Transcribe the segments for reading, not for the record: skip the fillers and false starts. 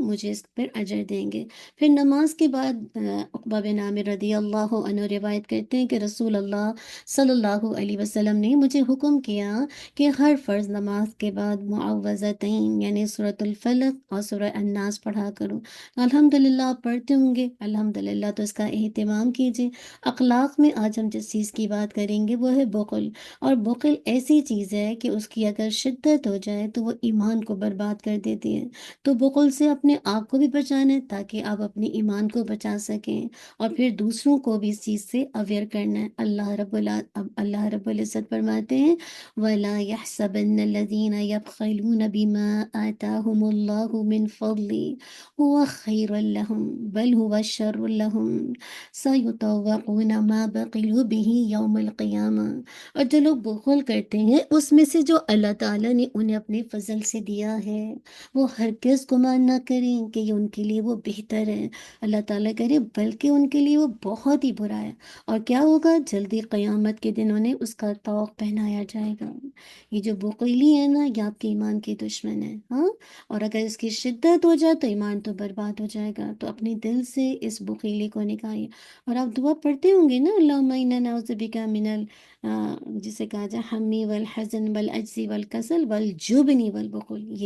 مجھے اس پر اجر دیں گے۔ پھر نماز کے بعد عقبہ بن عامر رضی اللہ عنہ روایت کرتے ہیں کہ رسول اللہ صلی اللہ علیہ وسلم نے مجھے حکم کیا کہ ہر فرض نماز کے بعد معوذتین یعنی سورۃ الفلق اور سورہ الناس پڑھا کروں۔ الحمدللہ آپ پڑھتے ہوں گے، الحمدللہ، تو اس کا اہتمام کیجیے۔ اخلاق میں آج ہم جس چیز کی بات کریں گے وہ ہے بخل، اور بخل ایسی چیز ہے کہ اس کی اگر شدت ہو جائے تو وہ ایمان کو برباد کر دیتی ہے۔ تو بخل سے اپنے آپ کو بھی بچانا ہے تاکہ آپ اپنے ایمان کو بچا سکیں، اور پھر دوسروں کو بھی اس چیز سے اویئر کرنا ہے۔ اللہ رب العزت فرماتے ہیں وَلَا يَحْسَبَنَّ الَّذِينَ يَبْخَلُونَ بِمَا آتَاهُمُ اللَّهُ مِنْ فَضْلِهِ هُوَ خَيْرٌ لَهُمْ بَلْ هُوَ شَرٌّ لَهُمْ سَيُطَوَّقُونَ مَا بَخِلُوا بِهِ يَوْمَ الْقِيَامَةِ۔ اور جو لوگ بخل کرتے ہیں اس میں سے جو اللہ تعالیٰ نے انہیں اپنے فضل سے دیا ہے وہ ہرگز گمان نہ کریں کہ یہ ان کے لیے وہ بہتر ہے۔ اللہ تعالیٰ کرے بلکہ ان کے لیے وہ بہت ہی برا ہے، اور کیا ہوگا، جلدی قیامت کے دن انہیں اس کا طوق پہنایا جائے گا۔ یہ جو بخیلی ہے نا، یہ آپ کے ایمان کی دشمن ہے، ہاں، اور اگر اس کی شدت ہو جائے تو ایمان تو برباد ہو جائے گا۔ تو اپنے دل سے اس بخیلی کو نکالیں، اور آپ دعا پڑھتے ہوں گے نا، اللہم انا نعوذ بک من جسے کہا جائے ہمی والحزن والعجز والکسل والجبن والبخل،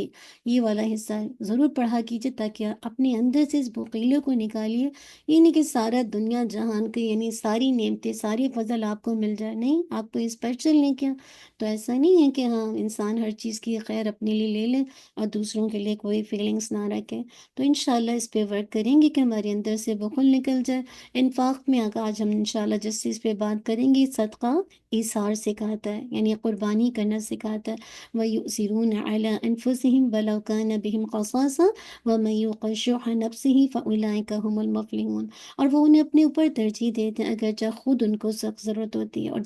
یہ والا حصہ ضرور پڑھا کیجیے تاکہ اپنے اندر سے اس بخیلوں کو نکالیے۔ یہ نہیں کہ سارا دنیا جہان کے یعنی ساری نعمتیں ساری فضل آپ کو مل جائے، نہیں، آپ کو اسپیشل نہیں کیا۔ تو ایسا نہیں ہے کہ ہاں انسان ہر چیز کی خیر اپنے لیے لے لے اور دوسروں کے لیے کوئی فیلنگز نہ رکھے۔ تو انشاءاللہ اس پہ ورک کریں گے کہ ہمارے اندر سے بخل نکل جائے۔ انفاق میں آج ہم انشاءاللہ جس چیز پہ بات کریں گے، صدقہ ایثار سکھاتا ہے، یعنی قربانی کرنا سکھاتا ہے۔ وَيُؤْثِرُونَ عَلَىٰ أَنفُسِهِمْ وَلَوْ كَانَ بِهِمْ خَصَاصَةٌ وَمَن يُوقَ شُحَّ نَفْسِهِ فَأُولَٰئِكَ هُمُ الْمُفْلِحُونَ۔ اور وہ انہیں اپنے اوپر ترجیح دیتے ہیں اگرچہ خود ان کو سخت ضرورت ہوتی ہے، اور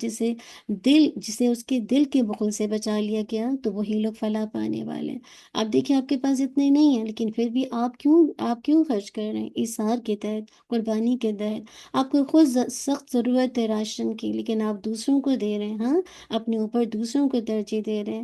جسے اس کے دل کے بخل سے بچا لیا گیا تو وہی لوگ فلاح پانے والے ہیں۔ اب دیکھیں آپ کے پاس اتنے نہیں ہیں لیکن پھر بھی آپ کیوں خرچ کر رہے ہیں؟ ایثار کے تحت، قربانی کے تحت آپ کو خود سخت ضرورت ہے راشن کی، لیکن آپ دوسروں کو دے رہے ہیں، ہاں، اپنے اوپر دوسروں کو ترجیح دے رہے ہیں۔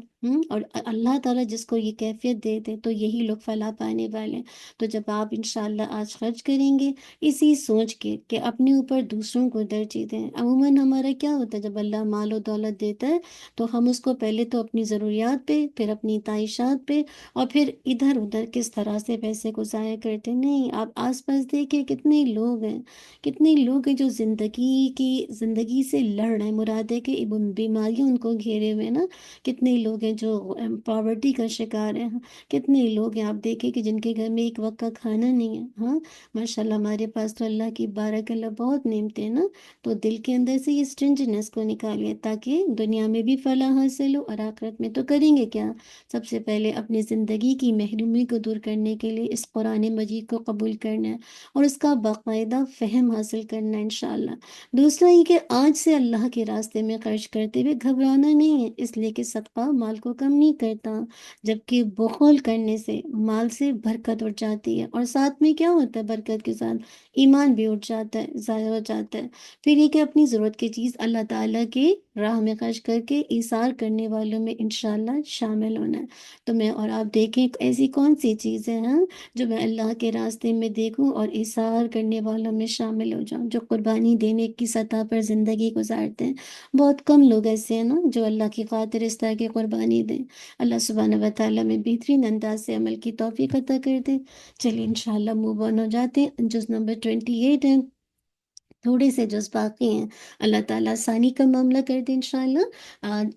اور اللہ تعالیٰ جس کو یہ کیفیت دے دے تو یہی لوگ فلاح پانے والے ہیں۔ تو جب آپ انشاءاللہ آج خرچ کریں گے اسی سوچ کے کہ اپنے اوپر دوسروں کو ترجیح دیں، عموماً ہمارا کیا ہوتا ہے جب اللہ مال و دولت دیتا ہے تو ہم اس کو پہلے تو اپنی ضروریات پہ، پھر اپنی تعیشات پہ، اور پھر ادھر ادھر کس طرح سے پیسے کو ضائع کرتے۔ نہیں، آپ آس پاس دیکھیں کتنے لوگ ہیں جو زندگی سے لڑ رہے ہیں، مراد ہے کہ بیماریاں ان کو گھیرے ہوئے نا۔ کتنے لوگ ہیں جو پاورٹی کا شکار ہیں، کتنے لوگ ہیں آپ دیکھیں کہ جن کے گھر میں ایک وقت کا کھانا نہیں ہے، ہاں، ماشاءاللہ ہمارے پاس تو اللہ کی بارک اللہ بہت نعمتیں ہیں نا۔ تو دل کے اندر سے یہ اسٹرنجنس کو نکالیے تاکہ دنیا میں بھی فلاح حاصل ہو، اور آخرت میں تو کریں گے کیا؟ سب سے پہلے اپنی زندگی کی محرومی کو دور کرنے کے لیے اس قرآن مجید کو قبول کرنا ہے اور اس کا باقاعدہ فہم حاصل کرنا ہے انشاءاللہ۔ دوسرا یہ کہ آج سے اللہ کے راستے میں خرچ کرتے ہوئے گھبرانا نہیں ہے، اس لیے کہ صدقہ مال کو کم نہیں کرتا، جبکہ بخل کرنے سے مال سے برکت اٹھ جاتی ہے، اور ساتھ میں کیا ہوتا ہے، برکت کے ساتھ ایمان بھی اٹھ جاتا ہے، ضائع ہو جاتا ہے۔ پھر یہ کہ اپنی ضرورت کی چیز اللہ تعالیٰ کی راہ میں خرچ کر کے ایثار کرنے والوں میں انشاءاللہ شامل ہونا ہے۔ تو میں اور آپ دیکھیں ایسی کون سی چیزیں ہیں جو میں اللہ کے راستے میں دیکھوں اور ایثار کرنے والوں میں شامل ہو جاؤں، جو قربانی دینے کی سطح پر زندگی گزارتے ہیں۔ بہت کم لوگ ایسے ہیں نا جو اللہ کی خاطر اس طرح کی قربانی دیں۔ اللہ سبحانہ و تعالیٰ میں بہترین انداز سے عمل کی توفیق عطا کر دے۔ چلیے انشاءاللہ موو آن ہو جاتے ہیں، جز نمبر 28 ہے، تھوڑے سے جز باقی ہیں، اللہ تعالیٰ آسانی کا معاملہ کر دے انشاءاللہ۔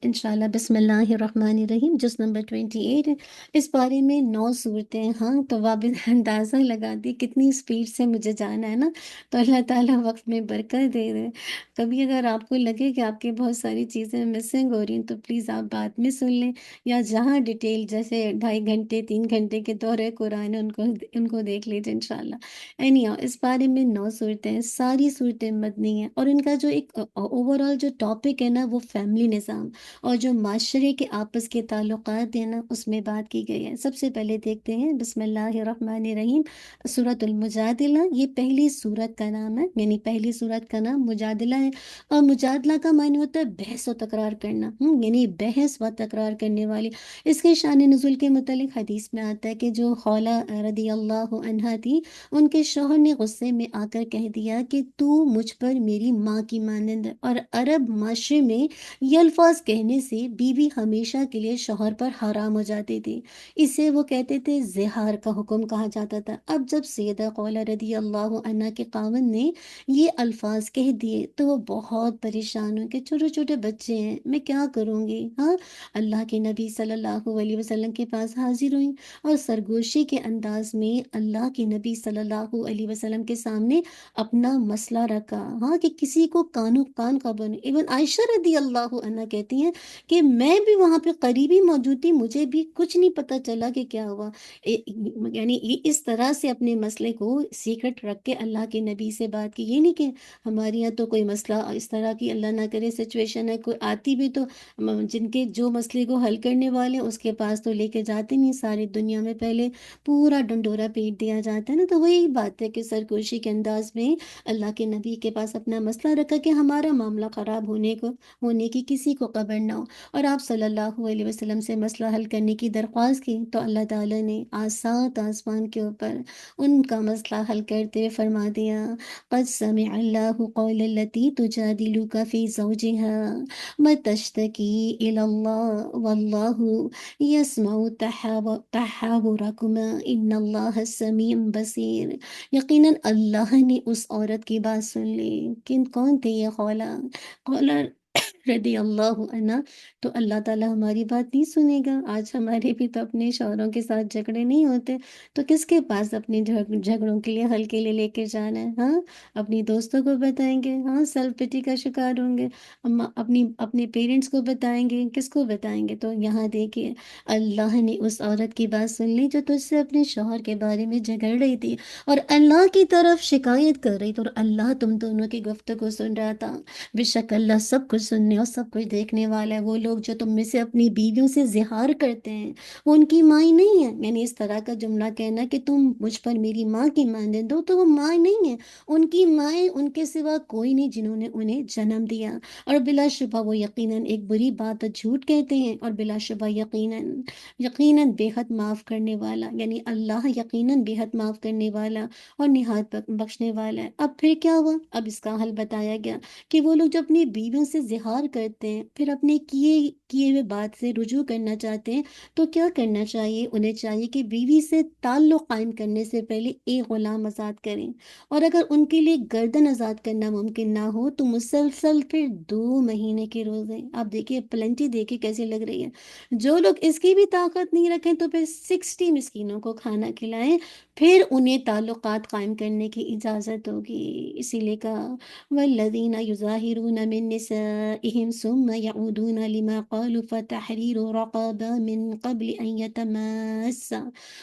انشاءاللہ بسم اللہ الرحمن الرحیم، جز نمبر 28 ہے۔ اس بارے میں 9 صورتیں، ہاں، تو آپ اندازہ لگا دی کتنی سپیڈ سے مجھے جانا ہے نا، تو اللہ تعالیٰ وقت میں برکت دے رہے۔ کبھی اگر آپ کو لگے کہ آپ کی بہت ساری چیزیں مسنگ ہو رہی ہیں تو پلیز آپ بعد میں سن لیں، یا جہاں ڈیٹیل جیسے 2.5 گھنٹے 3 گھنٹے کے دورے قرآن ان کو دیکھ لیجیے انشاءاللہ۔ اس بارے میں 9 صورتیں ہیں، ساری صورتیں مدنی ہیں، اور ان کا جو ایک اوور آل جو ٹاپک ہے نا وہ فیملی نظام اور جو معاشرے کے آپس کے تعلقات ہیں نا اس میں بات کی گئی ہے۔ سب سے پہلے دیکھتے ہیں بسم اللہ الرحمن الرحیم، سورۃ المجادلہ، یہ پہلی سورت کا نام ہے، یعنی پہلی سورت کا نام مجادلہ ہے، اور مجادلہ کا معنی ہوتا ہے بحث و تکرار کرنا، یعنی بحث و تکرار کرنے والی۔ اس کے شان نزول کے متعلق حدیث میں آتا ہے کہ جو خولہ رضی اللہ عنہا تھی، ان کے شوہر نے غصے میں آ کر کہہ دیا کہ تو مجھ پر میری ماں کی مانند ہے، اور عرب معاشرے میں یہ الفاظ کہنے سے بیوی ہمیشہ کے لیے شوہر پر حرام ہو جاتی تھی، اسے وہ کہتے تھے زہار کا حکم کہا جاتا تھا۔ اب جب سیدہ خولہ رضی اللہ عنہا کے خاوند نے یہ الفاظ کہہ دیے تو وہ بہت پریشان ہوئے کہ چھوٹے چھوٹے بچے ہیں، میں کیا کروں گی؟ ہاں، اللہ کے نبی صلی اللہ علیہ وسلم کے پاس حاضر ہوئیں اور سرگوشی کے انداز میں اللہ کے نبی صلی اللہ علیہ وسلم کے سامنے اپنا مسئلہ رکھا، ہاں، کہ کسی کو کانوں کان کا بنے۔ ایون عائشہ رضی اللہ عنہ کہتی ہیں کہ میں بھی وہاں پہ قریبی موجود تھی، مجھے بھی کچھ نہیں پتہ چلا کہ کیا ہوا۔ یعنی یہ اس طرح سے اپنے مسئلے کو سیکرٹ رکھ کے اللہ کے نبی سے بات کی۔ یہ نہیں کہ ہمارے یہاں تو کوئی مسئلہ اس طرح کی اللہ نہ کرے سچویشن ہے، کوئی آتی بھی تو جن کے جو مسئلے کو حل کرنے والے ہیں اس کے پاس تو لے کے جاتے نہیں، ساری دنیا میں پہلے پورا ڈنڈورا پیٹ دیا جاتا ہے نا۔ تو وہی بات ہے کہ سرگوشی کے انداز میں اللہ کے نبی کے پاس اپنا مسئلہ رکھا کہ ہمارا معاملہ خراب ہونے کی کسی کو خبر نہ ہو، اور آپ صلی اللہ علیہ وسلم سے مسئلہ حل کرنے کی درخواست کی تو اللہ تعالیٰ نے آسات آسمان کے اوپر ان کا مسئلہ حل کرتے ہوئے فرما دیا، قد سمع اللہ قول التی تجادلک فی زوجها وتشتکی الی اللہ واللہ یسمع تحاورکما ان اللہ سمیع بصیر۔ یقیناً اللہ نے اس عورت کی بات سن لی۔ کون تھی یہ خولہ رضی اللہ عنہ؟ تو اللہ تعالیٰ ہماری بات نہیں سنے گا؟ آج ہمارے بھی تو اپنے شوہروں کے ساتھ جھگڑے نہیں ہوتے، تو کس کے پاس اپنے جھگڑوں کے لیے حل کے لیے لے کے جانا ہے؟ ہاں، اپنی دوستوں کو بتائیں گے، ہاں، سیلف پٹی کا شکار ہوں گے، اپنے پیرنٹس کو بتائیں گے، کس کو بتائیں گے؟ تو یہاں دیکھیے اللہ نے اس عورت کی بات سن لی جو تجھ سے اپنے شوہر کے بارے میں جھگڑ رہی تھی اور اللہ کی طرف شکایت کر رہی تھی، اور اللہ تم دونوں کی گفتگو سن رہا تھا۔ بے شک اللہ سب کچھ سننے اور سب کچھ دیکھنے والا ہے۔ وہ لوگ جو تم میں سے اپنی بیویوں سے زہار کرتے ہیں وہ ان کی ماں نہیں ہے، یعنی اس طرح کا جملہ کہنا کہ تم مجھ پر میری ماں کی مانند ہو، تو وہ ماں نہیں ہے، ان کی مائیں ان کے سوا کوئی نہیں جنہوں نے انہیں جنم دیا، اور بلا شبہ وہ یقیناً ایک بری بات جھوٹ کہتے ہیں، اور بلا شبہ یقیناً بے حد معاف کرنے والا، یعنی اللہ یقیناً بے حد معاف کرنے والا اور نہایت بخشنے والا ہے۔ اب پھر کیا ہوا؟ اب اس کا حل بتایا گیا کہ وہ لوگ جو اپنی بیویوں سے زہار کرتے ہیں پھر اپنے کیے ہوئے بات سے رجوع کرنا چاہتے ہیں تو کیا کرنا چاہیے؟ انہیں چاہیے کہ بیوی سے تعلق قائم کرنے سے پہلے ایک غلام آزاد کریں، اور اگر ان کے لیے گردن آزاد کرنا ممکن نہ ہو تو مسلسل پھر 2 مہینے کے روزے۔ آپ دیکھیے پلنٹی دیکھے کیسی لگ رہی ہے۔ جو لوگ اس کی بھی طاقت نہیں رکھیں تو پھر 60 مسکینوں کو کھانا کھلائیں، پھر انہیں تعلقات قائم کرنے کی اجازت ہوگی۔ اسی لیے کہا والذین یظاہرون من نسائہم ثم یعودون لما قالوا فتحریر رقبہ من قبل ان یتماسا،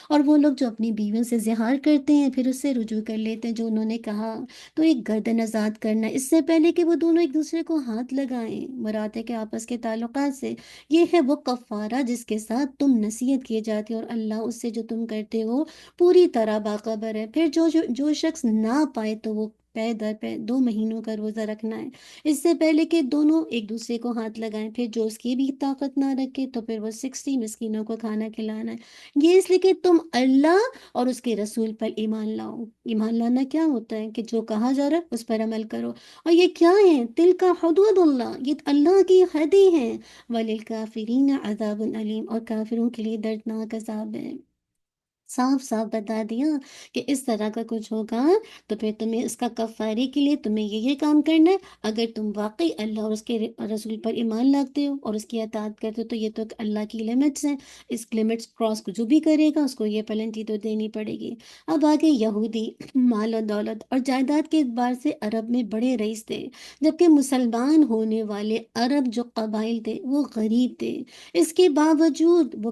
اور وہ لوگ جو اپنی بیویوں سے زہار کرتے ہیں پھر اس سے رجوع کر لیتے ہیں جو انہوں نے کہا، تو ایک گردن آزاد کرنا اس سے پہلے کہ وہ دونوں ایک دوسرے کو ہاتھ لگائیں، مراد ہے کہ آپس کے تعلقات سے۔ یہ ہے وہ کفارہ جس کے ساتھ تم نصیحت کیے جاتے ہو، اور اللہ اس سے جو تم کرتے ہو پوری طرح باخبر ہے۔ پھر جو شخص نہ پائے تو وہ پے در پے 2 مہینوں کا روزہ رکھنا ہے، اس سے پہلے کہ دونوں ایک دوسرے کو ہاتھ لگائیں۔ پھر جو اس کی بھی طاقت نہ رکھے تو پھر وہ 60 مسکینوں کو کھانا کھلانا ہے۔ یہ اس لیے کہ تم اللہ اور اس کے رسول پر ایمان لاؤ۔ ایمان لانا کیا ہوتا ہے؟ کہ جو کہا جا رہا ہے اس پر عمل کرو۔ اور یہ کیا ہے؟ تلک حدود اللہ، یہ اللہ کی حدیں ہیں، وَلِلْكَافِرِينَ عَذَابٌ علیم، اور کافروں کے لیے دردناک عذاب ہے۔ صاف صاف بتا دیا کہ اس طرح کا کچھ ہوگا تو پھر تمہیں اس کا کفارے کے لیے تمہیں یہ کام کرنا ہے۔ اگر تم واقعی اللہ اور اس کے رسول پر ایمان لاتے ہو اور اس کی اطاعت کرتے ہو تو یہ تو اللہ کی لمٹس ہیں، اس لمٹس کراس کو جو بھی کرے گا اس کو یہ پلنٹی تو دینی پڑے گی۔ اب آگے یہودی مال و دولت اور جائیداد کے اعتبار سے عرب میں بڑے رئیس تھے، جبکہ مسلمان ہونے والے عرب جو قبائل تھے وہ غریب تھے۔ اس کے باوجود وہ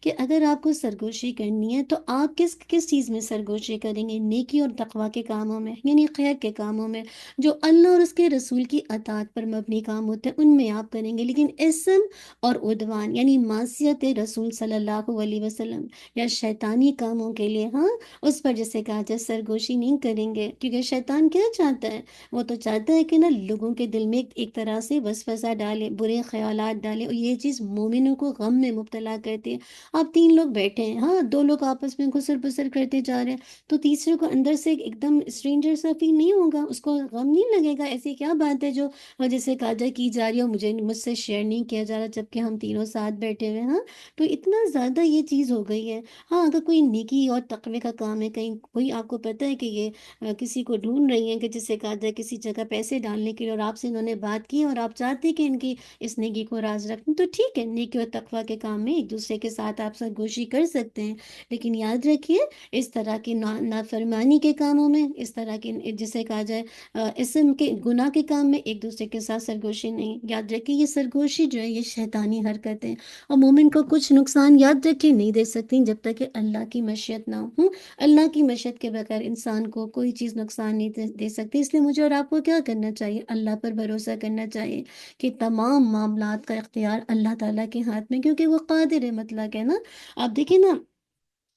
کہ اگر آپ کو سرگوشی کرنی ہے تو آپ کس کس چیز میں سرگوشی کریں گے؟ نیکی اور تقوی کے کاموں میں، یعنی خیر کے کاموں میں، جو اللہ اور اس کے رسول کی اطاعت پر مبنی کام ہوتے ہیں ان میں آپ کریں گے، لیکن اسم اور عدوان یعنی معصیت رسول صلی اللہ علیہ وسلم یا شیطانی کاموں کے لیے ہاں اس پر جیسے کہا جائے سرگوشی نہیں کریں گے، کیونکہ شیطان کیا چاہتا ہے؟ وہ تو چاہتا ہے کہ نا لوگوں کے دل میں ایک طرح سے وسوسہ ڈالے، برے خیالات ڈالے، اور یہ چیز مومنوں کو غم میں مبتلا کرتی ہے۔ آپ تین لوگ بیٹھے ہیں، ہاں دو لوگ آپس میں غسل بسر کرتے جا رہے ہیں، تو تیسرے کو اندر سے ایک دم اسٹرینجر سا فیل نہیں ہوگا؟ اس کو غم نہیں لگے گا؟ ایسی کیا بات ہے جو جیسے کہا جائے کی جا رہی ہے اور مجھ سے شیئر نہیں کیا جا رہا، جبکہ ہم تینوں ساتھ بیٹھے ہوئے ہیں؟ ہاں تو اتنا زیادہ یہ چیز ہو گئی ہے۔ ہاں اگر کوئی نیکی اور تقوی کا کام ہے، کہیں کوئی آپ کو پتہ ہے کہ یہ کسی کو ڈھونڈ رہی ہیں کہ جسے کہا جائے کسی جگہ پیسے ڈالنے کے لیے، اور آپ سے انہوں نے بات کی اور آپ چاہتے کہ ان کی اس نیکی کو راز رکھیں، تو ٹھیک ہے، نیکی اور تقوی کے کام میں ایک دوسرے کے ساتھ آپ سرگوشی کر سکتے ہیں، لیکن یاد رکھیے اس طرح کی نافرمانی کے کاموں میں، اس طرح کی جسے کہا جائے اسم کے گناہ کے کام میں ایک دوسرے کے ساتھ سرگوشی نہیں۔ یاد رکھیے یہ سرگوشی جو ہے یہ شیطانی حرکت ہے، اور مومن کو کچھ نقصان یاد رکھیے نہیں دے سکتی جب تک کہ اللہ کی مشیت نہ ہو۔ اللہ کی مشیت کے بغیر انسان کو کوئی چیز نقصان نہیں دے سکتی، اس لیے مجھے اور آپ کو کیا کرنا چاہیے؟ اللہ پر بھروسہ کرنا چاہیے کہ تمام معاملات کا اختیار اللہ تعالیٰ کے ہاتھ میں، کیونکہ وہ قادر مطلق ہے نا۔ آپ دیکھیں نا،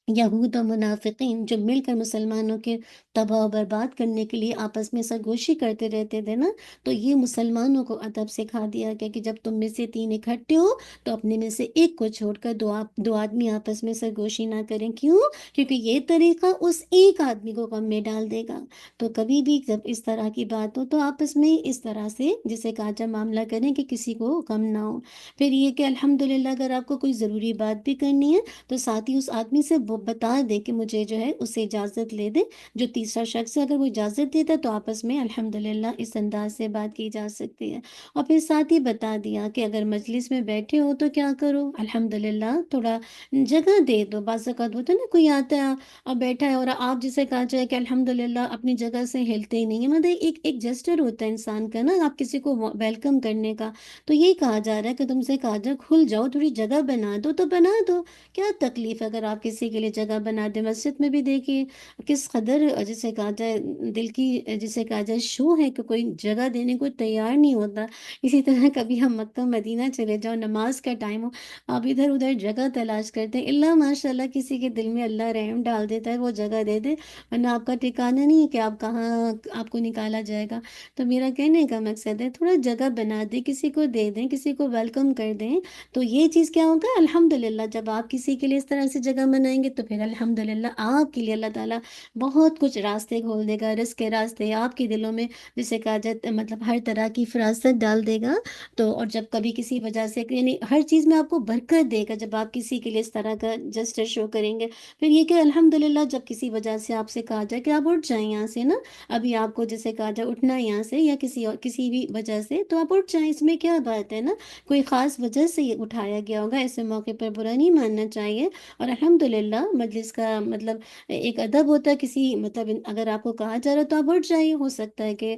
یہود و منافقین جو مل کر مسلمانوں کے تباہ و برباد کرنے کے لیے آپس میں سرگوشی کرتے رہتے تھے نا، تو یہ مسلمانوں کو ادب سکھا دیا گیا کہ جب تم میں سے تین اکٹھے ہو تو اپنے میں سے ایک کو چھوڑ کر دو آدمی آپس میں سرگوشی نہ کریں۔ کیوں؟ کیونکہ یہ طریقہ اس ایک آدمی کو غم میں ڈال دے گا۔ تو کبھی بھی جب اس طرح کی بات ہو تو آپس میں اس طرح سے جسے کاجا معاملہ کریں کہ کسی کو غم نہ ہو۔ پھر یہ کہ الحمدللہ اگر آپ کو کوئی ضروری بات بھی کرنی ہے تو ساتھ ہی اس آدمی سے وہ بتا دے کہ مجھے جو ہے اسے اجازت لے دے، جو تیسرا شخص ہے اگر وہ اجازت دیتا تو آپس میں الحمدللہ اس انداز سے بات کی جا سکتی ہے۔ اور پھر ساتھ ہی بتا دیا کہ اگر مجلس میں بیٹھے ہو تو کیا کرو، الحمدللہ تھوڑا جگہ دے دو۔ بعض اوقات ہوتا ہے نا کوئی آتا ہے اور بیٹھا ہے اور آپ جسے کہا جائے کہ الحمدللہ اپنی جگہ سے ہلتے ہی نہیں ہیں، مطلب ایک جسٹر ہوتا ہے انسان کا نا، آپ کسی کو ویلکم کرنے کا، تو یہی کہا جا رہا ہے کہ تم سے کہا جائے کھل جاؤ، تھوڑی جگہ بنا دو تو بنا دو، کیا تکلیف اگر آپ کسی کے لیے جگہ بنا دیں؟ مسجد میں بھی دیکھیے کس قدر جسے کہا جائے دل کی جسے کہا جائے شو ہے کہ کوئی جگہ دینے کو تیار نہیں ہوتا۔ اسی طرح کبھی ہم مکہ مدینہ چلے جاؤ، نماز کا ٹائم ہو، آپ ادھر ادھر جگہ تلاش کرتے ہیں، اللہ ماشاء اللہ کسی کے دل میں اللہ رحم ڈال دیتا ہے، وہ جگہ دے دے، ورنہ آپ کا ٹھکانا نہیں ہے کہ آپ کہاں آپ کو نکالا جائے گا۔ تو میرا کہنے کا مقصد ہے تھوڑا جگہ بنا دیں، کسی کو دے دیں، کسی کو ویلکم کر دیں، تو یہ چیز کیا ہوگا؟ الحمدللہ جب آپ کسی کے لیے اس طرح سے جگہ بنائیں گے تو پھر الحمدللہ آپ کے لیے اللہ تعالیٰ بہت کچھ راستے کھول دے گا، رزق کے راستے آپ کے دلوں میں جسے کہا جائے مطلب ہر طرح کی فراست ڈال دے گا۔ تو اور جب کبھی کسی وجہ سے یعنی ہر چیز میں آپ کو برکت دے گا جب آپ کسی کے لیے اس طرح کا جسٹر شو کریں گے۔ پھر یہ کہ الحمدللہ جب کسی وجہ سے آپ سے کہا جائے کہ آپ اٹھ جائیں یہاں سے نا، ابھی آپ کو جسے کہا جائے اٹھنا ہے یہاں سے یا کسی بھی وجہ سے، تو آپ اٹھ جائیں، اس میں کیا بات ہے نا، کوئی خاص وجہ سے یہ اٹھایا گیا ہوگا، ایسے موقع پر برا نہیں ماننا چاہیے۔ اور الحمدللہ مجلس کا مطلب ایک ادب ہوتا ہے، کسی مطلب اگر آپ کو کہا جا رہا ہے تو آپ اٹھ جائیے، ہو سکتا ہے کہ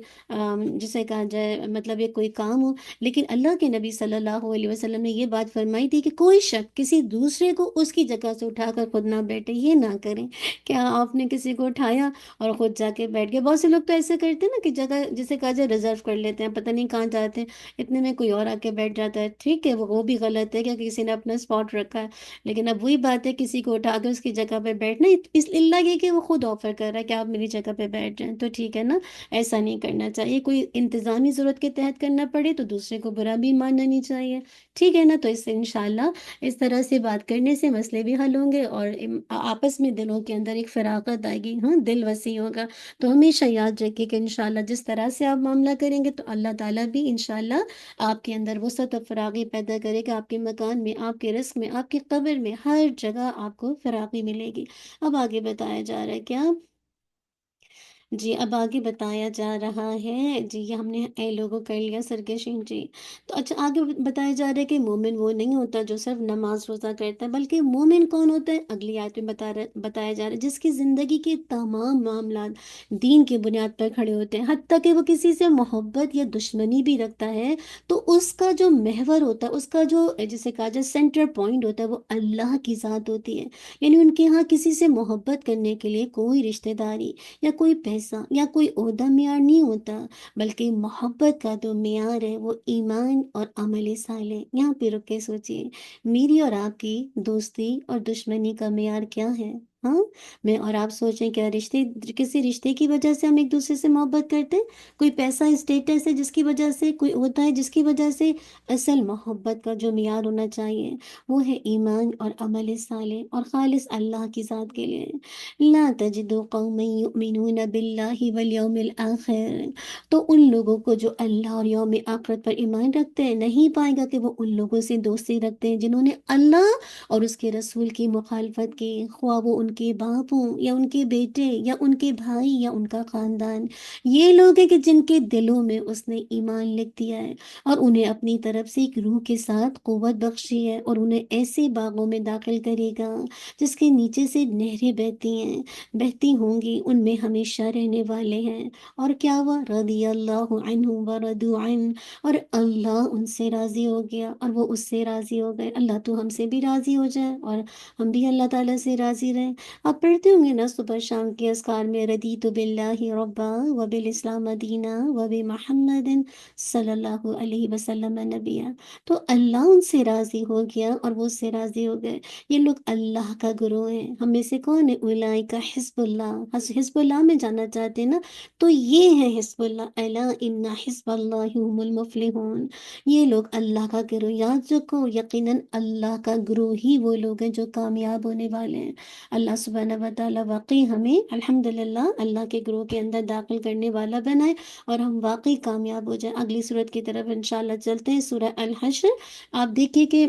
جسے کہا جائے مطلب یہ کوئی کام ہو، لیکن اللہ کے نبی صلی اللہ علیہ وسلم نے یہ بات فرمائی تھی کہ کوئی شخص کسی دوسرے کو اس کی جگہ سے اٹھا کر خود نہ بیٹھے، یہ نہ کریں۔ کیا آپ نے کسی کو اٹھایا اور خود جا کے بیٹھ گئے؟ بہت سے لوگ تو ایسے کرتے ہیں نا کہ جگہ جسے کہا جائے ریزرو کر لیتے ہیں، پتہ نہیں کہاں جاتے ہیں، اتنے میں کوئی اور آ کے بیٹھ جاتا ہے، ٹھیک ہے وہ بھی غلط ہے کہ کسی نے اپنا اسپاٹ رکھا ہے، لیکن اب وہی بات ہے کسی کو اٹھا کے اس کی جگہ پہ بیٹھنا، اس اللہ یہ کہ وہ خود آفر کر رہا ہے کہ آپ میری جگہ پہ بیٹھ جائیں، تو ٹھیک ہے نا، ایسا نہیں کرنا چاہیے۔ کوئی انتظامی ضرورت کے تحت کرنا پڑے تو دوسرے کو برا بھی ماننا نہیں چاہیے، ٹھیک ہے نا۔ تو اس سے انشاءاللہ اس طرح سے بات کرنے سے مسئلے بھی حل ہوں گے اور آپس میں دلوں کے اندر ایک فراغت آئے گی، ہاں دل وسیع ہوگا۔ تو ہمیشہ یاد رکھیے کہ انشاءاللہ جس طرح سے آپ معاملہ کریں گے تو اللہ تعالیٰ بھی انشاءاللہ آپ کے اندر وسعت و فراغی پیدا کرے گا، آپ کے مکان میں، آپ کے رزق میں، آپ کی قبر میں، ہر جگہ آپ کو فراغی ملے گی۔ اب آگے بتایا جا رہا ہے کیا؟ جی اب آگے بتایا جا رہا ہے جی، یہ ہم نے اے لوگوں کر لیا سرکشی جی۔ تو اچھا آگے بتایا جا رہا ہے کہ مومن وہ نہیں ہوتا جو صرف نماز روزہ کرتا ہے، بلکہ مومن کون ہوتا ہے؟ اگلی آیت میں بتایا جا رہا ہے جس کی زندگی کے تمام معاملات دین کی بنیاد پر کھڑے ہوتے ہیں، حتیٰ کہ وہ کسی سے محبت یا دشمنی بھی رکھتا ہے تو اس کا جو محور ہوتا ہے، اس کا جو جسے کہا جائے سینٹر پوائنٹ ہوتا ہے، وہ اللہ کی ذات ہوتی ہے۔ یعنی ان کے ہاں کسی سے محبت کرنے کے لیے کوئی رشتہ داری یا کوئی پیسہ یا کوئی عہدہ معیار نہیں ہوتا، بلکہ محبت کا جو معیار ہے وہ ایمان اور عمل صالح۔ یہاں پہ رک کے سوچیے، میری اور آپ کی دوستی اور دشمنی کا معیار کیا ہے؟ ہاں، میں اور آپ سوچیں کیا کسی رشتے کی وجہ سے ہم ایک دوسرے سے محبت کرتے ہیں؟ کوئی پیسہ اسٹیٹس ہے جس کی وجہ سے، کوئی عہدہ ہے جس کی وجہ سے؟ اصل محبت کا جو معیار ہونا چاہیے وہ ہے ایمان اور عمل صالح، اور خالص اللہ کی ذات کے لیے۔ لا تجد قوما یؤمنون باللہ والیوم الآخر، تو ان لوگوں کو جو اللہ اور یوم آخرت پر ایمان رکھتے ہیں نہیں پائے گا کہ وہ ان لوگوں سے دوستی رکھتے ہیں جنہوں نے اللہ اور اس کے رسول کی مخالفت کی، خواہ وہ ان کے باپ ہوں یا ان کے بیٹے یا ان کے بھائی یا ان کا خاندان۔ یہ لوگ ہیں کہ جن کے دلوں میں اس نے ایمان لکھ دیا ہے اور انہیں اپنی طرف سے ایک روح کے ساتھ قوت بخشی ہے، اور انہیں ایسے باغوں میں داخل کرے گا جس کے نیچے سے نہریں بہتی ہوں گی، ان میں ہمیشہ رہنے والے ہیں۔ اور کیا ہوا؟ رضی اللہ عنہم ورضوا عنہ، اور اللہ ان سے راضی ہو گیا اور وہ اس سے راضی ہو گئے۔ اللہ تو ہم سے بھی راضی ہو جائے اور ہم بھی اللہ تعالیٰ سے راضی رہیں۔ آپ پڑھتے ہوں گے نا صبح شام کے اذکار میں، ردیت باللہ ربا وبالاسلام دینہ وبمحمد صلی اللہ علیہ وسلم نبیہ۔ تو اللہ ان سے راضی ہو گیا اور وہ اس سے راضی ہو گئے۔ یہ لوگ اللہ کا گروہ ہیں۔ ہم میں سے کون ہے؟ اولئک حزب اللہ، حزب اللہ میں جانا چاہتے ہیں نا، تو یہ ہے حزب اللہ، الا ان حزب اللہ هم المفلحون۔ یہ لوگ اللہ کا گروہ، یاد رکھو یقیناً اللہ کا گروہ ہی وہ لوگ ہیں جو کامیاب ہونے والے ہیں۔ اللہ سبحانہ و تعالیٰ واقعی ہمیں الحمدللہ اللہ کے گروہ کے اندر داخل کرنے والا بنائے اور ہم واقعی کامیاب ہو جائیں۔ اگلی صورت کی طرف انشاءاللہ چلتے ہیں، سورہ الحشر۔ آپ دیکھیے کہ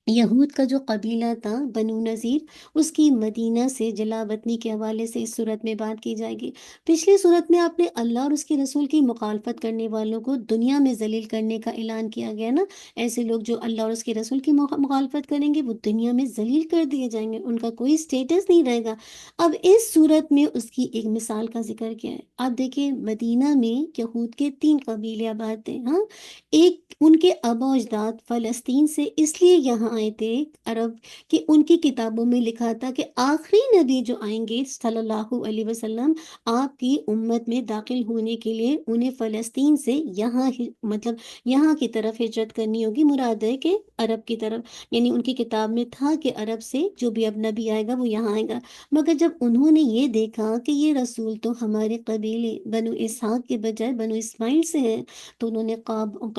یہود کا جو قبیلہ تھا بنو نذیر، اس کی مدینہ سے جلا وطنی کے حوالے سے اس صورت میں بات کی جائے گی۔ پچھلی صورت میں آپ نے اللہ اور اس کے رسول کی مخالفت کرنے والوں کو دنیا میں ذلیل کرنے کا اعلان کیا گیا نا، ایسے لوگ جو اللہ اور اس کے رسول کی مخالفت کریں گے وہ دنیا میں ذلیل کر دیے جائیں گے، ان کا کوئی سٹیٹس نہیں رہے گا۔ اب اس صورت میں اس کی ایک مثال کا ذکر کیا ہے۔ آپ دیکھیں مدینہ میں یہود کے 3 قبیلے آباد تھے، ہاں، ایک ان کے آبا و اجداد فلسطین سے اس لیے یہاں آئے تھے عرب، کہ ان کی کتابوں میں لکھا تھا کہ آخری نبی جو آئیں گے صلی اللہ علیہ وسلم، آپ کی امت میں داخل ہونے کے لیے انہیں فلسطین سے مطلب یہاں کی طرف ہجرت کرنی ہوگی، مراد ہے کہ عرب کی طرف، یعنی ان کی کتاب میں تھا کہ عرب سے جو بھی اب نبی آئے گا وہ یہاں آئے گا۔ مگر جب انہوں نے یہ دیکھا کہ یہ رسول تو ہمارے قبیلے بنو اسحاق کے بجائے بنو اسماعیل سے ہے، تو انہوں نے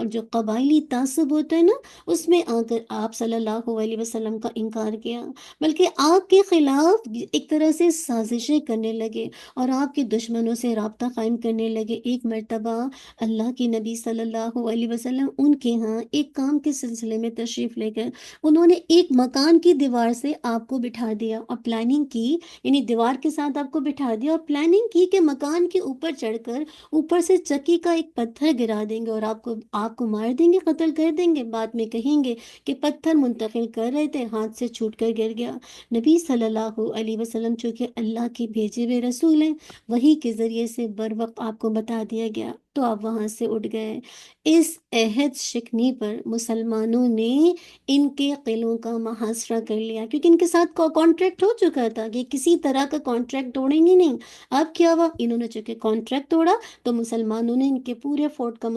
جو قبائلی تعصب ہوتا ہے نا، اس میں آ کر آپ صلی اللہ علیہ وسلم کا انکار کیا، بلکہ آپ کے خلاف ایک طرح سے سازشیں کرنے لگے اور آپ کے دشمنوں سے رابطہ قائم کرنے لگے۔ ایک مرتبہ اللہ کے نبی صلی اللہ علیہ وسلم ان کے ہاں ایک کام کے سلسلے میں تشریف لے گئے، انہوں نے ایک مکان کی دیوار سے آپ کو بٹھا دیا اور پلاننگ کی، یعنی دیوار کے ساتھ آپ کو بٹھا دیا اور پلاننگ کی کہ مکان کے اوپر چڑھ کر اوپر سے چکی کا ایک پتھر گرا دیں گے اور آپ کو مار دیں گے، قتل کر دیں گے۔ بعد میں کہیں گے کہ پتھر منتقل کر رہے تھے، ہاتھ سے چھوٹ کر گر گیا۔ نبی صلی اللہ علیہ وسلم چونکہ اللہ کے بھیجے ہوئے رسول ہیں، وہی کے ذریعے سے بر وقت آپ کو بتا دیا گیا، تو آپ وہاں سے اٹھ گئے۔ اس عہد شکنی پر مسلمانوں نے ان کے قلعوں کا محاصرہ کر لیا، کیونکہ ان کے ساتھ کانٹریکٹ ہو چکا تھا کہ کسی طرح کا کانٹریکٹ توڑیں گے نہیں۔ اب کیا ہوا؟ انہوں نے چونکہ کانٹریکٹ توڑا تو مسلمانوں نے ان کے پورے فورٹ کا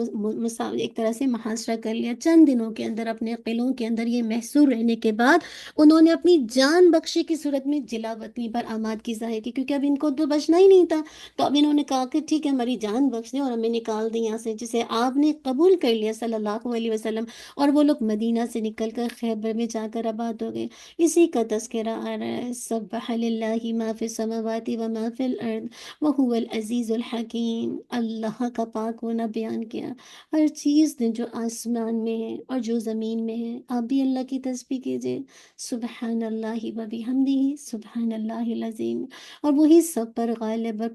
ایک طرح سے محاصرہ کر لیا۔ چند دنوں کے اندر اپنے قلعوں کے اندر یہ محصور رہنے کے بعد انہوں نے اپنی جان بخشی کی صورت میں جلا وطنی پر آمادگی ظاہر کی، کیونکہ اب ان کو تو بچنا ہی نہیں تھا۔ تو اب انہوں نے کہا کہ ٹھیک ہے ہماری جان بخش دیں اور ہمیں نکال دی یہاں سے، جسے آپ نے قبول کر لیا صلی اللہ علیہ وسلم، اور وہ لوگ مدینہ سے نکل کر خیبر میں جا کر آباد ہو گئے۔ اسی کا تذکرہ آ رہا ہے، سبح للہ ما فی السماوات و ما فی الارض وہو العزیز الحکیم۔ اللہ کا پاک ہونا بیان کیا، ہر چیز نے جو آسمان میں ہے اور جو زمین میں ہے۔ آپ بھی اللہ کی تسبیح کیجئے، سبحان اللہ و بحمدہ، سبحان اللہ العظیم۔ اور وہی سب پر غالب اور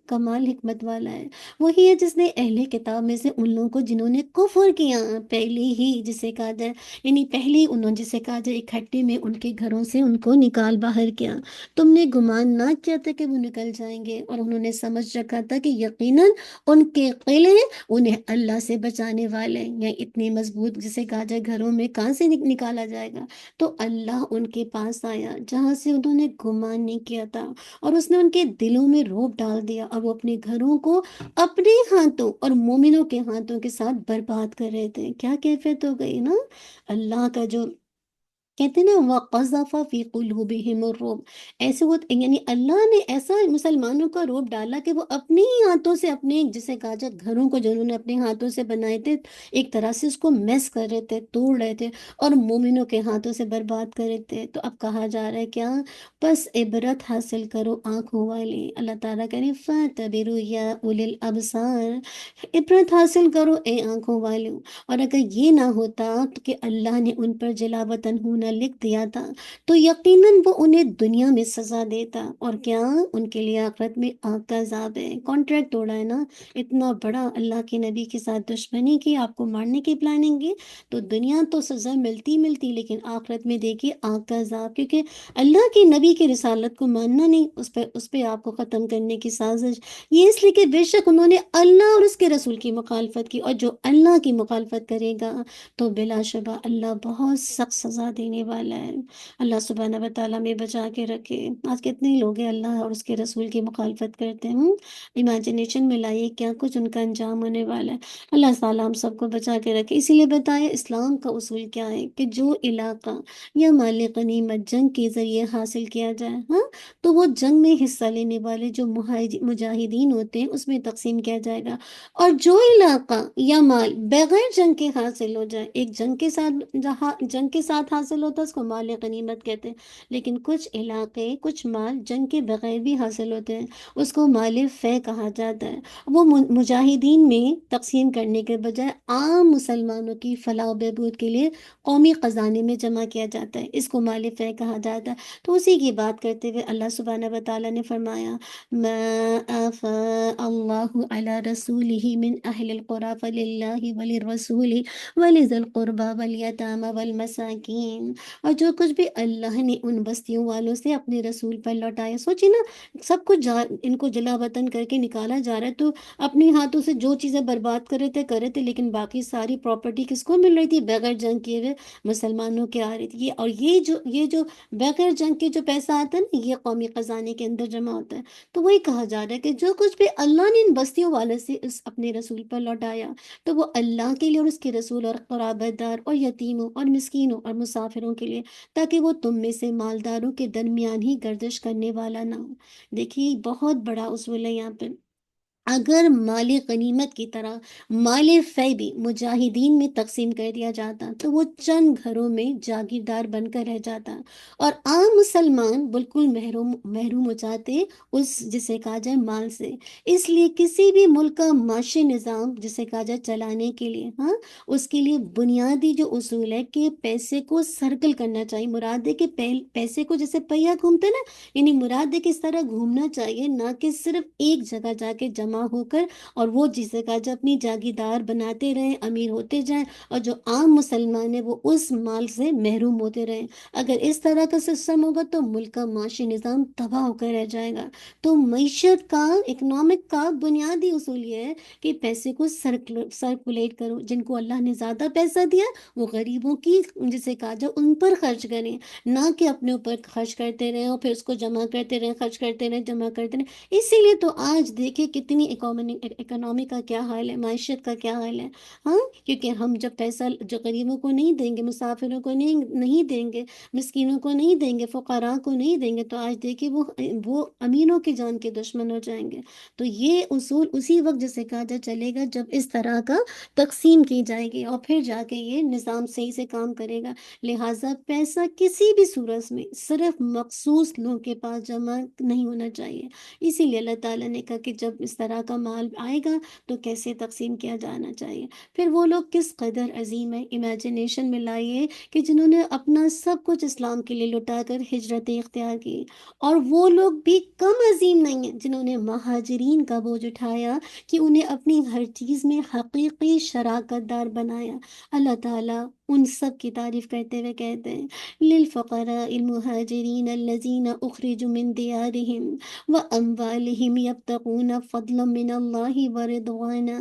کمال حکمت والا ہے، وہی ہے جس نے اہل کتاب میں سے ان لوگوں کو جنہوں نے کفر کیا پہلے ہی، جسے کہا جائے یعنی پہلے انہوں جسے کہا جائے اکٹھے میں ان کے گھروں سے ان کو نکال باہر کیا۔ تم نے گمان نہ کیا تھا کہ وہ نکل جائیں گے، اور انہوں نے سمجھ رکھا تھا کہ یقیناً ان کے قلعے انہیں اللہ سے بچانے والے ہیں، یا اتنی مضبوط جسے کہا جائے گھروں میں کہاں سے نکالا جائے گا۔ تو اللہ ان کے پاس آیا جہاں سے انہوں نے گمان نہیں کیا تھا، اور اس نے ان کے دلوں میں رعب ڈال دیا، اور وہ اپنے گھروں کو اپنے ہاتھوں اور مومنوں کے ہاتھوں کے ساتھ برباد کر رہے تھے۔ کیا کیفیت ہو گئی نا اللہ کا، جو کہتے ہیں نا وَقَذَفَ فِي قُلُوبِهِمُ الرُّعْبَ، ایسے وہ یعنی اللہ نے ایسا مسلمانوں کا روب ڈالا کہ وہ اپنے ہی ہاتھوں سے اپنے جسے کہا جائے گھروں کو جو انہوں نے اپنے ہاتھوں سے بنائے تھے، ایک طرح سے اس کو میس کر رہے تھے، توڑ رہے تھے، اور مومنوں کے ہاتھوں سے برباد کر رہے تھے۔ تو اب کہا جا رہا ہے کیا؟ بس عبرت حاصل کرو آنکھوں والے، اللہ تعالیٰ کہہ رہے فَاعْتَبِرُوا يَا أُولِي الْأَبْصَارِ، عبرت حاصل کرو اے آنکھوں والوں۔ اور اگر یہ نہ ہوتا تو کہ اللہ نے ان پر جلا وطن ہونا لکھ دیا تھا، تو یقیناً وہ انہیں دنیا میں سزا دیتا، اور کیا ان کے لیے آخرت میں آگ کا عذاب ہے۔ کانٹریکٹ توڑا ہے نا، اتنا بڑا اللہ کے نبی کے ساتھ دشمنی کی، آپ کو مارنے کی پلاننگ کی، تو دنیا تو سزا ملتی ملتی، لیکن آخرت میں دیکھیے آگ کا عذاب، کیونکہ اللہ کے نبی کی رسالت کو ماننا نہیں، اس پہ آپ کو ختم کرنے کی سازش۔ یہ اس لیے کہ بے شک انہوں نے اللہ اور اس کے رسول کی مخالفت کی، اور جو اللہ کی مخالفت کرے گا تو بلا شبہ اللہ بہت سخت سزا دینے والا ہے۔ اللہ سبحانہ و تعالیٰ میں بچا کے رکھے۔ آج کتنے لوگ ہیں اللہ اور اس کے رسول کی مخالفت کرتے ہیں، امیجنیشن میں لائیے کیا کچھ ان کا انجام ہونے والا ہے۔ اللہ تعالیٰ ہم سب کو بچا کے رکھے۔ اسی لیے بتایا اسلام کا اصول کیا ہے کہ جو علاقہ یا مال غنیمت جنگ کے ذریعے حاصل کیا جائے، ہاں، تو وہ جنگ میں حصہ لینے والے جو مجاہدین ہوتے ہیں اس میں تقسیم کیا جائے گا۔ اور جو علاقہ یا مال بغیر جنگ کے حاصل ہو جائے، ایک جنگ کے ساتھ حاصل ہوتا ہے اس کو مال غنیمت کہتے ہیں، لیکن کچھ علاقے کچھ مال جنگ کے بغیر بھی حاصل ہوتے ہیں، اس کو مال فے کہا جاتا ہے۔ وہ مجاہدین میں تقسیم کرنے کے بجائے عام مسلمانوں کی فلاح و بہبود کے لیے قومی خزانے میں جمع کیا جاتا ہے، اس کو مال فے کہا جاتا ہے۔ تو اسی کی بات کرتے ہوئے اللہ سبحانہ و تعالیٰ نے فرمایا ما آفاء اللہ علی رسولہ من اہل القرى فللہ وللرسول ولذی القربى والیتامى والمساکین، اور جو کچھ بھی اللہ نے ان بستیوں والوں سے اپنے رسول پر لوٹایا، سوچی نا، سب کچھ ان کو جلا وطن کر کے نکالا جا رہا ہے، تو اپنے ہاتھوں سے جو چیزیں برباد کر رہے تھے، لیکن باقی ساری پراپرٹی کس کو مل رہی تھی؟ بغیر جنگ کیے ہوئے مسلمانوں کے آ رہی تھی۔ اور یہ جو بغیر جنگ کے جو پیسہ آتا ہے نا، یہ قومی خزانے کے اندر جمع ہوتا ہے۔ تو وہی کہا جا رہا ہے کہ جو کچھ بھی اللہ نے ان بستیوں والوں سے اپنے رسول پر لوٹایا، تو وہ اللہ کے لیے اور اس کے رسول اور قرابت دار اور یتیموں اور مسکینوں اور مسافروں کے لیے، تاکہ وہ تم میں سے مالداروں کے درمیان ہی گردش کرنے والا نہ ہو۔ دیکھیے بہت بڑا اصول ہے یہاں پہ، اگر مال غنیمت کی طرح مال فے بھی مجاہدین میں تقسیم کر دیا جاتا تو وہ چند گھروں میں جاگیردار بن کر رہ جاتا، اور عام مسلمان بالکل محروم ہو جاتے اس جسے کہا جائے مال سے۔ اس لیے کسی بھی ملک کا معاشی نظام جسے کہا جائے چلانے کے لیے، ہاں، اس کے لیے بنیادی جو اصول ہے کہ پیسے کو سرکل کرنا چاہیے، مراد ہے کہ پیسے کو جیسے پہیا گھومتے نا، یعنی مراد ہے کہ اس طرح گھومنا چاہیے، نہ کہ صرف ایک جگہ جا کے جمع ہو کر اور وہ جسے کہا جائے اپنی جاگیردار بناتے رہیں، امیر ہوتے جائیں، اور جو عام مسلمان ہیں وہ اس مال سے محروم ہوتے رہیں۔ اگر اس طرح کا سسٹم ہوگا تو ملک کا معاشی نظام تباہ ہو کر رہ جائے گا۔ تو معیشت کا، اکنامک کا بنیادی اصول یہ ہے کہ پیسے کو سرکولیٹ کرو، جن کو اللہ نے زیادہ پیسہ دیا وہ غریبوں کی جسے کہا جائے ان پر خرچ کریں، نہ کہ اپنے اوپر خرچ کرتے رہیں اور پھر اس کو جمع کرتے رہیں، خرچ کرتے رہیں، جمع کرتے رہیں۔ اسی لیے تو آج دیکھیں کتنی نہیں اکنامی کا کیا حال ہے، معیشت کا کیا حال ہے. ہاں، کیونکہ ہم جب پیسہ جو غریبوں کو نہیں دیں گے، مسافروں کو نہیں دیں گے، مسکینوں کو نہیں دیں گے، فقراء کو نہیں دیں گے، تو آج دیکھیے وہ امینوں کی جان کے دشمن ہو جائیں گے. تو یہ اصول اسی وقت جیسے کہا جائے چلے گا جب اس طرح کا تقسیم کی جائے گی، اور پھر جا کے یہ نظام صحیح سے کام کرے گا. لہٰذا پیسہ کسی بھی صورت میں صرف مخصوص لوگوں کے پاس جمع نہیں ہونا چاہیے. اسی لیے اللہ تعالیٰ نے کہا کہ جب اس طرح کا مال آئے گا تو کیسے تقسیم کیا جانا چاہیے. پھر وہ لوگ کس قدر عظیم ہے، امیجنیشن میں لائیے کہ جنہوں نے اپنا سب کچھ اسلام کے لیے لٹا کر ہجرت اختیار کی، اور وہ لوگ بھی کم عظیم نہیں ہیں جنہوں نے مہاجرین کا بوجھ اٹھایا کہ انہیں اپنی ہر چیز میں حقیقی شراکت دار بنایا. اللہ تعالیٰ ان سب کی تعریف کرتے ہوئے کہتے ہیں للفقراء المہاجرین الذین اخرجوا من دیارہم واموالہم یبتغون فضلا من اللہ ورضوانا.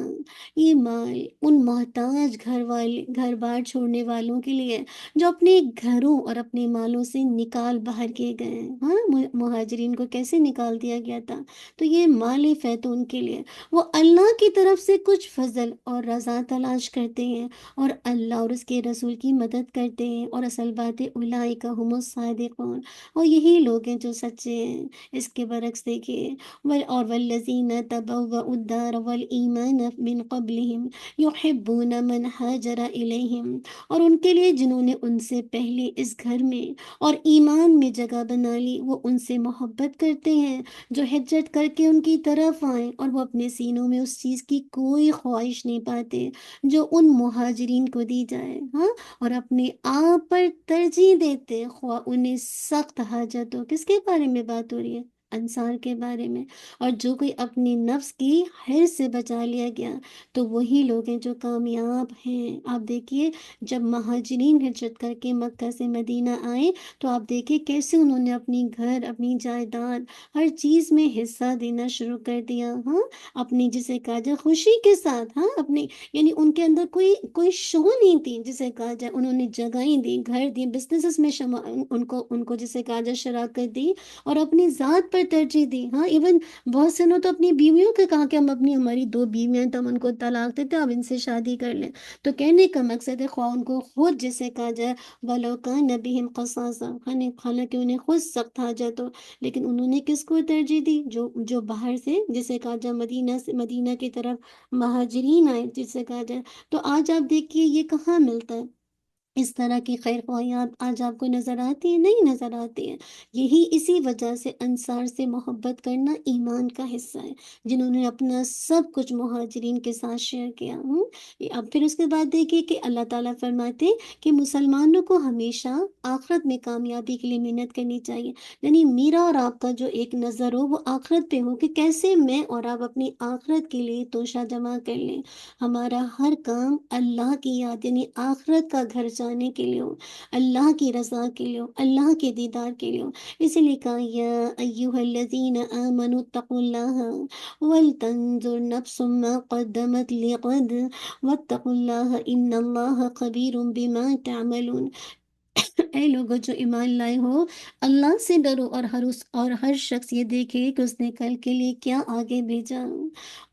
یہ مال ان محتاج گھر بار چھوڑنے والوں کے لیے جو اپنے گھروں اور اپنے مالوں سے نکال باہر کیے گئے ہیں. ہاں، مہاجرین کو کیسے نکال دیا گیا تھا، تو یہ مال فیض ان کے لیے. وہ اللہ کی طرف سے کچھ فضل اور رضا تلاش کرتے ہیں اور اللہ اور اس کے رسول کی مدد کرتے ہیں، اور اصل بات ہے اولئک هم الصادقون، اور یہی لوگ ہیں جو سچے ہیں. اس کے برعکس دیکھیے اور والذین تبوؤا الدار والایمان من قبلہم یحبون من ہاجر الیہم، اور ان کے لیے جنہوں نے ان سے پہلے اس گھر میں اور ایمان میں جگہ بنا لی، وہ ان سے محبت کرتے ہیں جو ہجرت کر کے ان کی طرف آئیں، اور وہ اپنے سینوں میں اس چیز کی کوئی خواہش نہیں پاتے جو ان مہاجرین کو دی جائے. ہاں، اور اپنے آپ پر ترجیح دیتے خواہ انہیں سخت حاجت ہو. کس کے بارے میں بات ہو رہی ہے؟ انصار کے بارے میں. اور جو کوئی اپنی نفس کی حرص سے بچا لیا گیا تو وہی لوگ ہیں جو کامیاب ہیں. آپ دیکھیے جب مہاجرین ہجرت کر کے مکہ سے مدینہ آئے تو آپ دیکھیے کیسے انہوں نے اپنی گھر، اپنی جائیداد، ہر چیز میں حصہ دینا شروع کر دیا. ہاں، اپنی جسے کہا جائے خوشی کے ساتھ. ہاں، اپنی یعنی ان کے اندر کوئی شو نہیں تھی جسے کہا جائے. انہوں نے جگہیں دی، گھر دی، بزنسز میں ان کو جسے کہا جائے شراکت دی، اور اپنی ذات پر ترجیح دی. ہاں، ایون بہت سے نے تو اپنی بیویوں کے کہا کہ ہماری 2 بیویاں ہیں تو ہم ان کو طلاق دیتے، اب ان سے شادی کر لیں. تو کہنے کا مقصد ہے خواہ ان کو خود جسے کہا جائے وَلَوْ كَانَ بِهِمْ خَصَاصَةٌ، حالانکہ انہیں خود سخت حاجت ہو، لیکن انہوں نے کس کو ترجیح دی؟ جو باہر سے جسے کہا جائے مدینہ کی طرف مہاجرین آئے جسے کہا جائے. تو آج آپ دیکھیے یہ کہاں ملتا ہے؟ اس طرح کی خیر خواہیات آج آپ کو نظر آتی ہے؟ نہیں نظر آتی ہے. یہی اسی وجہ سے انصار سے محبت کرنا ایمان کا حصہ ہے، جنہوں نے اپنا سب کچھ مہاجرین کے ساتھ شیئر کیا. اب پھر اس کے بعد دیکھیے کہ اللہ تعالیٰ فرماتے کہ مسلمانوں کو ہمیشہ آخرت میں کامیابی کے لیے محنت کرنی چاہیے. یعنی میرا اور آپ کا جو ایک نظر ہو وہ آخرت پہ ہو کہ کیسے میں اور آپ اپنی آخرت کے لیے توشہ جمع کر لیں. ہمارا ہر کام اللہ کی یاد یعنی آخرت کا گھر جانے کے لیے ہو، اللہ کی رضا کے لیے ہو، اللہ کے دیدار کے لیے ہو. اسی لیے کہا یا ایھا الذین آمنوا اتقوا اللہ ولتنظر نفس ما قدمت لغد واتقوا اللہ ان اللہ خبیر بما تعملون. اے لوگوں جو ایمان لائے ہو، اللہ سے ڈرو، اور ہر شخص یہ دیکھے کہ اس نے کل کے لیے کیا آگے بھیجا،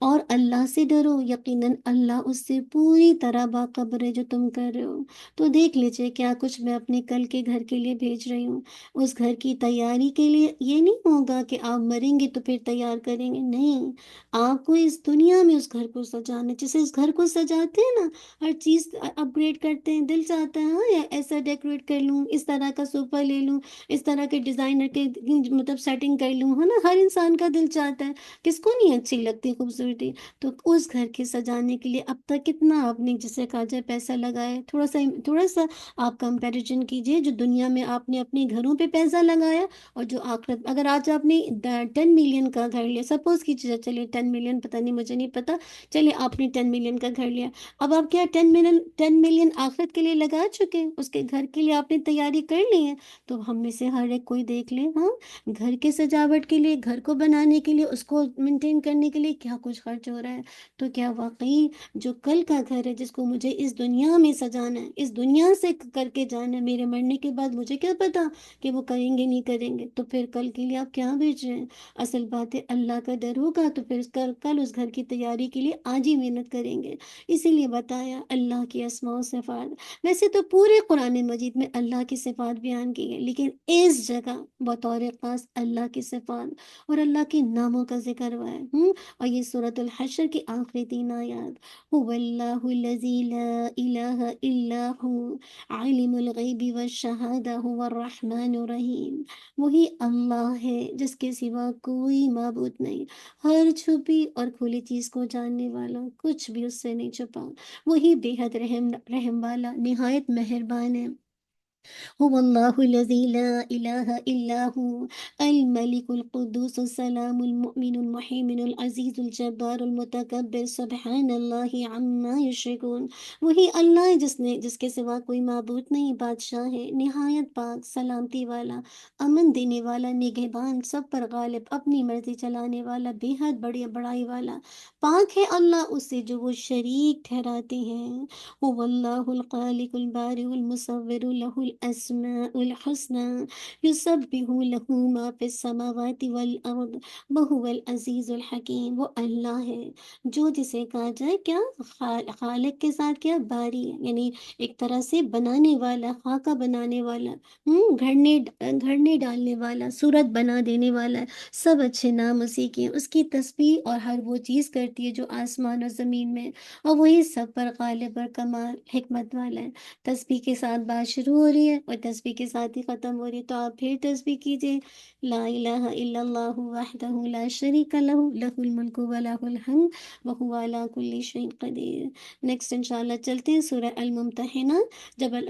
اور اللہ سے ڈرو، یقیناً اللہ اس سے پوری طرح باخبر ہے جو تم کر رہے ہو. تو دیکھ لیجئے کیا کچھ میں اپنے کل کے گھر کے لیے بھیج رہی ہوں. اس گھر کی تیاری کے لیے یہ نہیں ہوگا کہ آپ مریں گے تو پھر تیار کریں گے، نہیں، آپ کو اس دنیا میں اس گھر کو سجانا. جیسے اس گھر کو سجاتے ہیں نا، ہر چیز اپ گریڈ کرتے ہیں، دل چاہتا ہے ہاں ایسا ڈیکوریٹ کر لوں، اس طرح کا صوفہ لے لوں، اس طرح کے ڈیزائنر کے مطلب سیٹنگ کر لوں، ہے نا. ہر انسان کا دل چاہتا ہے، کس کو نہیں اچھی لگتی خوبصورتی. تو اس گھر کے سجانے کے لیے اب تک کتنا آپ نے جسے کہا جائے پیسہ لگایا. تھوڑا سا آپ کمپیریزن کیجئے جو دنیا میں آپ نے اپنے گھروں پہ پیسہ لگایا اور جو آخرت. اگر آج آپ نے 10 ملین کا گھر لیا، سپوز کیجیے، چلیے 10 ملین، پتہ نہیں مجھے نہیں پتا، چلیے آپ نے 10 ملین کا گھر لیا. اب آپ کیا 10 ملین آخرت کے لیے لگا چکے ہیں، اس کے گھر کے لیے آپ نے تیاری کر لی ہے، تو ہم میں سے ہر ایک کوئی دیکھ لے ہاں گھر کے سجاوٹ کے لیے، گھر کو بنانے کے لیے، اس کو مینٹین کرنے کے لیے کیا کچھ خرچ ہو رہا ہے۔ تو کیا واقعی جو کل کا گھر ہے جس کو مجھے اس دنیا میں سجانا ہے، اس دنیا سے کر کے جانا ہے، میرے مرنے کے بعد مجھے کیا پتا کہ وہ کریں گے نہیں کریں گے، تو پھر کل کے لیے آپ کیا بیچ رہے ہیں؟ اصل بات ہے اللہ کا ڈر ہوگا تو پھر کل اس گھر کی تیاری کے لیے آج ہی محنت کریں گے۔ اسی لیے بتایا اللہ کی اسماء و صفات، ویسے تو پورے قرآن مجید میں اللہ کی صفات بیان کی ہے، لیکن اس جگہ بطور خاص اللہ کی صفات اور اللہ کے ناموں کا ذکر ہوا ہے۔ اور یہ سورۃ الحشر کی آخری 3 آیات، هو اللہ الذی لا الہ الا ہو عالم الغیب والشہادہ هو الرحمن الرحیم، وہی اللہ ہے جس کے سوا کوئی معبود نہیں، ہر چھپی اور کھلی چیز کو جاننے والا، کچھ بھی اس سے نہیں چھپا، وہی بے حد رحم والا، نہایت مہربان ہے۔ هو الله الذي لا إله إلا هو الملك القدوس السلام المؤمن المحيمن العزيز الجبار المتكبر سبحان اللہ عما یشرکون، وہی اللہ ہے جس کے سوا کوئی معبود نہیں، بادشاہ ہے نہایت پاک، سلامتی والا، امن دینے والا، نگہبان، سب پر غالب، اپنی مرضی چلانے والا، بے حد بڑی بڑائی والا، پاک ہے اللہ اس سے جو وہ شریک ٹھہراتے ہیں۔ هو الله الخالق البارئ المصور له الأسماء الحسنى يسبح له ما في السماوات والأرض وهو العزیز الحکیم، وہ اللہ ہے جو جسے کہا جائے کیا خالق کے ساتھ کیا باری ہے، یعنی ایک طرح سے بنانے والا، خاکہ بنانے والا، گھڑنے ڈالنے والا، صورت بنا دینے والا، سب اچھے نام اسی کے ہیں، اس کی تسبیح اور ہر وہ چیز کرتی ہے جو آسمان اور زمین میں، اور وہی سب پر غالب اور کمال حکمت والا ہے۔ تسبیح کے ساتھ بات شروع ہو رہی ہے اور تسبیح کے ساتھ ہی ختم ہو رہی ہے، تو آپ پھر تسبیح کیجئے، لا الہ الا اللہ وحدہ لا شریک لہ، لہ الملک و لہ الحمد وہو علی کل شیء قدیر۔ نیکسٹ انشاءاللہ چلتے ہیں سورہ الممتحنہ۔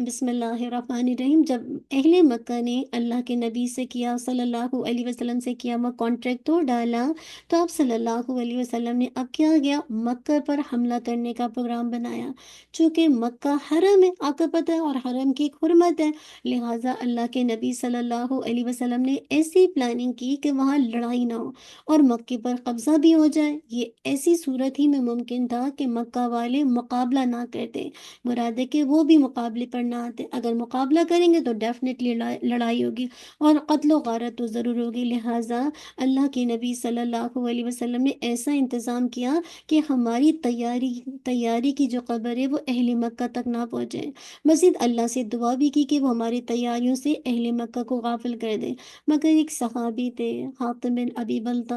بسم اللہ الرحمن الرحیم، جب اہل مکہ نے اللہ کے نبی سے کیا، صلی اللہ علیہ وسلم سے کیا وہ کانٹریکٹ توڑ ڈالا، تو آپ صلی اللہ علیہ وسلم نے اب کیا گیا مکہ پر حملہ کرنے کا پروگرام بنایا۔ چونکہ مکہ حرم ہے، آپ کو پتہ ہے، اور حرم کی ایک حرمت ہے، لہٰذا اللہ کے نبی صلی اللہ علیہ وسلم نے ایسی پلاننگ کی کہ وہاں لڑائی نہ ہو اور مکے پر قبضہ بھی ہو جائے۔ یہ ایسی صورت ہی میں ممکن تھا کہ مکہ والے مقابلہ نہ کرتے، مراد ہے کہ وہ بھی مقابلے پر نہ آتے، اگر مقابلہ کریں گے تو ڈیفینیٹلی لڑائی ہوگی اور قتل و غارت تو ضرور ہوگی، لہٰذا اللہ کے نبی صلی اللہ علیہ وسلم نے ایسا انتظام کیا کہ ہماری تیاری کی جو خبر ہے وہ اہل مکہ تک نہ پہنچے۔ مزید اللہ سے دعا بھی کی کہ وہ ہماری تیاریوں سے اہل مکہ کو غافل کر دے، مگر ایک صحابی تھے حاتم بن ابی بلتہ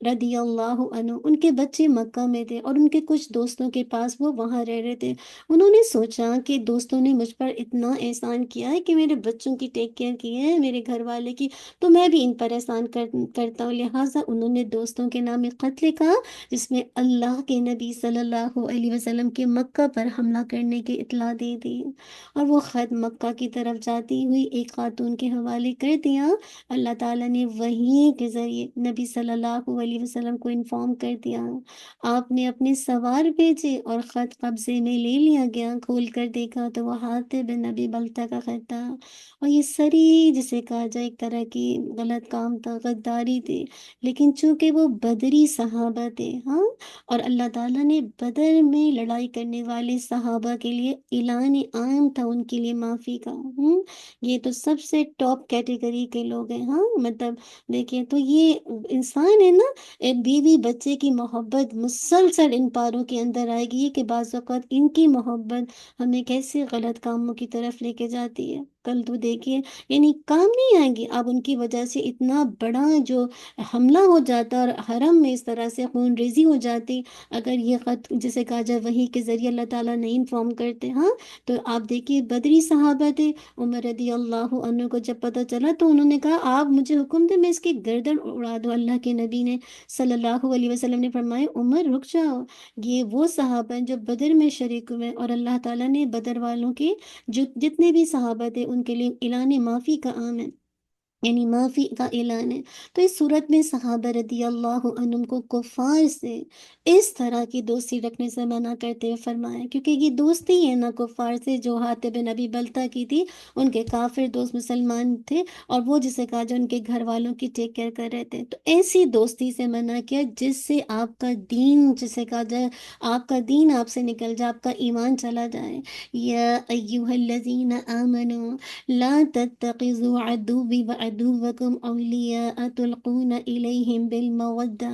رضی اللہ عنہ، ان کے بچے مکہ میں تھے اور ان کے کچھ دوستوں کے پاس وہ وہاں رہ رہے تھے۔ انہوں نے سوچا کہ دوستوں نے مجھ پر اتنا احسان کیا ہے کہ میرے بچوں کی ٹیک کیئر کی ہے، میرے گھر والے کی، تو میں بھی ان پر احسان کرتا ہوں، لہٰذا انہوں نے دوستوں کے نام ایک خط لکھا جس میں اللہ کے نبی صلی اللہ علیہ وسلم کے مکہ پر حملہ کرنے کی اطلاع دے دی، اور وہ خط مکہ کی طرف جاتی ہوئی ایک خاتون کے حوالے کر دیا۔ اللہ تعالیٰ نے وحی کے ذریعے نبی صلی اللہ علیہ وسلم کو انفارم کر دیا، آپ نے اپنے سوار بھیجے اور خط قبضے میں لے لیا گیا، کھول کر دیکھا تو وہ حاتب بن ابی بلتہ کا خط تھا، اور یہ سری جسے کہا جائے ایک طرح کی غلط کام تھا، غداری تھی، لیکن چونکہ وہ بدری صحابہ تھے ہاں، اور اللہ تعالیٰ نے بدر میں لڑائی کرنے والے صحابہ کے لیے اعلان عام تھا ان کے لیے معافی کا۔ یہ تو سب سے ٹاپ کیٹیگری کے لوگ ہیں ہاں، مطلب دیکھیں تو یہ انسان ہے نا، بیوی بچے کی محبت مسلسل ان پاروں کے اندر آئے گی کہ بعض اوقات ان کی محبت ہمیں کیسے غلط کاموں کی طرف لے کے جاتی ہے۔ کل تو دیکھیے یعنی کام نہیں آئیں گی، اب ان کی وجہ سے اتنا بڑا جو حملہ ہو جاتا اور حرم میں اس طرح سے خون ریزی ہو جاتی، اگر یہ خط جسے کہا جائے وحی کے ذریعے اللہ تعالیٰ نہیں انفارم کرتے ہاں، تو آپ دیکھیے بدری صحابہ تھے، عمر رضی اللہ عنہ کو جب پتہ چلا تو انہوں نے کہا آپ مجھے حکم دیں میں اس کی گردن اڑا دوں، اللہ کے نبی نے صلی اللہ علیہ وسلم نے فرمایا عمر رک جاؤ، یہ وہ صحابہ ہیں جو بدر میں شریک ہوئے، اور اللہ تعالیٰ نے بدر والوں کے جو جتنے بھی صحابہ تھے ان کے لیے اعلان معافی کا عام ہے، یعنی معافی کا اعلان ہے۔ تو اس صورت میں صحابہ رضی اللہ عنہم کو کفار سے اس طرح کی دوستی رکھنے سے منع کرتے ہوئے فرمایا، کیونکہ یہ دوستی ہے نا کفار سے جو حاتب بن ابی بلتہ کی تھی، ان کے کافر دوست مسلمان تھے، اور وہ جسے کہا جو ان کے گھر والوں کی ٹیک کیئر کر رہے تھے، تو ایسی دوستی سے منع کیا جس سے آپ کا دین، جسے کہا جائے آپ کا دین آپ سے نکل جائے، آپ کا ایمان چلا جائے۔ یا ایہا الذین آمنوا لا تتخذوا عدوی وعدوکم اولیاء تلقون الیہم بالمودہ،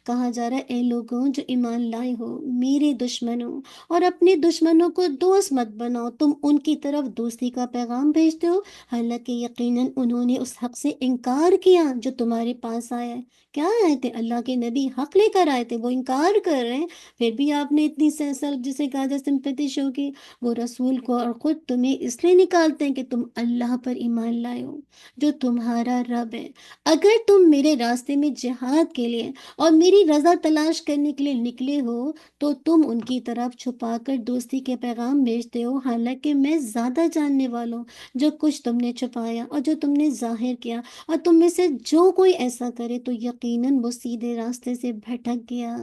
کہا جا رہا ہے اے لوگوں جو ایمان لائے ہو، میرے دشمنوں اور اپنے دشمنوں کو دوست مت بناؤ، تم ان کی طرف دوستی کا پیغام بھیجتے ہو، حالانکہ یقیناً انہوں نے اس حق سے انکار کیا جو تمہارے پاس آیا ہے۔ کیا آئے تھے؟ اللہ کے نبی حق لے کر آئے تھے، وہ انکار کر رہے ہیں، پھر بھی آپ نے اتنی سیلف جسے کہا جائے سمپیتی شو کی۔ وہ رسول کو اور خود تمہیں اس لیے نکالتے ہیں کہ تم اللہ پر ایمان لائے ہو جو تمہارا رب ہے۔ اگر تم میرے راستے میں جہاد کے لیے اور میری رضا تلاش کرنے کے لیے نکلے ہو تو تم ان کی طرف چھپا کر دوستی کے پیغام بھیجتے ہو، حالانکہ میں زیادہ جاننے والوں جو کچھ تم نے چھپایا اور جو تم نے ظاہر کیا، اور تم میں سے جو کوئی ایسا کرے تو یقیناً وہ سیدھے راستے سے بھٹک گیا۔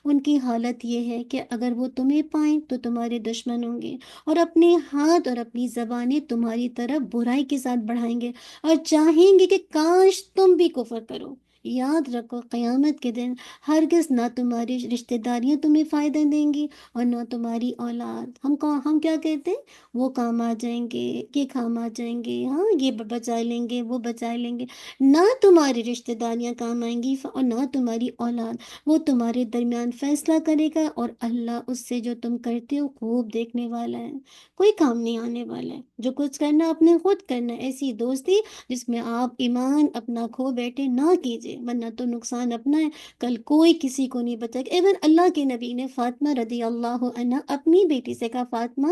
ان کی حالت یہ ہے کہ اگر وہ تمہیں پائیں تو تمہارے دشمن ہوں گے، اور اپنے ہاتھ اور اپنی زبانیں تمہاری طرف برائی کے ساتھ بڑھائیں گے، اور چاہیں گے کہ کاش تم بھی کفر کرو۔ یاد رکھو قیامت کے دن ہرگز نہ تمہاری رشتہ داریاں تمہیں فائدہ دیں گی اور نہ تمہاری اولاد۔ ہم کیا کہتے ہیں؟ وہ کام آ جائیں گے، یہ کام آ جائیں گے، ہاں یہ بچا لیں گے، وہ بچا لیں گے، نہ تمہاری رشتہ داریاں کام آئیں گی اور نہ تمہاری اولاد۔ وہ تمہارے درمیان فیصلہ کرے گا، اور اللہ اس سے جو تم کرتے ہو خوب دیکھنے والا ہے، کوئی کام نہیں آنے والا ہے۔ جو کچھ کرنا اپنے خود کرنا ہے۔ ایسی دوستی جس میں آپ ایمان اپنا کھو بیٹھے نہ کیجیے، ورنہ تو نقصان اپنا ہے، کل کوئی کسی کو نہیں بچے گا۔ ایون اللہ کے نبی نے فاطمہ رضی اللہ عنہا اپنی بیٹی سے کہا، فاطمہ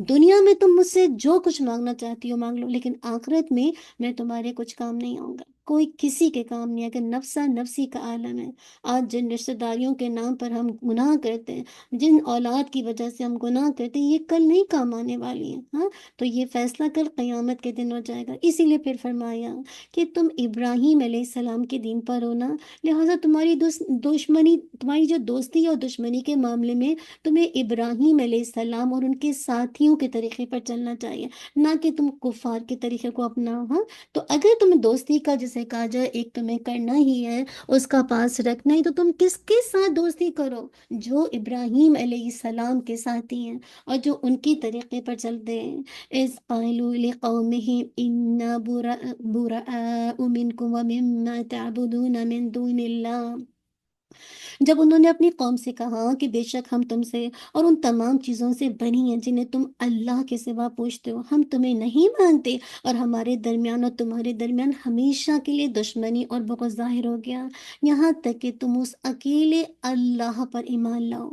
دنیا میں تم مجھ سے جو کچھ مانگنا چاہتی ہو مانگ لو، لیکن آخرت میں تمہارے کچھ کام نہیں آؤں گا، کوئی کسی کے کام نہیں آئے گا۔ نفسا نفسی کا عالم ہے۔ آج جن رشتہ داریوں کے نام پر ہم گناہ کرتے ہیں، جن اولاد کی وجہ سے ہم گناہ کرتے ہیں، یہ کل نہیں کام آنے والی ہیں، ہاں، تو یہ فیصلہ کل قیامت کے دن ہو جائے گا۔ اسی لیے پھر فرمایا کہ تم ابراہیم علیہ السلام کے دین پر ہونا، لہٰذا تمہاری دشمنی، تمہاری جو دوستی اور دشمنی کے معاملے میں تمہیں ابراہیم علیہ السلام اور ان کے ساتھیوں کے طریقے پر چلنا چاہیے، نہ کہ تم کفار کے طریقے کو اپناؤ۔ ہاں، تو اگر تمہیں دوستی کا جسے کہا جائے ایک تمہیں کرنا ہی ہے، اس کا پاس رکھنا ہے، تو تم کس کے ساتھ دوستی کرو؟ جو ابراہیم علیہ السلام کے ساتھی ہیں اور جو ان کی طریقے پر چلتے ہیں۔ اِذ قَالُوا لِقَوْمِهِمْ إِنَّا بُرَآءُ مِنْكُمْ وَمِمَّا تَعْبُدُونَ مِن دُونِ اللَّهِ، جب انہوں نے اپنی قوم سے کہا کہ بے شک ہم تم سے اور ان تمام چیزوں سے بنی ہیں جنہیں تم اللہ کے سوا پوچھتے ہو، ہم تمہیں نہیں مانتے، اور ہمارے درمیان اور تمہارے درمیان ہمیشہ کے لیے دشمنی اور بغض ظاہر ہو گیا، یہاں تک کہ تم اس اکیلے اللہ پر ایمان لاؤ۔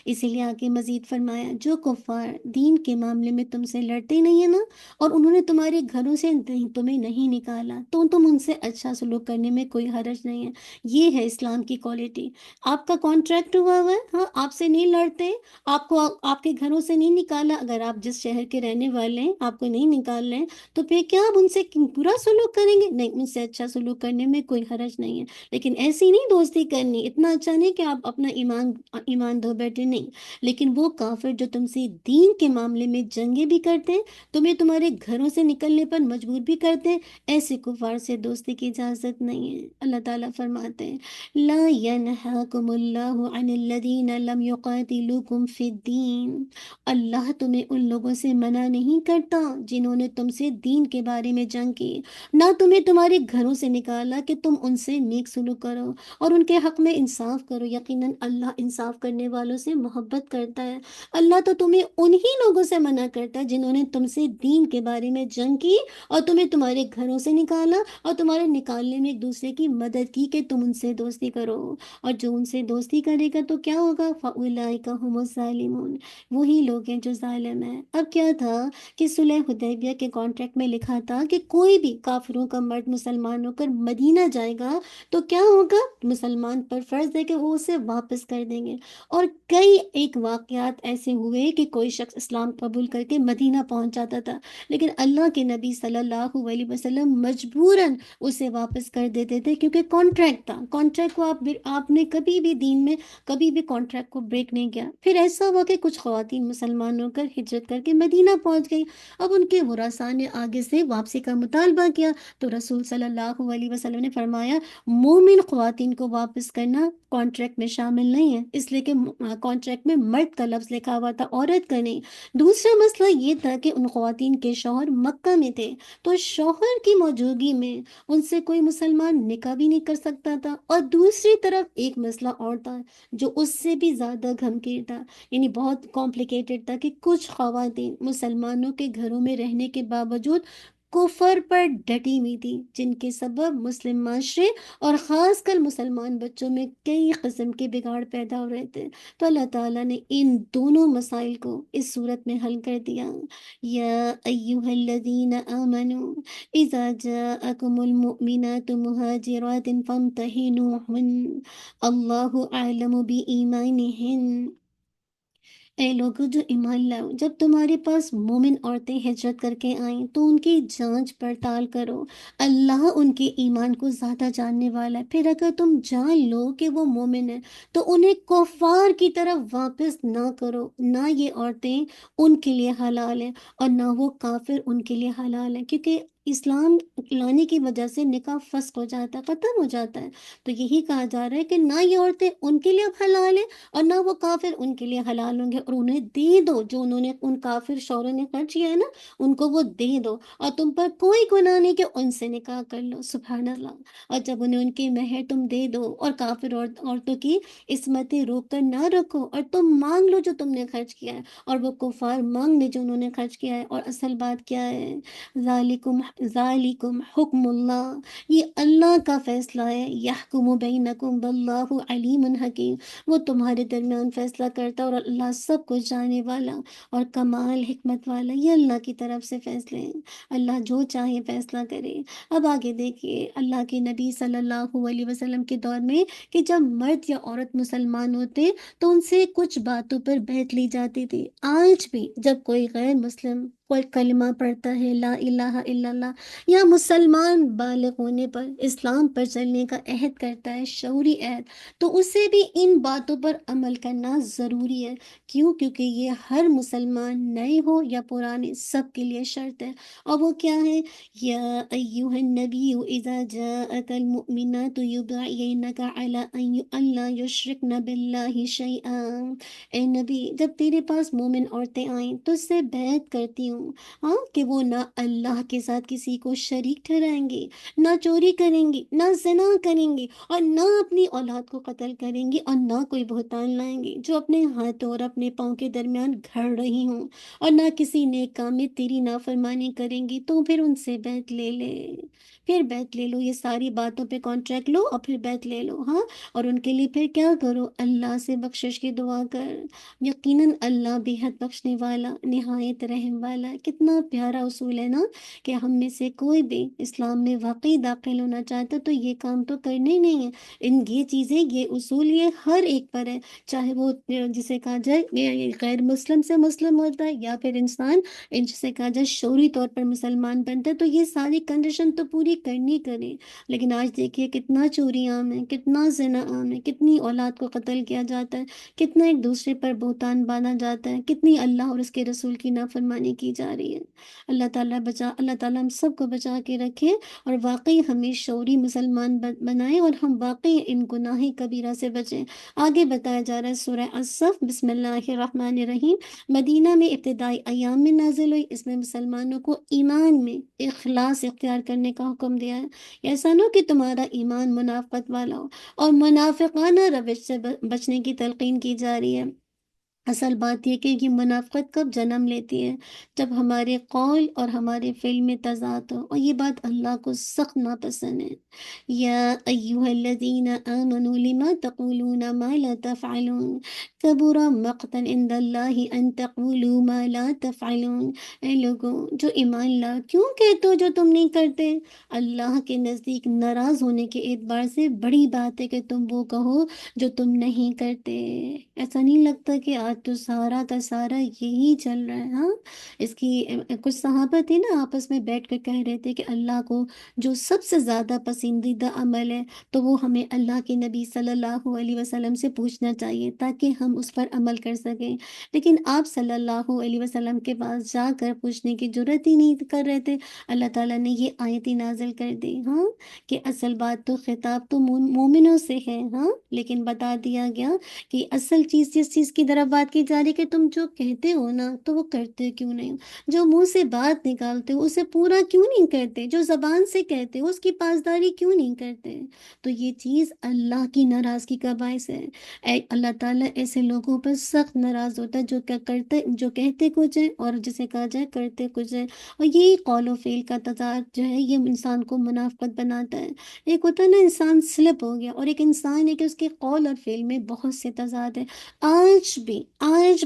اسی لیے آگے مزید فرمایا، جو کفار دین کے معاملے میں تم سے لڑتے نہیں ہیں نا، اور انہوں نے تمہارے گھروں سے تمہیں نہیں نکالا، تو تم ان سے اچھا سلوک کرنے میں کوئی حرج نہیں ہے۔ یہ ہے اسلام کی کوالٹی۔ آپ کا کانٹریکٹ ہوا ہوا ہے، ہاں، آپ سے نہیں لڑتے، آپ کو آپ کے گھروں سے نہیں نکالا، اگر آپ جس شہر کے رہنے والے ہیں آپ کو نہیں نکال رہے ہیں، تو پھر کیا آپ ان سے برا سلوک کریں گے؟ نہیں، ان سے اچھا سلوک کرنے میں کوئی حرج نہیں ہے، لیکن ایسی نہیں دوستی کرنی، اتنا اچھا نہیں کہ آپ اپنا ایمان دھو بیٹھے، نہیں، لیکن وہ کافر جو تم سے دین کے معاملے میں جنگیں بھی کرتے ہیں، تمہیں تمہارے گھروں سے نکلنے پر مجبور بھی کرتے ہیں، ایسے کفار سے دوستی کی اجازت نہیں ہے۔ اللہ تعالیٰ فرماتے ہیں، لا ينہاکم اللہ عن الذین لم یقاتلوکم فی الدین، اللہ تمہیں ان لوگوں سے منع نہیں کرتا جنہوں نے تم سے دین کے بارے میں جنگ کی، نہ تمہیں تمہارے گھروں سے نکالا کہ تم ان سے نیک سلوک کرو اور ان کے حق میں انصاف کرو، یقیناً اللہ انصاف کرنے والوں سے محبت کرتا ہے۔ اللہ تو تمہیں انہی لوگوں سے منع کرتا ہے جنہوں نے تم سے دین کے بارے میں جنگ کی اور تمہیں تمہارے گھروں سے نکالا اور تمہارے نکالنے میں ایک دوسرے کی مدد کی کہ تم ان سے دوستی کرو، اور جو ان سے دوستی کرے گا تو کیا ہوگا؟ فَأُولَئِكَ هُمُ الظَّالِمُونَ، وہی لوگ ہیں جو ظالم ہیں۔ اب کیا تھا کہ صلح حدیبیہ کے کانٹریکٹ میں لکھا تھا کہ کوئی بھی کافروں کا مرد مسلمان ہو کر مدینہ جائے گا تو کیا ہوگا؟ مسلمان پر فرض ہے کہ وہ اسے واپس کر دیں گے، اور کئی ایک واقعات ایسے ہوئے کہ کوئی شخص اسلام قبول کر کے مدینہ پہنچ جاتا تھا، لیکن اللہ کے نبی صلی اللہ علیہ وسلم مجبوراً اسے واپس کر دیتے تھے، کیونکہ کانٹریکٹ تھا۔ کانٹریکٹ کو آپ نے کبھی بھی دین میں کبھی بھی کانٹریکٹ کو بریک نہیں کیا۔ پھر ایسا ہوا کہ کچھ خواتین مسلمان ہو کر ہجرت کر کے مدینہ پہنچ گئی۔ اب ان کے ورثاء نے آگے سے واپسی کا مطالبہ کیا، تو رسول صلی اللہ علیہ وسلم نے فرمایا مومن خواتین کو واپس کرنا کانٹریکٹ میں شامل نہیں ہے، اس لیے کہ کانٹریکٹ میں مرد کا لفظ لکھا ہوا تھا، عورت کا نہیں۔ دوسرا مسئلہ یہ تھا کہ ان خواتین کے شوہر مکہ میں تھے، تو شوہر کی موجودگی میں ان سے کوئی مسلمان نکاح بھی نہیں کر سکتا تھا۔ اور دوسری طرف ایک مسئلہ اور تھا جو اس سے بھی زیادہ گھمگیر تھا، یعنی بہت کمپلیکیٹڈ تھا، کہ کچھ خواتین مسلمانوں کے گھروں میں رہنے کے باوجود کفر پر ڈٹی ہوئی تھی، جن کے سبب مسلم معاشرے اور خاص کر مسلمان بچوں میں کئی قسم کے بگاڑ پیدا ہو رہے تھے۔ تو اللہ تعالیٰ نے ان دونوں مسائل کو اس صورت میں حل کر دیا۔ یا ایہا الذین آمنوا اذا جاءکم المؤمنات مہاجرات فامتحنوہن اللہ اعلم بایمانہن۔ اے لوگو جو ایمان لاؤ، جب تمہارے پاس مومن عورتیں ہجرت کر کے آئیں تو ان کی جانچ پڑتال کرو، اللہ ان کے ایمان کو زیادہ جاننے والا ہے۔ پھر اگر تم جان لو کہ وہ مومن ہے تو انہیں کفار کی طرف واپس نہ کرو، نہ یہ عورتیں ان کے لیے حلال ہیں اور نہ وہ کافر ان کے لیے حلال ہیں، کیونکہ اسلام لانے کی وجہ سے نکاح فسخ ہو جاتا ہے، ختم ہو جاتا ہے۔ تو یہی کہا جا رہا ہے کہ نہ یہ عورتیں ان کے لیے اب حلال ہیں اور نہ وہ کافر ان کے لیے حلال ہوں گے، اور انہیں دے دو جو انہوں نے ان کافر شوہروں نے خرچ کیا ہے نا، ان کو وہ دے دو، اور تم پر کوئی گناہ نہیں کہ ان سے نکاح کر لو۔ سبحان اللہ۔ اور جب انہیں ان کی مہر تم دے دو اور کافر عورتوں کی عصمتیں روک کر نہ رکھو، اور تم مانگ لو جو تم نے خرچ کیا ہے اور وہ کفار مانگ لے جو انہوں نے خرچ کیا ہے۔ اور اصل بات کیا ہے؟ ذالکم حکم اللہ، یہ اللہ کا فیصلہ ہے، یحکم بینکم واللہ علیم حکیم، وہ تمہارے درمیان فیصلہ کرتا ہے اور اللہ سب کچھ جانے والا اور کمال حکمت والا۔ یہ اللہ کی طرف سے فیصلے ہیں، اللہ جو چاہے فیصلہ کرے۔ اب آگے دیکھیے اللہ کے نبی صلی اللہ علیہ وسلم کے دور میں کہ جب مرد یا عورت مسلمان ہوتے تو ان سے کچھ باتوں پر بیعت لی جاتی تھی۔ آج بھی جب کوئی غیر مسلم کوئی کلمہ پڑھتا ہے لا الہ الا اللہ، یا مسلمان بالغ ہونے پر اسلام پر چلنے کا عہد کرتا ہے، شعوری عہد، تو اسے بھی ان باتوں پر عمل کرنا ضروری ہے۔ کیوں؟ کیونکہ یہ ہر مسلمان نئے ہو یا پرانے سب کے لیے شرط ہے، اور وہ کیا ہے؟ یا ایہا النبی اذا جاءک المؤمنات یبایعنک علی ان لا یشرکن باللہ شیئا۔ اے نبی جب تیرے پاس مومن عورتیں آئیں تو اس سے بیعت کرتی ہوں، ہاں، کہ وہ نہ اللہ کے ساتھ کسی کو شریک ٹھہرائیں گی، نہ چوری کریں گی، نہ زنا کریں گی، اور نہ اپنی اولاد کو قتل کریں گی، اور نہ کوئی بہتان لائیں گی جو اپنے ہاتھوں اور اپنے پاؤں کے درمیان گھڑ رہی ہوں، اور نہ کسی نیک کام میں تیری نافرمانی کریں گی۔ تو پھر ان سے بیعت لے لے، پھر بیعت لے لو، یہ ساری باتوں پہ کانٹریکٹ لو اور پھر بیعت لے لو، ہاں۔ اور ان کے لیے پھر کیا کرو؟ اللہ سے بخشش کی دعا کر، یقیناً اللہ بے حد بخشنے والا نہایت رحم والا ہے۔ کتنا پیارا اصول ہے نا، کہ ہم میں سے کوئی بھی اسلام میں واقعی داخل ہونا چاہتا تو یہ کام تو کرنے ہی نہیں ہے۔ یہ چیزیں، یہ اصول، یہ ہر ایک پر ہے، چاہے وہ جسے کہا جائے یہ غیر مسلم سے مسلم ہوتا ہے یا پھر انسان جسے کہا جائے شعوری طور پر مسلمان بنتا ہے، تو یہ ساری کنڈیشن تو پوری کرنی کرے۔ لیکن آج دیکھیے کتنا چوری عام ہے، کتنا زنا عام ہے، کتنی اولاد کو قتل کیا جاتا ہے، کتنا ایک دوسرے پر بہتان باندھا جاتا ہے، کتنی اللہ اور اس کے رسول کی نافرمانی کی جا رہی ہے۔ اللہ تعالیٰ ہم سب کو بچا کے رکھے اور واقعی ہمیں شعوری مسلمان بنائے، اور ہم واقعی ان گناہ کبیرہ سے بچیں۔ آگے بتایا جا رہا ہے سورہ الصف، بسم اللہ الرحمن الرحیم، مدینہ میں ابتدائی ایام میں نازل ہوئی۔ اس میں مسلمانوں کو ایمان میں اخلاص اختیار کرنے کا حکم دیا ہے۔ ایسا نہ ہو کہ تمہارا ایمان منافقت والا ہو، اور منافقانہ روش سے بچنے کی تلقین کی جا رہی ہے۔ اصل بات یہ کہ یہ منافقت کب جنم لیتی ہے؟ جب ہمارے قول اور ہمارے فعل میں تضاد ہو، اور یہ بات اللہ کو سخت ناپسند ہے۔ یا ایہا الذین آمنوا لما تقولون ما لا تفعلون کبر مقتا عند اللہ ان تقولوا ما لا تفعلون۔ اے لوگوں جو ایمان لا، کیوں کہتے ہو جو تم نہیں کرتے؟ اللہ کے نزدیک ناراض ہونے کے اعتبار سے بڑی بات ہے کہ تم وہ کہو جو تم نہیں کرتے۔ ایسا نہیں لگتا کہ آج تو سارا کا سارا یہی چل رہا ہے؟ ہاں، اس کی کچھ صحابہ تھے نا، آپس میں بیٹھ کر کہہ رہے تھے کہ اللہ کو جو سب سے زیادہ پسندیدہ عمل ہے تو وہ ہمیں اللہ کے نبی صلی اللہ علیہ وسلم سے پوچھنا چاہیے تاکہ ہم اس پر عمل کر سکیں، لیکن آپ صلی اللہ علیہ وسلم کے پاس جا کر پوچھنے کی جرات ہی نہیں کر رہے تھے۔ اللہ تعالیٰ نے یہ آیتیں نازل کر دی، ہاں، کہ اصل بات تو خطاب تو مومنوں سے ہے، ہاں، لیکن بتا دیا گیا کہ اصل چیز جس چیز کی طرف بات کی جا رہی ہے کہ تم جو کہتے ہو نا تو وہ کرتے کیوں نہیں ہو؟ جو منہ سے بات نکالتے ہو اسے پورا کیوں نہیں کرتے؟ جو زبان سے کہتے ہو اس کی پاسداری کیوں نہیں کرتے؟ تو یہ چیز اللہ کی ناراضگی کا باعث ہے۔ اللہ تعالیٰ ایسے لوگوں پر سخت ناراض ہوتا ہے جو کیا کرتے، جو کہتے کچھ ہے اور جسے کہا جائے کرتے کچھ ہے۔ اور یہی قول و فعل کا تضاد جو ہے یہ انسان کو منافقت بناتا ہے۔ ایک ہوتا ہے نا انسان سلپ ہو گیا، اور ایک انسان ہے کہ اس کے قول اور فعل میں بہت سے تضاد ہے۔ آج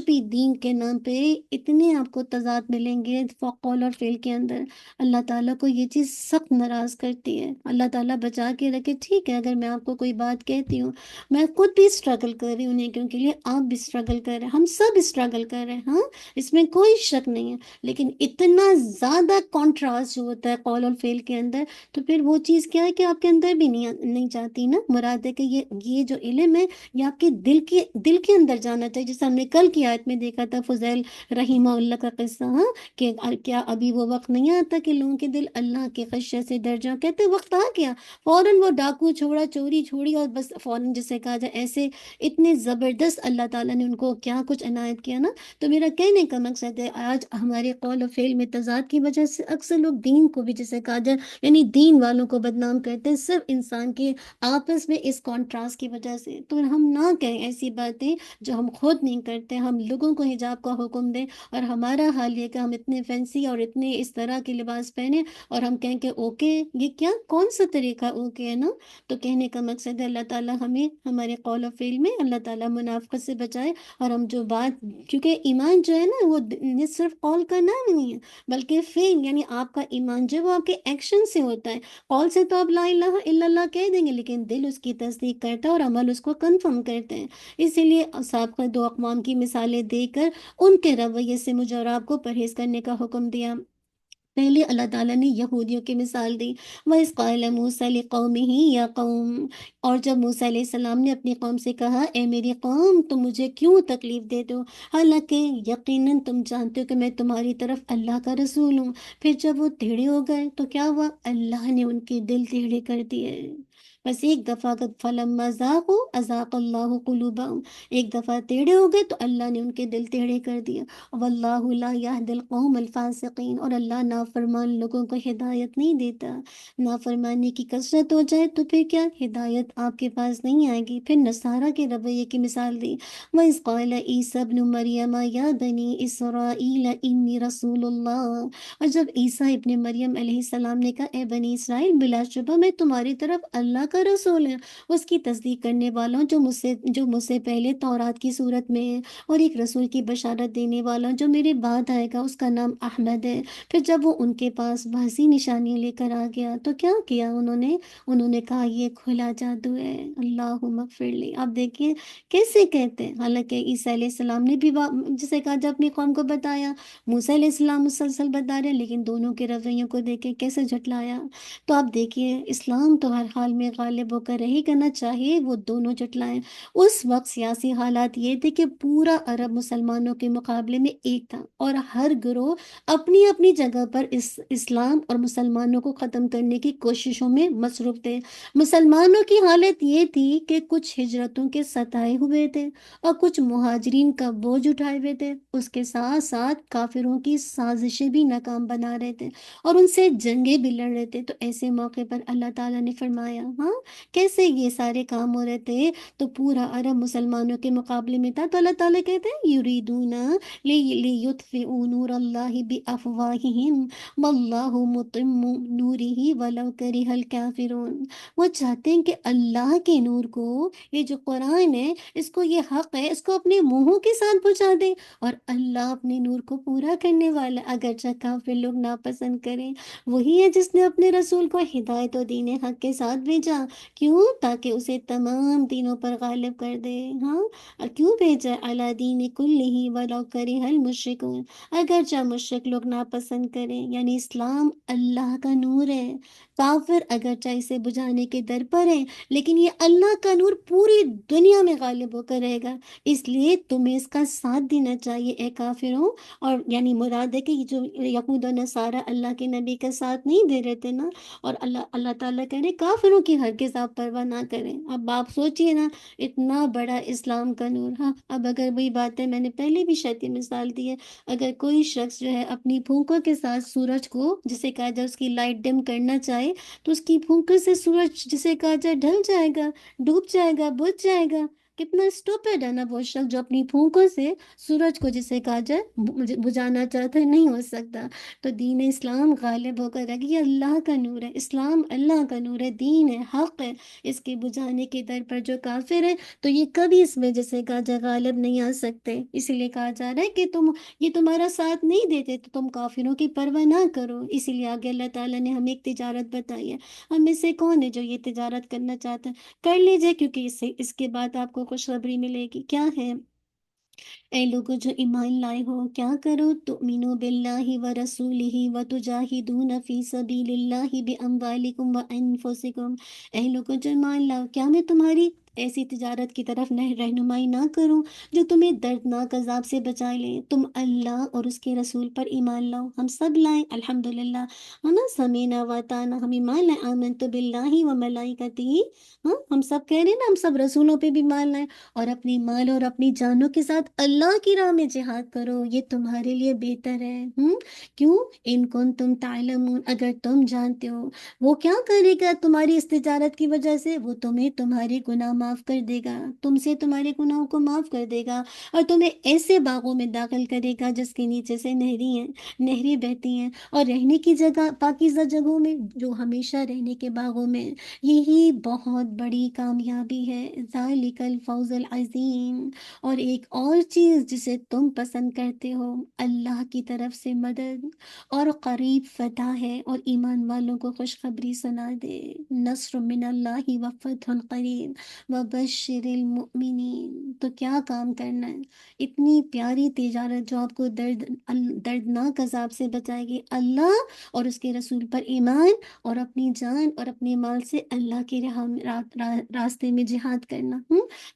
بھی دین کے نام پہ اتنے آپ کو تضاد ملیں گے قول اور فعل کے اندر۔ اللہ تعالیٰ کو یہ چیز سخت ناراض کرتی ہے۔ اللہ تعالیٰ بچا کے رکھے، ٹھیک ہے اگر میں آپ کو کوئی بات کہتی ہوں، میں خود بھی اسٹرگل کر رہی ہوں نیکیوں کے لیے، آپ بھی اسٹرگل کر رہے ہیں، ہم سب اسٹرگل کر رہے ہیں، ہاں، اس میں کوئی شک نہیں ہے، لیکن اتنا زیادہ کانٹراسٹ جو ہوتا ہے قول اور فعل کے اندر، تو پھر وہ چیز کیا ہے کہ آپ کے اندر بھی نہیں جاتی نا۔ مراد ہے کہ یہ جو علم ہے یہ آپ کے دل کے اندر جانا چاہیے، جیسے ہم نے کل کی آیت میں دیکھا تھا فضیل رحمہ اللہ کا قصہ، ہاں، کہ کیا ابھی وہ وقت نہیں آتا کہ لوگوں کے دل اللہ کے خشیت سے ڈر جائیں؟ کہتے وقت آ گیا، فوراً وہ ڈاکو چھوڑا، چوری چھوڑی، اور بس فوراً جسے کہا جائے ایسے اتنے زبردست اللہ تعالیٰ نے ان کو کیا کچھ عنایت کیا نا۔ تو میرا کہنے کا مقصد ہے آج ہمارے قول و فعل میں تضاد کی وجہ سے اکثر لوگ دین کو بھی جسے کہا جائے یعنی دین والوں کو بدنام کرتے ہیں، صرف انسان کے آپس میں اس کانٹراسٹ کی وجہ سے۔ تو ہم نہ کہیں ایسی باتیں جو ہم خود نہیں کرتے، ہم لوگوں کو حجاب کا حکم دیں، اور ہمارا حال یہ کہ ہم اتنے فینسی اور اتنے اس طرح کے لباس پہنے اور ہم کہیں کہ اوکے، یہ کیا کون سا طریقہ اوکے ہے نا؟ تو کہنے کا مقصد ہے اللہ تعالیٰ ہمیں ہمارے قول و فعل میں اللہ تعالیٰ منافقت سے بچائے، اور ہم جو بات، کیونکہ ایمان جو ہے نا وہ صرف قول کا نام نہیں ہے بلکہ فعل، یعنی آپ کا ایمان جو ہے وہ آپ کے ایکشن سے ہوتا ہے۔ قول سے تو آپ لا الہ الا اللہ کہہ دیں گے لیکن دل اس کی تصدیق کرتا ہے اور عمل اس کو کنفرم کرتے ہیں۔ اسی لیے سابقہ دو اقوام کی مثالیں دے کر ان کے رویے سے مجھے اور آپ کو پرہیز کرنے کا حکم دیا۔ پہلے اللہ تعالیٰ نے یہودیوں کی مثال دی، وَإِذْ قَالَ مُوسَىٰ لِقَوْمِهِ يَا قَوْمِ، اور جب موسیٰ علیہ السلام نے اپنی قوم سے کہا اے میری قوم تم مجھے کیوں تکلیف دیتے ہو، حالانکہ یقیناً تم جانتے ہو کہ میں تمہاری طرف اللہ کا رسول ہوں۔ پھر جب وہ ٹیڑھے ہو گئے تو کیا ہوا؟ اللہ نے ان کے دل ٹیڑھے کر دیے۔ بس ایک دفعہ فلما ذاقوا اذاق اللہ قلوبہم، ایک دفعہ ٹیڑھے ہو گئے تو اللہ نے ان کے دل ٹیڑھے کر دیا۔ واللہ لا یہدی القوم الفاسقین، اور اللہ نافرمان لوگوں کو ہدایت نہیں دیتا۔ نافرمانی کی کثرت ہو جائے تو پھر کیا، ہدایت آپ کے پاس نہیں آئے گی۔ پھر نصارہ کے رویے کی مثال دی، وَإِذْ قَالَ عِيسَى ابْنُ مَرْيَمَ يَا بَنِي إِسْرَائِيلَ إِنِّي رَسُولُ اللَّهِ، اور جب عیسیٰ ابن مریم علیہ السلام نے کہا اے بنی اسرائیل بلا شبہ میں تمہاری طرف اللہ کا رسول ہوں، اس کی تصدیق کرنے والوں جو مجھ سے پہلے تورات کی صورت میں ہے، اور ایک رسول کی بشارت دینے والا جو میرے بعد آئے گا اس کا نام احمد ہے۔ پھر جب وہ ان کے پاس واضح نشانی لے کر آ گیا تو کیا کیا انہوں نے کہا یہ کھلا جادو ہے، اللہم اغفر لی۔ آپ دیکھیے کیسے کہتے ہیں، حالانکہ عیسیٰ علیہ السلام نے بھی جسے کہا جب اپنی قوم کو بتایا، موسیٰ علیہ السلام مسلسل بتا رہے ہیں، لیکن دونوں کے رویوں کو دیکھیں کیسے جھٹلایا۔ تو آپ دیکھیے اسلام تو ہر حال میں غالب ہو کر رہی کرنا چاہیے وہ دونوں جھٹلائیں۔ اس وقت سیاسی حالات یہ تھے کہ پورا عرب مسلمانوں کے مقابلے میں ایک تھا، اور ہر گروہ اپنی اپنی جگہ پر اسلام اور مسلمانوں کو ختم کرنے کی کوششوں میں مصروف تھے۔ مسلمانوں کی حالت یہ تھی کہ کچھ ہجرتوں کے ستائے ہوئے تھے اور کچھ مہاجرین کا بوجھ اٹھائے ہوئے تھے، اس کے ساتھ ساتھ کافروں کی سازشیں بھی ناکام بنا رہے تھے اور ان سے جنگیں بھی لڑ رہے تھے۔ تو ایسے موقع پر اللہ تعالیٰ نے فرمایا، ہاں ہاں، کیسے یہ سارے کام ہو رہے تھے؟ تو پورا عرب مسلمانوں کے مقابلے میں تھا، تو اللہ تعالیٰ کہتے ہیں یریدون لیطفئوا نور اللہ بافواہہم واللہ متم نورہ ولو کرہ الکافرون۔ وہ چاہتے ہیں کہ اللہ کے نور کو، یہ جو قرآن ہے، اس کو، یہ حق ہے، اس کو اپنے منہوں کے ساتھ بجھا دیں، اور اللہ اپنے نور کو پورا کرنے والا، اگرچہ کافر لوگ ناپسند کریں۔ وہی ہے جس نے اپنے رسول کو ہدایت و دین حق کے ساتھ بھیجا، کیوں؟ تاکہ اسے تمام دینوں پر غالب کر دے۔ ہاں، اور کیوں بھیجا؟ اعلیٰ دین کلہ ولو کرہ المشرکون، اگرچہ مشرک لوگ ناپسند کریں، یعنی اسلام اللہ کا نور ہے، کافر اگرچہ اسے بجھانے کے در پر ہیں، لیکن یہ اللہ کا نور پوری دنیا میں غالب ہو کر رہے گا، اس لیے تمہیں اس کا ساتھ دینا چاہیے اے کافروں۔ اور یعنی مراد ہے کہ یہ جو یہود و نصارہ اللہ کے نبی کا ساتھ نہیں دے رہے تھے نا، اور اللہ تعالیٰ کہہ رہے کافروں کی ہرگز آپ پرواہ نہ کریں۔ اب آپ سوچئے نا، اتنا بڑا اسلام کا نور۔ ہاں، اب اگر وہی بات ہے، میں نے پہلے بھی شاید یہ مثال دی ہے، اگر کوئی شخص جو ہے اپنی پھونکوں کے ساتھ سورج کو، جسے کہا جائے اس کی لائٹ ڈم کرنا چاہے، تو اس کی پھونکوں سے سورج، جسے کہا جائے، ڈھل جائے گا، ڈوب جائے گا، بجھ جائے گا۔ کتنا اسٹوپڈ ہے نا وہ شخص جو اپنی پھونکوں سے سورج کو، جسے کہا جائے، بجھانا چاہتا ہے، نہیں ہو سکتا۔ تو دین اسلام غالب ہو کر رہ گیا، یہ اللہ کا نور ہے، اسلام اللہ کا نور ہے، دین ہے، حق ہے، اس کے بجھانے کے در پر جو کافر ہے، تو یہ کبھی اس میں، جسے کہا جائے، غالب نہیں آ سکتے۔ اسی لیے کہا جا رہا ہے کہ یہ تمہارا ساتھ نہیں دیتے تو تم کافروں کی پرواہ نہ کرو۔ اسی لیے آگے اللہ تعالیٰ نے ہمیں ایک تجارت بتائی ہے، ہم میں سے کون ہے جو یہ تجارت کرنا چاہتا ہے؟ کر لیجئے، کیونکہ اس کے بعد آپ کو خوشخبری ملے گی۔ کیا ہے؟ اے لوگو جو ایمان لائے ہو، کیا کرو؟ تؤمنو باللہ و رسولہ و تجاہدون فی سبیل اللہ باموالکم و انفسکم۔ اے لوگو جو ایمان لاؤ، کیا میں تمہاری ایسی تجارت کی طرف رہنمائی نہ کروں جو تمہیں دردناک عذاب سے بچا لے؟ تم اللہ اور اس کے رسول پر ایمان لاؤ، ہم سب لائیں الحمدللہ، ہے نا؟ سمینا واتانا، ہم ایمان لائیں، آمنت باللہ و ملائکتہ، ہاں، ہم سب کہہ رہے ہیں نا، ہم سب رسولوں پہ بھی ایمان لائیں، اور اپنی مال اور اپنی جانوں کے ساتھ اللہ کی راہ میں جہاد کرو، یہ تمہارے لیے بہتر ہے۔ کیوں؟ ان کن تم تعلمون، اگر تم جانتے ہو۔ وہ کیا کرے گا تمہاری اس تجارت کی وجہ سے؟ وہ تمہیں تمہارے گناہ معاف کر دے گا، تم سے تمہارے گناہوں کو معاف کر دے گا، اور تمہیں ایسے باغوں میں داخل کرے گا جس کے نیچے سے نہریں بہتی ہیں، اور رہنے کی جگہ، پاکیزہ جگہوں میں، جو ہمیشہ رہنے کے باغوں میں۔ یہی بہت بڑی کامیابی ہے، ذالک الفوز العظیم۔ اور ایک اور چیز جسے تم پسند کرتے ہو، اللہ کی طرف سے مدد اور قریب فتح ہے، اور ایمان والوں کو خوشخبری سنا دے، نصر من اللہ و فتح قریب وبشر المؤمنین۔ تو کیا کام کرنا ہے؟ اتنی پیاری تجارت جو آپ کو دردناک عذاب سے بچائے گی، اللہ اور اس کے رسول پر ایمان، اور اپنی جان اور اپنے مال سے اللہ کی راستے میں جہاد کرنا۔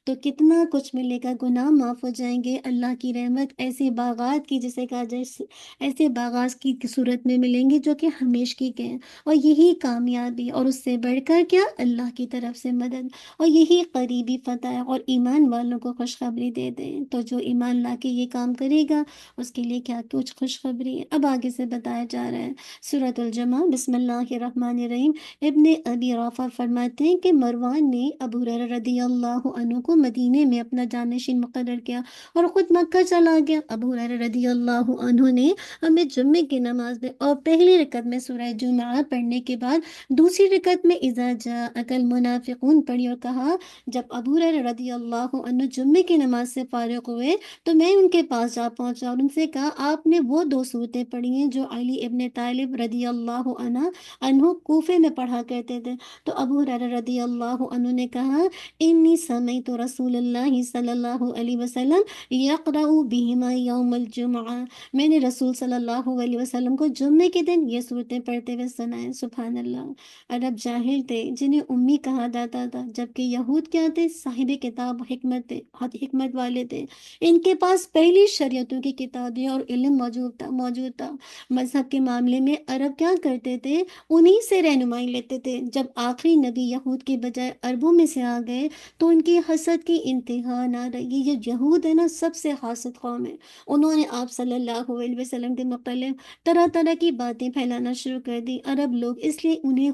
تو کتنا کچھ ملے گا، گناہ معاف ہو جائیں گے، اللہ کی رحمت، ایسے باغات کی، جسے کہا جائے، ایسے باغات کی صورت میں ملیں گے جو کہ ہمیشگی کے ہیں، اور یہی کامیابی، اور اس سے بڑھ کر کیا؟ اللہ کی طرف سے مدد، اور یہی قریبی فتح ہے، اور ایمان والوں کو خوشخبری دے دیں۔ تو جو ایمان لا کے یہ کام کرے گا، اس کے لیے کیا کچھ خوشخبری ہے، اب آگے سے بتایا جا رہا ہے۔ سورۃ الجمعہ، بسم اللہ الرحمن الرحیم۔ ابن ابی رافع فرماتے ہیں کہ مروان نے ابو ہریرہ رضی اللہ عنہ کو مدینے میں اپنا جانشین مقرر کیا اور خود مکہ چلا گیا۔ ابو ہریرہ رضی اللہ عنہ نے ہمیں جمعے کی نماز میں اور پہلی رکعت میں سورہ جمعہ پڑھنے کے بعد دوسری رکعت میں اذا جاءک المنافقون پڑھی، اور کہا، جب ابو ہریرہ رضی اللہ عنہ جمعے کی نماز سے فارغ ہوئے تو میں ان کے پاس جا پہنچا اور ان سے کہا، آپ نے وہ دو صورتیں پڑھی ہیں جو علی ابن طالب رضی اللہ عنہ کوفے میں پڑھا کرتے تھے؟ تو ابو ہریرہ رضی اللہ عنہ نے کہا، انی سمیت رسول اللہ صلی اللہ علیہ وسلم یقرأ بہما یوم الجمعہ، میں نے رسول صلی اللہ علیہ وسلم کو جمعے کے دن یہ صورتیں پڑھتے ہوئے سنا ہے۔ سبحان اللہ۔ عرب جاہل تھے جنہیں امی کہا جاتا تھا، جبکہ یہود یہود کیا تھے؟ صاحب کتاب، حکمت تھے، حکمت والے تھے، ان کے پاس پہلی شریعتوں کی کتابیں اور علم موجود تھا۔ مذہب کے معاملے میں عرب کیا کرتے تھے؟ انہی سے رہنمائی لیتے تھے۔ جب آخری نبی یہود کے بجائے عربوں میں سے آ گئے تو ان کی حسد کی انتہا نہ رہی۔ یہ یہود ہے نا، سب سے حاسد قوم ہے۔ انہوں نے آپ صلی اللہ علیہ وسلم کے متعلق طرح طرح کی باتیں پھیلانا شروع کر دی۔ عرب لوگ اس لیے انہیں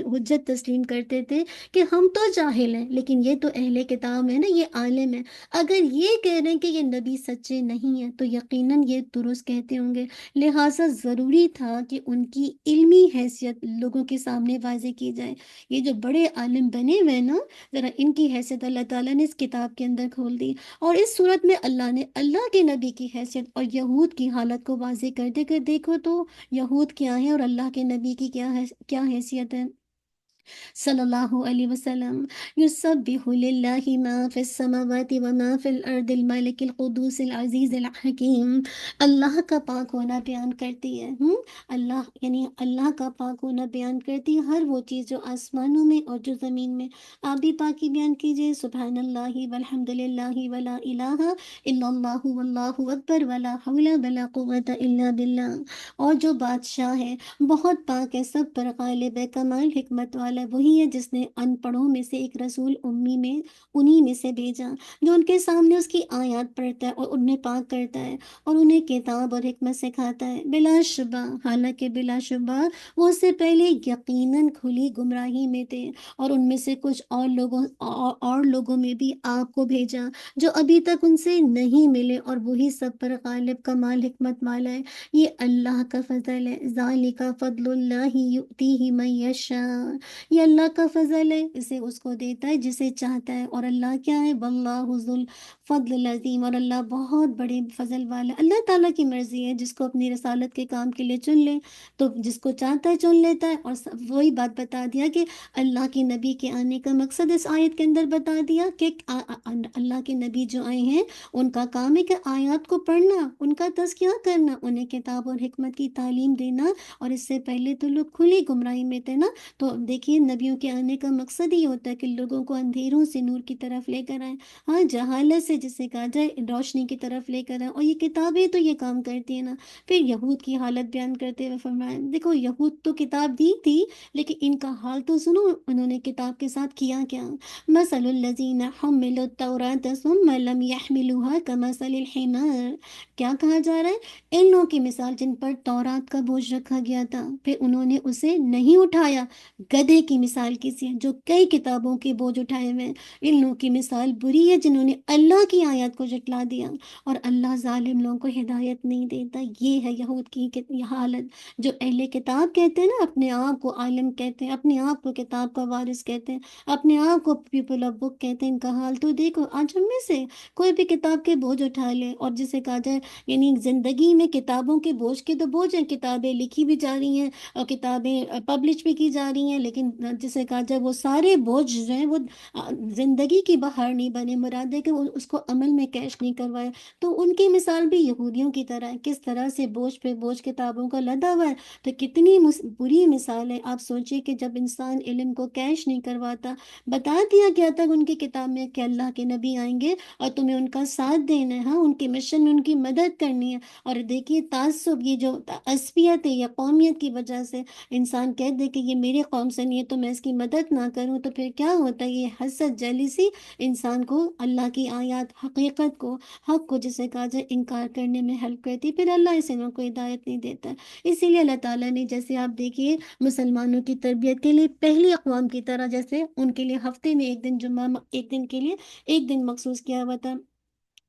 حجت تسلیم کرتے تھے کہ ہم تو جاہل ہیں، لیکن یہ تو اہل کتاب ہے نا، یہ عالم ہے، اگر یہ کہہ رہے ہیں کہ یہ نبی سچے نہیں ہیں تو یقیناً یہ درست کہتے ہوں گے۔ لہٰذا ضروری تھا کہ ان کی علمی حیثیت لوگوں کے سامنے واضح کی جائے۔ یہ جو بڑے عالم بنے ہوئے نا، ذرا ان کی حیثیت اللہ تعالیٰ نے اس کتاب کے اندر کھول دی، اور اس صورت میں اللہ نے اللہ کے نبی کی حیثیت اور یہود کی حالت کو واضح کر دے کہ دیکھو تو یہود کیا ہیں اور اللہ کے نبی کی کیا حیثیت ہے۔ صلی اللہ علیہ وسلم، یسبح للہ ما فی السماوات وما فی الارض الملک القدوس العزیز الحکیم۔ اللہ کا پاک ہونا بیان کرتی ہے، اللہ یعنی اللہ کا پاک ہونا بیان کرتی ہے ہر وہ چیز جو آسمانوں میں اور جو زمین میں۔ آپ بھی پاکی بیان کیجئے، سبحان اللہ والحمد للہ ولا الہ الا اللہ واللہ اکبر ولا حول ولا قوة الا باللہ۔ اور جو بادشاہ ہے بہت پاک ہے، سب پر غالب ہے، کمال حکمت والا ہے، وہی ہے جس نے ان پڑھوں میں سے ایک رسول امی میں انہی میں سے بھیجا جو ان کے سامنے اس کی آیات پڑھتا ہے اور انہیں پاک کرتا ہے اور انہیں کتاب اور حکمت سکھاتا ہے۔ بلا شبہ، حالانکہ بلا شبہ وہ اس سے پہلے یقیناً کھلی گمراہی میں تھے، اور ان میں سے کچھ اور لوگوں میں بھی آپ کو بھیجا جو ابھی تک ان سے نہیں ملے، اور وہی سب پر غالب کمال حکمت والا ہے۔ یہ اللہ کا فضل ہے، ذالک فضل اللہ یؤتیہ من یشاء، یہ اللہ کا فضل ہے، اسے اس کو دیتا ہے جسے چاہتا ہے، اور اللہ کیا ہے؟ واللہ ذو الفضل العظیم، اور اللہ بہت بڑے فضل والا ہے۔ اللہ تعالیٰ کی مرضی ہے، جس کو اپنی رسالت کے کام کے لیے چن لے تو جس کو چاہتا ہے چن لیتا ہے، اور وہی بات بتا دیا کہ اللہ کے نبی کے آنے کا مقصد اس آیت کے اندر بتا دیا کہ اللہ کے نبی جو آئے ہیں ان کا کام ہے کہ آیات کو پڑھنا، ان کا تزکیہ کرنا، انہیں کتاب اور حکمت کی تعلیم دینا، اور اس سے پہلے تو لوگ کھلی گمراہی میں تھے نا۔ تو دیکھیے نبیوں کے آنے کا مقصد ہی ہوتا ہے کہ لوگوں کو اندھیروں سے نور کی طرف لے کر آئیں، ہاں جہالت سے جسے کہا جائے روشنی کی طرف لے کر آئیں، اور یہ کتابیں تو یہ کام کرتی ہیں نا۔ پھر یہود کی حالت بیان کرتے ہوئے فرمایا، دیکھو یہود تو کتاب دی تھی لیکن ان کا حال تو سنو، انہوں نے کتاب کے ساتھ کیا کیا۔ مثل الذین حملوا التوراۃ ثم لم يحملوها كمثل الحمار، کیا کہا جا رہا ہے؟ ان لوگوں کی مثال جن پر تورات کا بوجھ رکھا گیا تھا پھر انہوں نے اسے نہیں اٹھایا، گدھے کی مثال کسی ہے جو کئی کتابوں کے بوجھ اٹھائے ہوئے ہیں۔ ان لوگوں کی مثال بری ہے جنہوں نے اللہ کی آیات کو جھٹلا دیا، اور اللہ ظالم لوگوں کو ہدایت نہیں دیتا۔ یہ ہے یہود کی حالت۔ جو اہل کتاب کہتے ہیں نا، اپنے آپ کو عالم کہتے ہیں، اپنے آپ کو کتاب کا وارث کہتے ہیں، اپنے آپ کو پیپل آف بک کہتے ہیں، ان کا حال تو دیکھو۔ آج ہم میں سے کوئی بھی کتاب کے بوجھ اٹھا لے، اور جسے کہا جائے یعنی زندگی میں کتابوں کے بوجھ کے تو بوجھ ہیں، کتابیں لکھی بھی جا رہی ہیں اور کتابیں پبلش بھی کی جا رہی ہیں، لیکن جسے کہا جائے وہ سارے بوجھ جو ہیں وہ زندگی کی بہار نہیں بنے، مراد ہے کہ وہ اس کو عمل میں کیش نہیں کروائے۔ تو ان کی مثال بھی یہودیوں کی طرح ہے، کس طرح سے بوجھ پہ بوجھ کتابوں کا لدا ہوا ہے۔ تو کتنی بری مثال ہے۔ آپ سوچئے کہ جب انسان علم کو کیش نہیں کرواتا، بتا دیا گیا تھا ان کی کتاب میں کہ اللہ کے نبی آئیں گے اور تمہیں ان کا ساتھ دینا ہے، ہاں ان کے مشن میں ان کی مدد کرنی ہے، اور دیکھیے تعصب، یہ جو عصبیت ہے یا قومیت کی وجہ سے انسان کہہ دے کہ یہ میری قوم سے نہیں ہے تو میں اس کی مدد نہ کروں، تو پھر کیا ہوتا ہے؟ یہ حسد جیلیسی انسان کو اللہ کی آیات، حقیقت کو، حق کو جسے کہا جائے انکار کرنے میں ہیلپ کرتی، پھر اللہ اسے نہ کو ہدایت نہیں دیتا۔ اسی لیے اللہ تعالیٰ نے، جیسے آپ دیکھیے مسلمانوں کی تربیت کے لیے پہلی اقوام کی طرح جیسے ان کے لیے ہفتے میں ایک دن جمعہ، ایک دن کے لیے ایک دن مخصوص کیا ہوا تھا،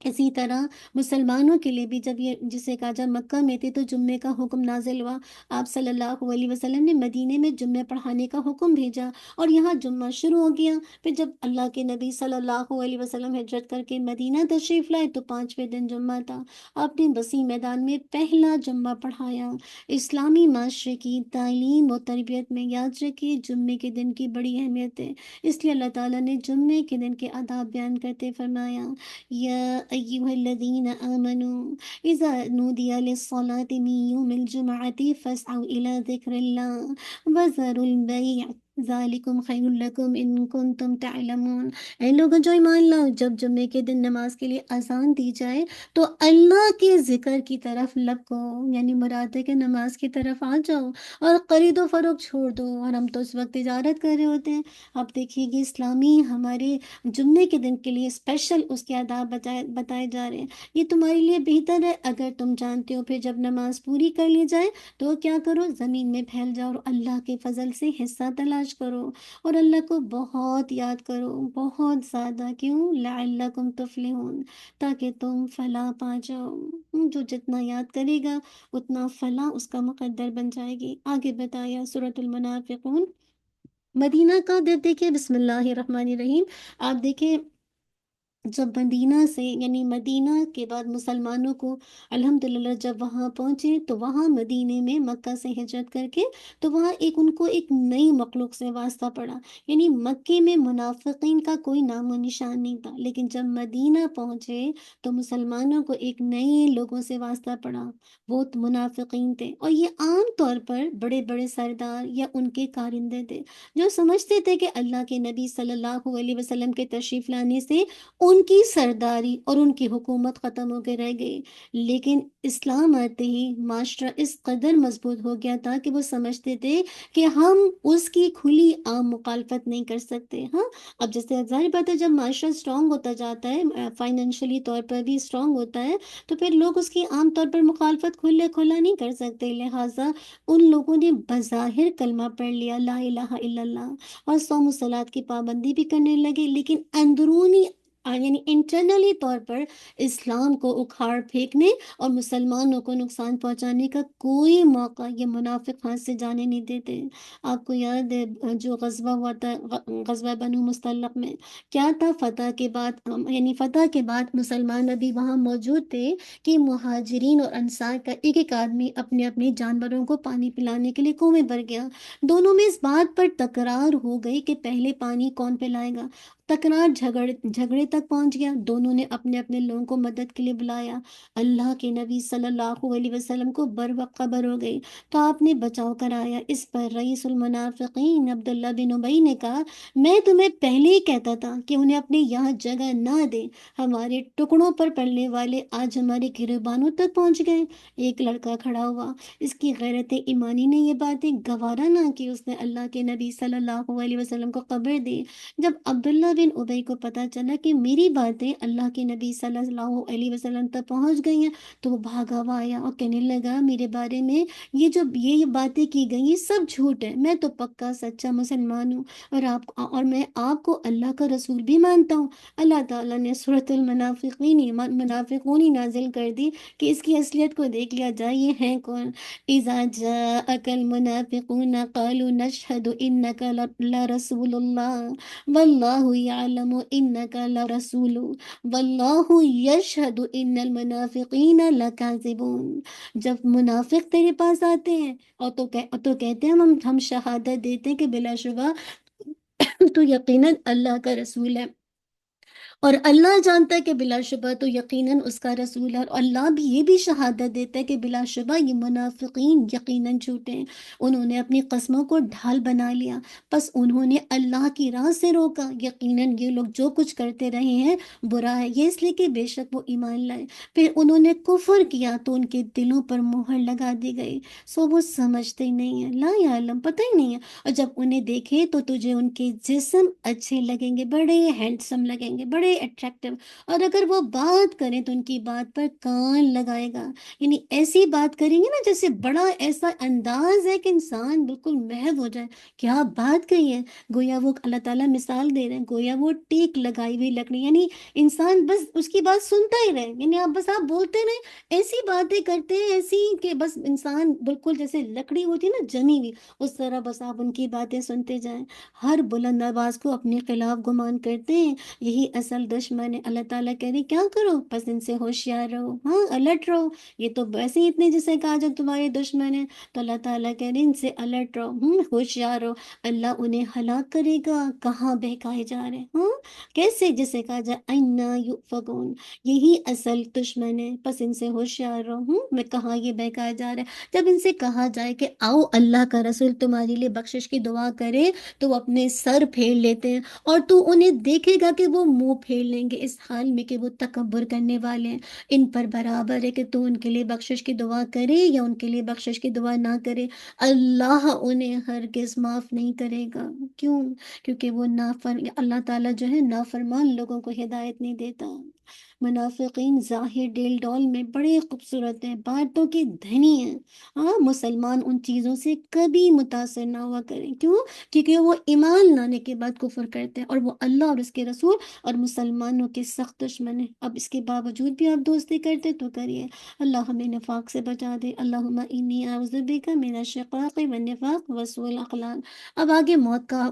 اسی طرح مسلمانوں کے لیے بھی جب یہ جسے کہا جائے مکہ میں تھے تو جمعے کا حکم نازل ہوا، آپ صلی اللہ علیہ وسلم نے مدینے میں جمعے پڑھانے کا حکم بھیجا اور یہاں جمعہ شروع ہو گیا۔ پھر جب اللہ کے نبی صلی اللہ علیہ وسلم ہجرت کر کے مدینہ تشریف لائے تو 5ویں دن جمعہ تھا، آپ نے وسیع میدان میں پہلا جمعہ پڑھایا۔ اسلامی معاشرے کی تعلیم و تربیت میں یاد رکھیے جمعے کے دن کی بڑی اہمیت ہے، اس لیے اللہ تعالیٰ نے جمعے کے دن کے آداب بیان کرتے فرمایا، یا ایھا الذین آمنوا اذا نودی للصلاة من یوم الجمعة فاسعوا الی ذکر اللہ وذروا البیع ذالکم خیر لکم ان کنتم تعلمون۔ اے لوگوں جو ایمان لاؤ، جب جمعے کے دن نماز کے لیے اذان دی جائے تو اللہ کے ذکر کی طرف لپکو، یعنی مراد ہے کہ نماز کی طرف آ جاؤ اور خرید و فروخت چھوڑ دو۔ اور ہم تو اس وقت تجارت کر رہے ہوتے ہیں۔ اب دیکھیے گی اسلامی ہمارے جمعے کے دن کے لیے اسپیشل اس کے آداب بتائے جا رہے ہیں۔ یہ تمہارے لیے بہتر ہے اگر تم جانتے ہو۔ پھر جب نماز پوری کر لی جائے تو کیا کرو، زمین میں پھیل جاؤ اور اللہ کے فضل سے حصہ تلاش کرو اور اللہ کو بہت یاد کرو، بہت زیادہ۔ کیوں؟ لعلکم تفلحون، تاکہ تم فلاح پا جاؤ۔ جو جتنا یاد کرے گا اتنا فلاح اس کا مقدر بن جائے گی۔ آگے بتایا سورۃ المنافقون، مدینہ کا دیکھیں، بسم اللہ الرحمن الرحیم۔ آپ دیکھیں جب مدینہ سے، یعنی مدینہ کے بعد مسلمانوں کو الحمدللہ جب وہاں پہنچے تو وہاں مدینے میں مکہ سے ہجرت کر کے تو وہاں ان کو ایک نئی مخلوق سے واسطہ پڑا۔ یعنی مکے میں منافقین کا کوئی نام و نشان نہیں تھا، لیکن جب مدینہ پہنچے تو مسلمانوں کو ایک نئے لوگوں سے واسطہ پڑا، وہ منافقین تھے۔ اور یہ عام طور پر بڑے بڑے سردار یا ان کے کارندے تھے جو سمجھتے تھے کہ اللہ کے نبی صلی اللہ علیہ وسلم کے تشریف لانے سے ان کی سرداری اور ان کی حکومت ختم ہو کے رہ گئی۔ لیکن اسلام آتے ہی معاشرہ اس قدر مضبوط ہو گیا تھا کہ وہ سمجھتے تھے کہ ہم اس کی کھلی عام مخالفت نہیں کر سکتے۔ ہاں، اب جیسے ظاہر بات ہے جب معاشرہ اسٹرانگ ہوتا جاتا ہے، فائنینشلی طور پر بھی اسٹرانگ ہوتا ہے، تو پھر لوگ اس کی عام طور پر مخالفت کھلے کھلا نہیں کر سکتے۔ لہٰذا ان لوگوں نے بظاہر کلمہ پڑھ لیا لا الہ الا اللہ اور صوم و صلات کی پابندی بھی کرنے لگے، لیکن اندرونی یعنی انٹرنلی طور پر اسلام کو اکھاڑ پھینکنے اور مسلمانوں کو نقصان پہنچانے کا کوئی موقع یہ منافق ہاتھ سے جانے نہیں دیتے۔ آپ کو یاد ہے جو غزوہ ہوا تھا، غزوہ بنو مستلق میں کیا تھا؟ فتح کے بعد، یعنی فتح کے بعد مسلمان ابھی وہاں موجود تھے کہ مہاجرین اور انصار کا ایک ایک آدمی اپنے اپنے جانوروں کو پانی پلانے کے لیے کنویں بھر گیا۔ دونوں میں اس بات پر تکرار ہو گئی کہ پہلے پانی کون پلائے گا۔ تکرار جھگڑے تک پہنچ گیا، دونوں نے اپنے اپنے لوگوں کو مدد کے لیے بلایا۔ اللہ کے نبی صلی اللہ علیہ وسلم کو بر وقت خبر ہو گئی تو آپ نے بچاؤ کرایا۔ اس پر رئیس المنافقین عبداللہ بن ابی نے کہا، میں تمہیں پہلے ہی کہتا تھا کہ انہیں اپنے یہاں جگہ نہ دیں، ہمارے ٹکڑوں پر پڑنے والے آج ہمارے گریبانوں تک پہنچ گئے۔ ایک لڑکا کھڑا ہوا، اس کی غیرت ایمانی نے یہ باتیں گوارا نہ کی، اس نے اللہ کے نبی صلی اللہ علیہ وسلم کو خبر دی۔ جب عبداللہ بن ابی کو پتا چلا کہ میری باتیں اللہ کے نبی صلی اللہ علیہ وسلم تک پہنچ گئی ہیں تو وہ بھاگا ہوا آیا اور کہنے لگا میرے بارے میں یہ باتیں کی گئی یہ سب جھوٹ ہے، میں تو پکا سچا مسلمان ہوں اور میں آپ کو اللہ کا رسول بھی مانتا ہوں۔ اللہ تعالیٰ نے سورۃ منافقون ہی نازل کر دی کہ اس کی اصلیت کو دیکھ لیا جائے، یہ ہیں کون؟ اذا جاءک المنافقون قالوا نشهد انک لرسول اللہ واللہ یعلم انک لرسول واللہ یشہد ان المنافقین لکاذبون۔ جب منافق تیرے پاس آتے ہیں اور تو کہتے ہیں ہم شہادت دیتے ہیں کہ بلا شبہ تو یقیناً اللہ کا رسول ہے، اور اللہ جانتا ہے کہ بلا شبہ تو یقیناً اس کا رسول ہے، اور اللہ بھی یہ بھی شہادت دیتا ہے کہ بلا شبہ یہ منافقین یقیناً جھوٹے ہیں۔ انہوں نے اپنی قسموں کو ڈھال بنا لیا، بس انہوں نے اللہ کی راہ سے روکا۔ یقیناً یہ لوگ جو کچھ کرتے رہے ہیں برا ہے، یہ اس لیے کہ بے شک وہ ایمان لائے، پھر انہوں نے کفر کیا تو ان کے دلوں پر مہر لگا دی گئی، سو وہ سمجھتے ہی نہیں ہیں، لا یعلم، پتہ ہی نہیں ہے۔ اور جب انہیں دیکھے تو تجھے ان کے جسم اچھے لگیں گے، بڑے ہینڈسم لگیں گے، بڑے اٹریکٹیو، اور اگر وہ بات کریں تو ان کی بات پر کان لگائے گا، یعنی ایسی بات کریں گے نا جیسے بڑا ایسا انداز ہے کہ انسان بالکل محو ہو جائے، کیا بات کہی ہے، گویا وہ اللہ تعالیٰ مثال دے رہے ہیں، گویا وہ ٹیک لگائی ہوئی لکڑی، یعنی انسان بس اس کی بات سنتا ہی رہے، یعنی آپ بولتے رہے، ایسی باتیں کرتے ہیں ایسی کہ بس انسان بالکل جیسے لکڑی ہوتی ہے نا جمی ہوئی، اس طرح بس آپ ان کی باتیں سنتے جائیں، ہر بلند آواز کو اپنے خلاف گمان کرتے ہیں، یہی اصل اصل دشمن ہے۔ اللہ تعالیٰ کہہ رہے کیا کرو، بس ان سے ہوشیار رہو، ہاں الرٹ رہو، یہ تو ویسے ہی اتنے جسے کہا جب تمہارے دشمن ہیں، تو اللہ تعالیٰ کہہ رہے ان سے الرٹ رہو، ہوشیار رہو، اللہ انہیں ہلاک کرے گا، کہاں بہکائے جا رہے ہیں، ہاں کیسے، جسے کہا جائے اینا یؤفکون، یہی اصل دشمن ہے، بس ان سے ہوشیار رہو، میں کہاں یہ بہکایا جا رہا ہے۔ جب ان سے کہا جائے کہ آؤ اللہ کا رسول تمہارے لیے بخشش کی دعا کرے، تو وہ اپنے سر پھیر لیتے ہیں، اور تو انہیں دیکھے گا کہ وہ منہ پھیر لیں گے اس حال میں کہ وہ تکبر کرنے والے ہیں۔ ان پر برابر ہے کہ تو ان کے لیے بخشش کی دعا کرے یا ان کے لیے بخشش کی دعا نہ کرے، اللہ انہیں ہرگز معاف نہیں کرے گا۔ کیوں؟ کیونکہ وہ اللہ تعالیٰ جو ہے نافرمان لوگوں کو ہدایت نہیں دیتا۔ منافقین ظاہر ڈیل ڈول میں بڑے خوبصورت ہیں، باتوں کی دھنی ہیں، ہاں مسلمان ان چیزوں سے کبھی متاثر نہ ہوا کریں۔ کیوں؟ کیونکہ وہ ایمان لانے کے بعد کفر کرتے ہیں، اور وہ اللہ اور اس کے رسول اور مسلمانوں کے سخت دشمن ہیں۔ اب اس کے باوجود بھی آپ دوستی کرتے تو کریے، اللہ ہمیں نفاق سے بچا دے۔ اللہم انی اعوذ بک من الشقاق والنفاق وسوء الاخلاق۔ اب آگے موت کا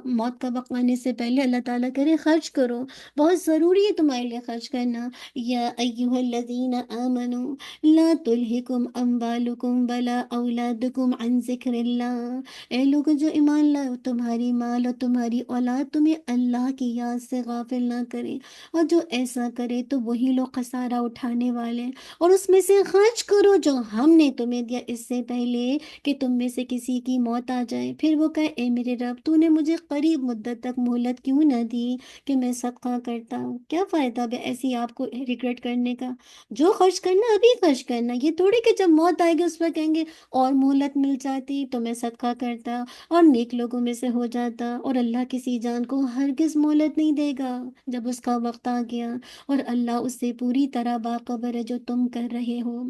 وقت آنے سے پہلے اللہ تعالیٰ کرے خرچ کرو، بہت ضروری ہے تمہارے لیے خرچ کرنا۔ یا ایہا الذین آمنوا لا تلہکم اموالکم ولا اولادکم عن ذکر اللہ، اے لوگ جو ایمان لائے، تمہاری مال اور تمہاری اولاد تمہیں اللہ کی یاد سے غافل نہ کرے، اور جو ایسا کرے تو وہی لوگ خسارہ اٹھانے والے ہیں۔ اور اس میں سے خرچ کرو جو ہم نے تمہیں دیا اس سے پہلے کہ تم میں سے کسی کی موت آ جائے، پھر وہ کہے اے میرے رب تو نے مجھے قریب مدت تک مہلت کیوں نہ دی کہ میں صدقہ کرتا ہوں۔ کیا فائدہ بے ایسی آپ کو ریگریٹ کرنے کا؟ جو خرچ کرنا ابھی خرچ کرنا، یہ تھوڑی کہ جب موت آئے گی اس پر کہیں گے اور مہلت مل جاتی تو میں صدقہ کرتا اور نیک لوگوں میں سے ہو جاتا۔ اور اللہ کسی جان کو ہرگز مہلت نہیں دے گا جب اس کا وقت آ گیا، اور اللہ اس سے پوری طرح باخبر ہے جو تم کر رہے ہو۔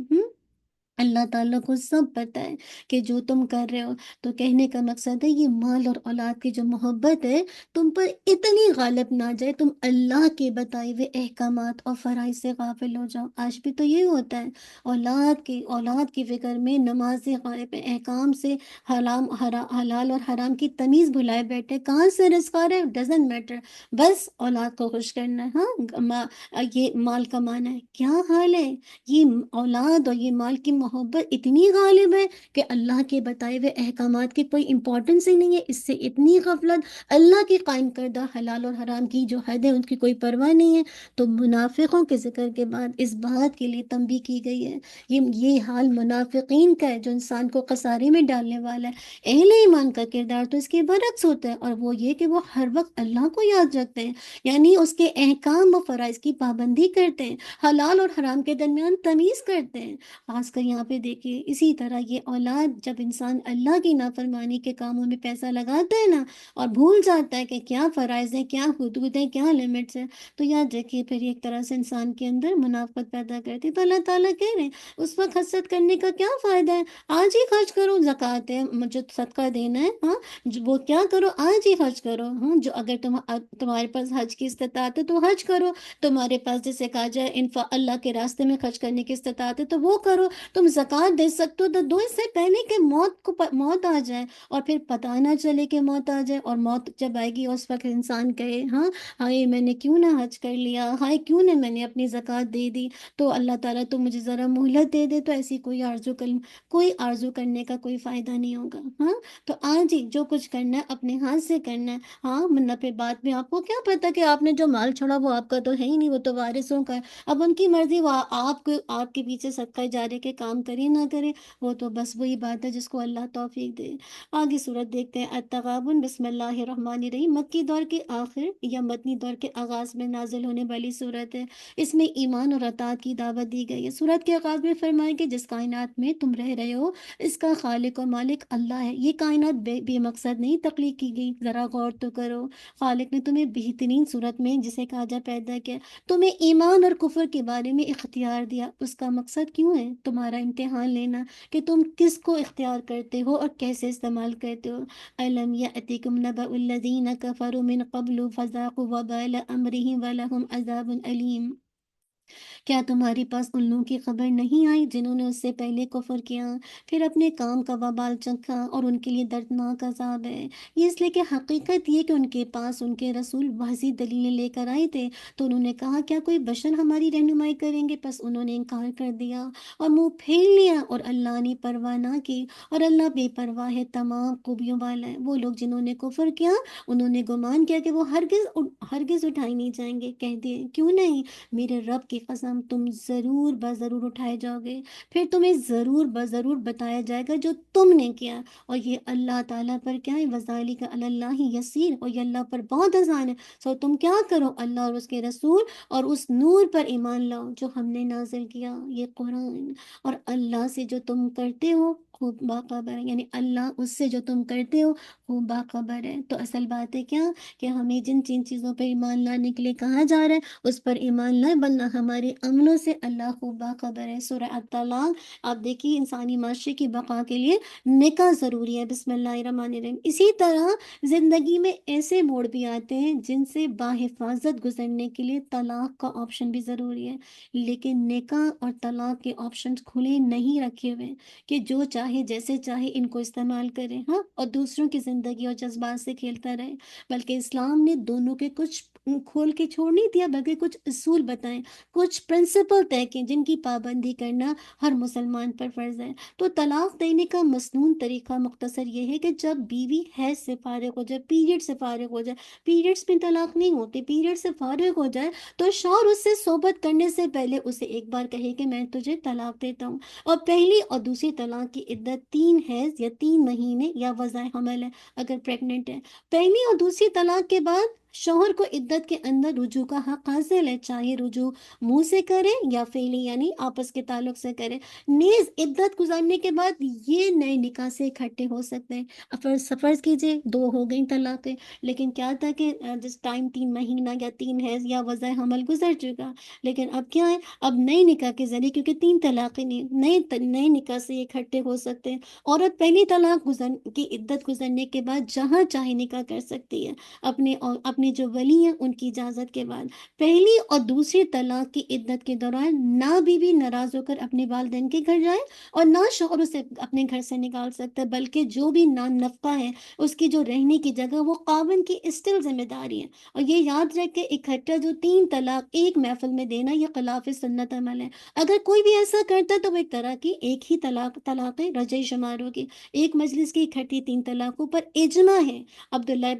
اللہ تعالیٰ کو سب پتہ ہے کہ جو تم کر رہے ہو۔ تو کہنے کا مقصد ہے یہ مال اور اولاد کی جو محبت ہے تم پر اتنی غالب نہ جائے تم اللہ کے بتائے ہوئے احکامات اور فرائض سے غافل ہو جاؤ۔ آج بھی تو یہ ہوتا ہے، اولاد کی فکر میں نماز سے غائب ہے، احکام سے حلال اور حرام کی تمیز بھلائے بیٹھے، کہاں سے رزق آ رہا ہے ڈزنٹ میٹر، بس اولاد کو خوش کرنا ہے، ہاں یہ مال کمانا ہے۔ کیا حال ہے، یہ اولاد اور یہ مال کی محبت اتنی غالب ہے کہ اللہ کے بتائے ہوئے احکامات کی کوئی امپورٹنس ہی نہیں ہے، اس سے اتنی غفلت، اللہ کی قائم کردہ حلال اور حرام کی جو حد ہے ان کی کوئی پرواہ نہیں ہے۔ تو منافقوں کے ذکر کے بعد اس بات کے لیے تنبیہ کی گئی ہے، یہ حال منافقین کا ہے جو انسان کو خسارے میں ڈالنے والا ہے۔ اہل ایمان کا کردار تو اس کے برعکس ہوتا ہے، اور وہ یہ کہ وہ ہر وقت اللہ کو یاد رکھتے ہیں، یعنی اس کے احکام و فرائض کی پابندی کرتے ہیں، حلال اور حرام کے درمیان تمیز کرتے ہیں۔ خاص کر یہاں پہ دیکھیے اسی طرح یہ اولاد، جب انسان اللہ کی نافرمانی کے کاموں میں پیسہ لگاتا ہے نا اور بھول جاتا ہے کہ کیا فرائض ہے، کیا حدود ہے، کیا لمٹس ہے، تو یاد رکھیے پھر ایک طرح سے انسان کے اندر منافقت پیدا کرتی ہے۔ تو اللہ تعالیٰ کہہ رہے ہیں اس وقت حسد کرنے کا کیا فائدہ ہے، آج ہی خرچ کرو، زکوٰۃ ہے مجھے صدقہ دینا ہے، ہاں وہ کیا کرو آج ہی خرچ کرو، ہاں جو اگر تمہارے پاس حج کی استطاعت ہے تو حج کرو، تمہارے پاس جسے کہا جائے اللہ کے راستے میں خرچ کرنے کی استطاعت ہے تو وہ کرو، تم زکوٰۃ دے سکتے ہو تو دو، اس سے پہلے کہ موت آ جائے اور پھر پتہ نہ چلے کہ موت آ جائے، اور موت جب آئے گی اس وقت انسان کہے ہاں ہائے میں نے کیوں نہ حج کر لیا، ہائے کیوں نہ میں نے اپنی زکوٰۃ دے دی، تو اللہ تعالیٰ تو مجھے ذرا مہلت دے دے، تو ایسی کوئی آرزو کرنے کا کوئی فائدہ نہیں ہوگا۔ ہاں تو آج ہی جو کچھ کرنا ہے اپنے ہاتھ سے کرنا ہے، ہاں منہ پہ بات میں آپ کو کیا پتا کہ آپ نے جو مال چھوڑا وہ آپ کا تو ہے ہی نہیں، وہ تو وارثوں کا ہے، اب ان کی مرضی، وہ آپ کے پیچھے صدقہ جاریہ کے کام کرے نہ کرے، وہ تو بس وہی بات ہے جس کو اللہ توفیق دے۔ آگے صورت دیکھتے ہیں، التغابن، بسم اللہ الرحمن الرحیم، مکی دور کے آخر یا مدنی دور کے آغاز میں نازل ہونے والی صورت ہے۔ اس میں ایمان اور اطاعت کی دعوت دی گئی ہے۔ صورت کے آغاز میں فرمایا کہ جس کائنات میں تم رہ رہے ہو اس کا خالق و مالک اللہ ہے، یہ کائنات بے مقصد نہیں تخلیق کی گئی، ذرا غور تو کرو، خالق نے تمہیں بہترین صورت میں جسے کہا جا پیدا کیا، تمہیں ایمان اور کفر کے بارے میں اختیار دیا، اس کا مقصد کیوں ہے؟ تمہارا امتحان لینا کہ تم کس کو اختیار کرتے ہو اور کیسے استعمال کرتے ہو۔ الم یأتکم نبأ الذین کفروا من قبل فذاقوا وبال امرهم ولهم عذاب علیم، کیا تمہارے پاس ان لوگوں کی خبر نہیں آئی جنہوں نے اس سے پہلے کفر کیا، پھر اپنے کام کا وبال چکھا اور ان کے لیے دردناک عذاب ہے؟ یہ اس لیے کہ حقیقت یہ کہ ان کے پاس ان کے رسول واضح دلیلیں لے کر آئے تھے، تو انہوں نے کہا کیا کوئی بشر ہماری رہنمائی کریں گے؟ پس انہوں نے انکار کر دیا اور منہ پھیر لیا، اور اللہ نے پرواہ نہ کی، اور اللہ بے پرواہ ہے، تمام خوبیوں والا ہے۔ وہ لوگ جنہوں نے کفر کیا، انہوں نے گمان کیا کہ وہ ہرگز اٹھائے نہیں جائیں گے۔ کہہ دیے کیوں نہیں، میرے رب کی قسم تم ضرور بضرور اٹھائے جاؤ گے، پھر تمہیں ضرور بضرور بتایا جائے گا جو تم نے کیا، اور یہ اللہ تعالیٰ پر کیا ہے، وذالک علی اللہ یسیر، اور یہ اللہ پر بہت آسان ہے۔ سو تم کیا کرو، اللہ اور اس کے رسول اور اس نور پر ایمان لاؤ جو ہم نے نازل کیا، یہ قرآن، اور اللہ سے جو تم کرتے ہو خوب باخبر ہے، یعنی اللہ اس سے جو تم کرتے ہو خوب باخبر ہے۔ تو اصل بات ہے کیا، کہ ہمیں جن جن چیزوں پہ ایمان لانے کے لیے کہا جا رہا ہے اس پر ایمان لائے، ورنہ ہمارے عملوں سے اللہ خوب باخبر ہے۔ سورہ الطلاق، آپ دیکھیے انسانی معاشرے کی بقا کے لیے نکاح ضروری ہے۔ بسم اللہ الرحمن الرحیم۔ اسی طرح زندگی میں ایسے موڑ بھی آتے ہیں جن سے باحفاظت گزرنے کے لیے طلاق کا آپشن بھی ضروری ہے، لیکن نکاح اور طلاق کے آپشنز کھلے نہیں رکھے ہوئے کہ جو چاہے جیسے چاہے ان کو استعمال کرے، ہاں، اور دوسروں کی زندگی اور جذبات سے کھیلتا رہے، بلکہ اسلام نے دونوں کے کچھ کھول کے چھوڑ نہیں دیا، بلکہ کچھ اصول بتائیں، کچھ پرنسپل طے کیں جن کی پابندی کرنا ہر مسلمان پر فرض ہے۔ تو طلاق دینے کا مسنون طریقہ مختصر یہ ہے کہ جب بیوی حیض سے فارغ ہو جائے، پیریڈ سے فارغ ہو جائے، پیریڈز میں طلاق نہیں ہوتی، پیریڈ سے فارغ ہو جائے، تو شوہر اس سے صحبت کرنے سے پہلے اسے ایک بار کہے کہ میں تجھے طلاق دیتا ہوں، اور پہلی اور دوسری طلاق کی عدت 3 حیض یا 3 مہینے یا وضع حمل ہے اگر پریگننٹ ہے۔ پہلی اور دوسری طلاق کے بعد شوہر کو عدت کے اندر رجوع کا حق حاصل ہے، چاہے رجوع منہ سے کرے یا فعلی یعنی آپس کے تعلق سے کرے۔ نیز عدت گزارنے کے بعد یہ نئے نکاح سے اکٹھے ہو سکتے ہیں۔ فرض کیجئے 2 ہو گئی طلاقیں، لیکن کیا تھا کہ جس ٹائم 3 مہینہ یا 3 حیض یا وضع حمل گزر چکا، لیکن اب کیا ہے، اب نئے نکاح کے ذریعے، کیونکہ 3 طلاقیں نہیں، نئے نکاح سے اکٹھے ہو سکتے ہیں۔ عورت پہلی طلاق کی عدت گزرنے کے بعد جہاں چاہے نکاح کر سکتی ہے، اپنے جو ولی ہیں ان کی اجازت کے بعد۔ پہلی اور دوسری طلاق کی عدت کے دوران نہ بیوی ناراض ہو کر اپنے والدین کے گھر جائے، اور نہ شوہر اسے اپنے گھر سے نکال سکتا ہے، بلکہ جو بھی نان نفقہ ہے، اس کی جو رہنے کی جگہ، وہ خاوند کی اسٹل ذمہ داری ہے۔ اور یہ یاد رکھ کے اکٹھا جو 3 طلاق ایک محفل میں دینا، یہ خلاف سنت عمل ہے۔ اگر کوئی بھی ایسا کرتا ہے تو وہ ایک طرح کی ایک ہی طلاق رجعی شمار ہوگی۔ ایک مجلس کی اکٹھی 3 طلاقوں پر اجماع ہے۔ عبداللہ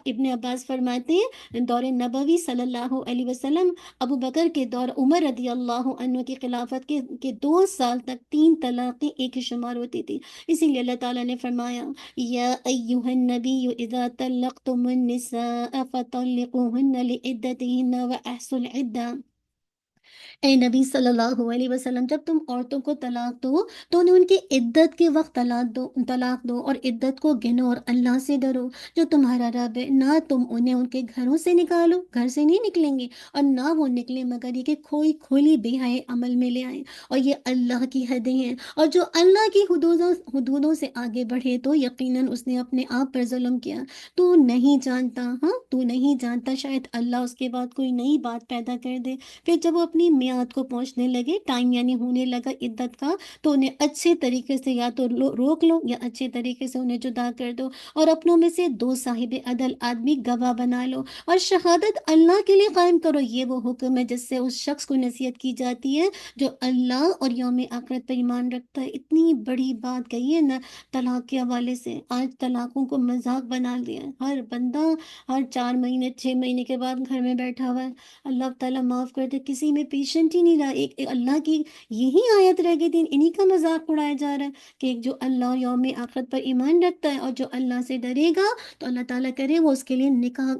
ابن عباس فرماتے ہیں دور نبوی صلی اللہ علیہ وسلم، ابو بکر کے دور عمر رضی اللہ عنہ کی خلافت کے 2 سال تک 3 طلاقیں ایک ہی شمار ہوتی تھی۔ اسی لیے اللہ تعالیٰ نے فرمایا یا ایہا النبی اذا طلقتم النساء فطلقوهن لعدتهن واحصوا العدة۔ اے نبی صلی اللہ علیہ وسلم، جب تم عورتوں کو طلاق دو تو انہیں ان کی عدت کے وقت طلاق دو اور عدت کو گنو اور اللہ سے ڈرو جو تمہارا رب ہے۔ نہ تم انہیں ان کے گھروں سے نکالو، گھر سے نہیں نکلیں گے، اور نہ وہ نکلیں مگر یہ کہ کھولی بے حیائی عمل میں لے آئیں، اور یہ اللہ کی حدیں ہیں، اور جو اللہ کی حدودوں سے آگے بڑھے تو یقیناً اس نے اپنے آپ پر ظلم کیا۔ تو نہیں جانتا، ہاں تو نہیں جانتا، شاید اللہ اس کے بعد کوئی نئی بات پیدا کر دے۔ پھر جب وہ اپنی میعاد کو پہنچنے لگے، ٹائم یعنی ہونے لگا عدت کا، تو انہیں اچھے طریقے سے یا تو روک لو یا اچھے طریقے سے انہیں جدا کر دو، اور اپنوں میں سے 2 صاحب عدل آدمی گواہ بنا لو، اور شہادت اللہ کے لیے قائم کرو۔ یہ وہ حکم ہے جس سے اس شخص کو نصیحت کی جاتی ہے جو اللہ اور یوم آخرت پر ایمان رکھتا ہے۔ اتنی بڑی بات کہی ہے نا طلاق کے حوالے سے۔ آج طلاقوں کو مذاق بنا دیا ہے، ہر بندہ ہر 4 مہینے 6 مہینے کے بعد گھر میں بیٹھا ہوا ہے۔ اللہ تعالیٰ معاف کر دے، کسی میں پیشنٹ ہی نہیں رہا۔ ایک اللہ کی یہی آیت رہ گئی تھی، انہی کا مذاق اڑایا جا رہا ہے کہ ایک جو اللہ اور یوم آخرت پر ایمان رکھتا ہے اور جو اللہ سے ڈرے گا تو اللہ تعالیٰ کرے وہ اس کے لیے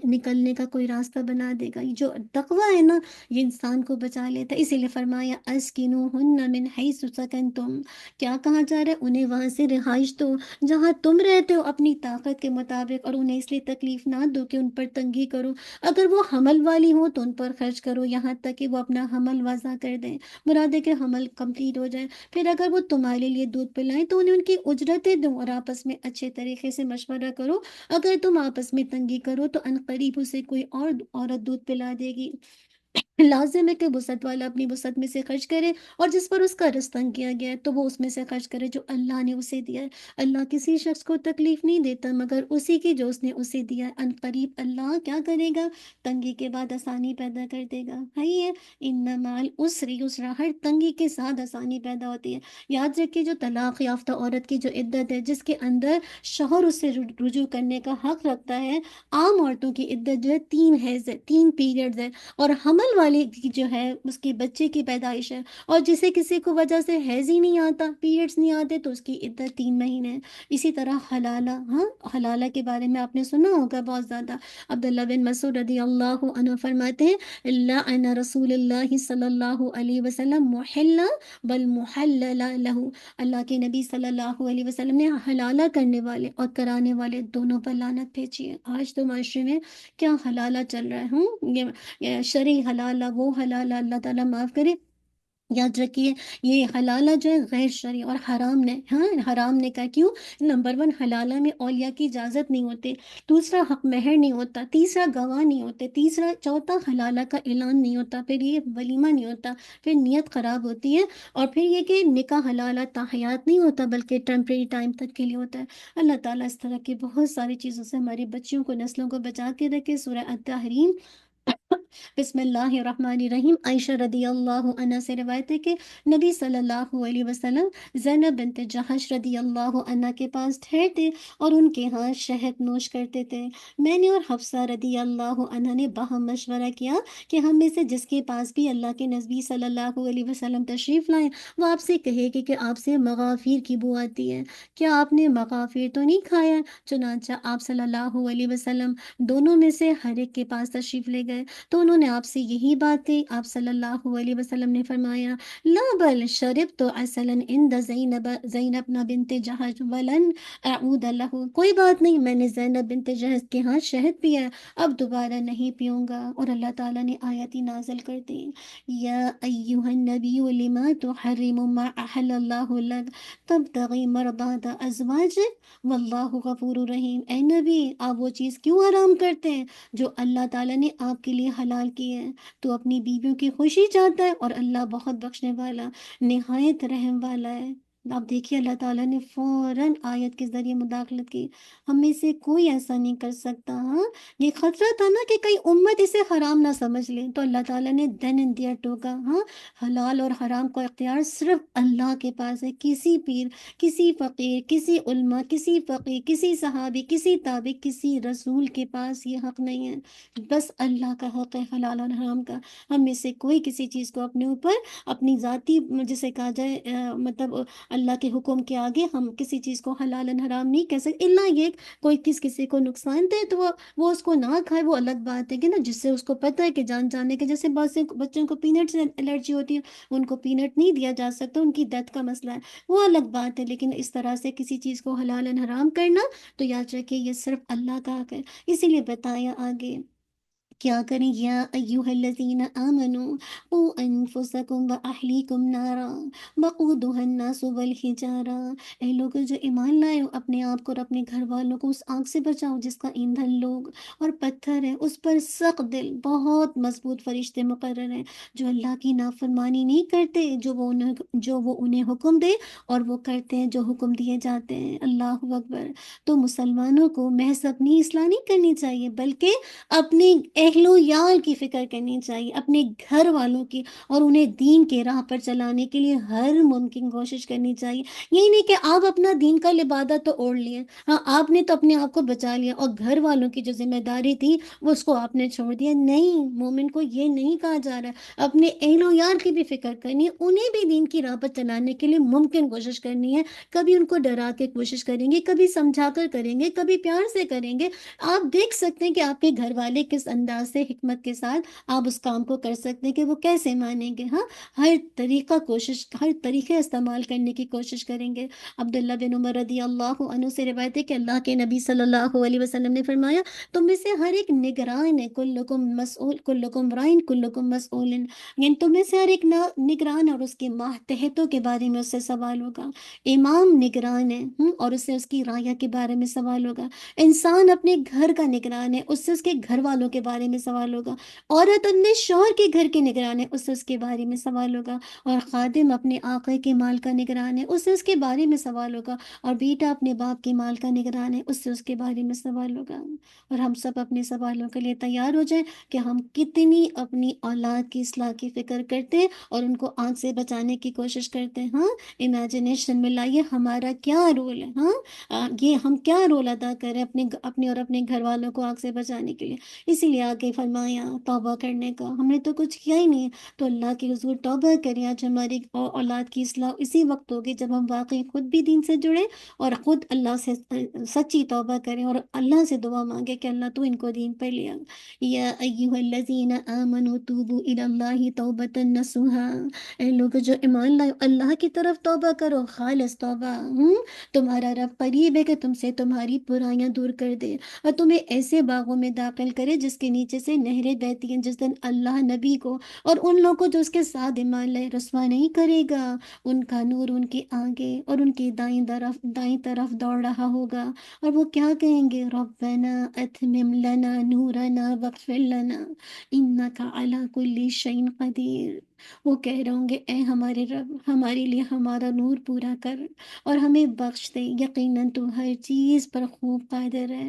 نکلنے کا کوئی راستہ بنا دے گا۔ یہ جو تقویٰ ہے نا، یہ انسان کو بچا لیتا ہے۔ اسی لیے فرمایا اسکنوہن من حیث سکنتم، کیا کہا جا رہا ہے، انہیں وہاں سے رہائش دو جہاں تم رہتے ہو اپنی طاقت کے مطابق، اور انہیں اس لیے تکلیف نہ دو کہ ان پر تنگی کرو۔ اگر وہ حمل والی ہو تو ان پر خرچ کرو یہاں تک کہ وہ اپنا حمل وضع کر دیں، مراد ہے کہ حمل کمپلیٹ ہو جائے۔ پھر اگر وہ تمہارے لیے دودھ پلائیں تو انہیں ان کی اجرتیں دو، اور آپس میں اچھے طریقے سے مشورہ کرو۔ اگر تم آپس میں تنگی کرو تو عنقریب اسے کوئی اور عورت دودھ پلا دے گی، لازم ہے کہ وسعت والا اپنی وسعت میں سے خرچ کرے، اور جس پر اس کا رزق تنگ کیا گیا ہے تو وہ اس میں سے خرچ کرے جو اللہ نے اسے دیا ہے۔ اللہ کسی شخص کو تکلیف نہیں دیتا مگر اسی کی جو اس نے اسے دیا ہے۔ ان قریب اللہ کیا کرے گا؟ تنگی کے بعد آسانی پیدا کر دے گا۔ ہے یہ ان مال اسری یسرا، ہر تنگی کے ساتھ آسانی پیدا ہوتی ہے۔ یاد رکھیے جو طلاق یافتہ عورت کی جو عدت ہے، جس کے اندر شوہر اس سے رجوع کرنے کا حق رکھتا ہے، عام عورتوں کی عدت جو ہے 3 حیض ہے، 3 پیریڈز ہے، اور حمل والی کی جو ہے اس کے بچے کی پیدائش ہے، اور جسے کسی کو وجہ سے حیض ہی نہیں آتا، پیریڈز نہیں آتے، تو اس کی عدت 3 مہینے ہے۔ اسی طرح حلالہ، ہاں حلالہ کے بارے میں آپ نے سنا ہوگا بہت زیادہ۔ عبداللہ بن مسعود رضی اللہ عنہ فرماتے ہیں لعن رسول اللہ صلی اللہ علیہ وسلم محلہ بل محلل لہ، اللہ کے نبی صلی اللہ علیہ وسلم نے حلالہ کرنے والے اور کرانے والے دونوں پر لعنت بھیجی ہے۔ آج تو معاشرے میں کیا حلالہ چل رہا ہے، یہ شرعی حلالہ، وہ حلالہ، اللہ تعالیٰ معاف کرے۔ یاد رکھیے یہ حلالہ جو ہے غیر شرعی، اور حرام نے، ہاں حرام نے کہا کیوں؟ نمبر 1 حلالہ میں اولیاء کی اجازت نہیں ہوتی، دوسرا حق مہر نہیں ہوتا، تیسرا گواہ نہیں ہوتے، تیسرا چوتھا حلالہ کا اعلان نہیں ہوتا، پھر یہ ولیمہ نہیں ہوتا، پھر نیت خراب ہوتی ہے، اور پھر یہ کہ نکاح حلالہ تاحیات نہیں ہوتا بلکہ ٹیمپریری ٹائم تک کے لیے ہوتا ہے۔ اللہ تعالیٰ اس طرح کی بہت ساری چیزوں سے ہماری بچیوں کو، نسلوں کو بچا کے رکھے۔ سورہ التحریم بسم اللہ الرحمن الرحیم۔ عائشہ رضی اللہ عنہ سے روایت ہے کہ نبی صلی اللہ علیہ وسلم زینب بنت جہش رضی اللہ عنہ کے پاس ٹھہرتے اور ان کے ہاں شہد نوش کرتے تھے۔ میں نے اور حفصہ رضی اللہ عنہ نے باہم مشورہ کیا کہ ہم میں سے جس کے پاس بھی اللہ کے نبی صلی اللہ علیہ وسلم تشریف لائیں وہ آپ سے کہے کہ آپ سے مغافیر کی بو آتی ہے، کیا آپ نے مغافیر تو نہیں کھایا؟ چنانچہ آپ صلی اللہ علیہ وسلم دونوں میں سے ہر ایک کے پاس تشریف لے گئے تو انہوں نے آپ سے یہی بات کہی۔ آپ صلی اللہ علیہ وسلم نے فرمایا لا بل شرب تو اصلاً عند زینب بنت جہش ولن اعود له، کوئی بات نہیں، میں نے زینب بنت جہش کے ہاں شہد پیا ہے، اب دوبارہ نہیں پیوں گا۔ اور اللہ تعالیٰ نے آیتی نازل کر دی یا ایہا النبی لما تحرم ما احل اللہ لک تبتغی مرضات ازواجک واللہ غفور رحیم۔ اے نبی آپ وہ چیز کیوں حرام کرتے ہیں جو اللہ تعالیٰ نے آپ کے لیے حلال کی ہے؟ تو اپنی بیویوں کی خوشی چاہتا ہے اور اللہ بہت بخشنے والا، نہایت رحم والا ہے۔ آپ دیکھیے اللہ تعالیٰ نے فوراً آیت کے ذریعے مداخلت کی۔ ہم میں سے کوئی ایسا نہیں کر سکتا۔ ہاں یہ خطرہ تھا نا کہ کئی امت اسے حرام نہ سمجھ لیں، تو اللہ تعالیٰ نے دین ان دیا ٹوکا۔ ہاں حلال اور حرام کا اختیار صرف اللہ کے پاس ہے، کسی پیر، کسی فقیر، کسی علماء، کسی فقیر، کسی صحابی، کسی تابع، کسی رسول کے پاس یہ حق نہیں ہے، بس اللہ کا حق ہے حلال اور حرام کا۔ ہم میں سے کوئی کسی چیز کو اپنے اوپر اپنی ذاتی، جسے کہا جائے مطلب اللہ کے حکم کے آگے ہم کسی چیز کو حلال اور حرام نہیں کہہ سکتے، الا یہ کوئی کسی کو نقصان دے تو وہ اس کو نہ کھائے، وہ الگ بات ہے کہ نا، جس سے اس کو پتہ ہے کہ جان جانے کے، جیسے بعض سے بچوں کو پینٹ سے الرجی ہوتی ہے، ان کو پینٹ نہیں دیا جا سکتا، ان کی ڈیتھ کا مسئلہ ہے، وہ الگ بات ہے، لیکن اس طرح سے کسی چیز کو حلال اور حرام کرنا تو یاد رکھیں یہ صرف اللہ کا حق ہے۔ اسی لیے بتایا آگے کیا کریں، یا ایوہ الذین آمنوا قوا انفسکم واہلیکم نارا وقودها الناس والحجارہ، اے لوگ جو ایمان لائے ہو اپنے آپ کو اور اپنے گھر والوں کو اس آگ سے بچاؤ جس کا ایندھن لوگ اور پتھر ہے، اس پر سخت دل بہت مضبوط فرشتے مقرر ہیں جو اللہ کی نافرمانی نہیں کرتے، جو وہ انہیں حکم دے اور وہ کرتے ہیں جو حکم دیے جاتے ہیں۔ اللہ اکبر۔ تو مسلمانوں کو محض اپنی اصلاح نہیں کرنی چاہیے بلکہ اپنے اہل و یال کی فکر کرنی چاہیے، اپنے گھر والوں کی، اور انہیں دین کے راہ پر چلانے کے لیے ہر ممکن کوشش کرنی چاہیے۔ یہی نہیں کہ آپ اپنا دین کا لبادہ تو اوڑھ لیے، ہاں آپ نے تو اپنے آپ کو بچا لیا اور گھر والوں کی جو ذمہ داری تھی وہ اس کو آپ نے چھوڑ دیا۔ نہیں، مومن کو یہ نہیں کہا جا رہا ہے، اپنے اہل و یار کی بھی فکر کرنی ہے، انہیں بھی دین کی راہ پر چلانے کے لیے ممکن کوشش کرنی ہے۔ کبھی ان کو ڈرا کے کوشش کریں گے، کبھی سمجھا کر کریں گے، کبھی پیار سے کریں گے۔ آپ دیکھ سکتے ہیں کہ آپ کے گھر والے کس انداز سے حکمت کے ساتھ آپ اس کام کو کر سکتے ہیں کہ وہ کیسے مانیں گے۔ ہاں ہر طریقے استعمال کرنے کی کوشش کریں گے۔ عبداللہ بن عمر رضی اللہ عنہ سے روایت ہے کہ اللہ کے نبی صلی اللہ علیہ وسلم نے فرمایا تم میں سے ہر ایک نگران ہے، کلکم مسئول، کلکم رائن، کلکم مسئول، یعنی تم میں سے ہر ایک نگران اور اس کے ماتحتوں کے بارے میں اس سے سوال ہوگا۔ امام نگران ہے اور اس سے اس کی رعیہ کے بارے میں سوال ہوگا۔ انسان اپنے گھر کا نگران ہے، اس سے اس کے گھر والوں کے بارے میں سوال ہوگا، عورت اپنے شوہر کے گھر کی نگران ہے، اس سے اس کے بارے میں سوال ہوگا، اور خادم اپنے آقا کے مال کا نگران ہے، اس سے اس کے بارے میں سوال ہوگا، اور بیٹا اپنے باپ کے مال کا نگران ہے، اس سے اس کے بارے میں سوال ہوگا۔ اور ہم سب اپنے سوالوں کے لیے تیار ہو جائیں کہ ہم کتنی اپنی اولاد کی اصلاح کی فکر کرتے ہیں اور ان کو آگ سے بچانے کی کوشش کرتے ہیں۔ ہاں، امیجنیشن میں لائیے ہمارا کیا رول ہے، ہاں، یہ ہم کیا رول ادا کریں اپنے اور اپنے گھر والوں کو آگ سے بچانے کے لیے۔ اسی لیے آگے فرمایا توبہ کرنے کا، ہم نے تو کچھ کیا ہی نہیں ہے، تو اللہ کے حضور توبہ کریں۔ آج ہماری اولاد کی اصلاح اسی وقت ہوگی جب ہم واقعی خود بھی دین سے جڑیں اور خود اللہ سے سچی توبہ کریں اور اللہ سے دعا مانگے کہ اللہ تو ان کو دین پر لیا۔ یا ایھا الذین آمنوا توبوا الی اللہ توبۃ نصوحا، اے لوگ جو ایمان لائے اللہ کی طرف توبہ کرو، خالص توبہ۔ تمہارا رب قریب ہے کہ تم سے تمہاری برائیاں دور کر دے اور تمہیں ایسے باغوں میں داخل کرے جس کے نیچے سے نہریں بہتی ہیں۔ جس دن اللہ نبی کو اور ان لوگوں کو جو اس کے ساتھ ایمان لائے رسوا نہیں کرے گا، ان کا نور ان کے آگے اور ان کی دائیں طرف دوڑ رہا ہوگا، اور وہ کیا کہیں گے؟ ربنا اتمم لنا نورنا واغفر لنا انک علی کل شیء قدیر۔ وہ کہہ رہے ہوں گے اے ہمارے رب، ہمارے لیے ہمارا نور پورا کر اور ہمیں بخش دے، یقیناً تو ہر چیز پر خوب قادر ہے۔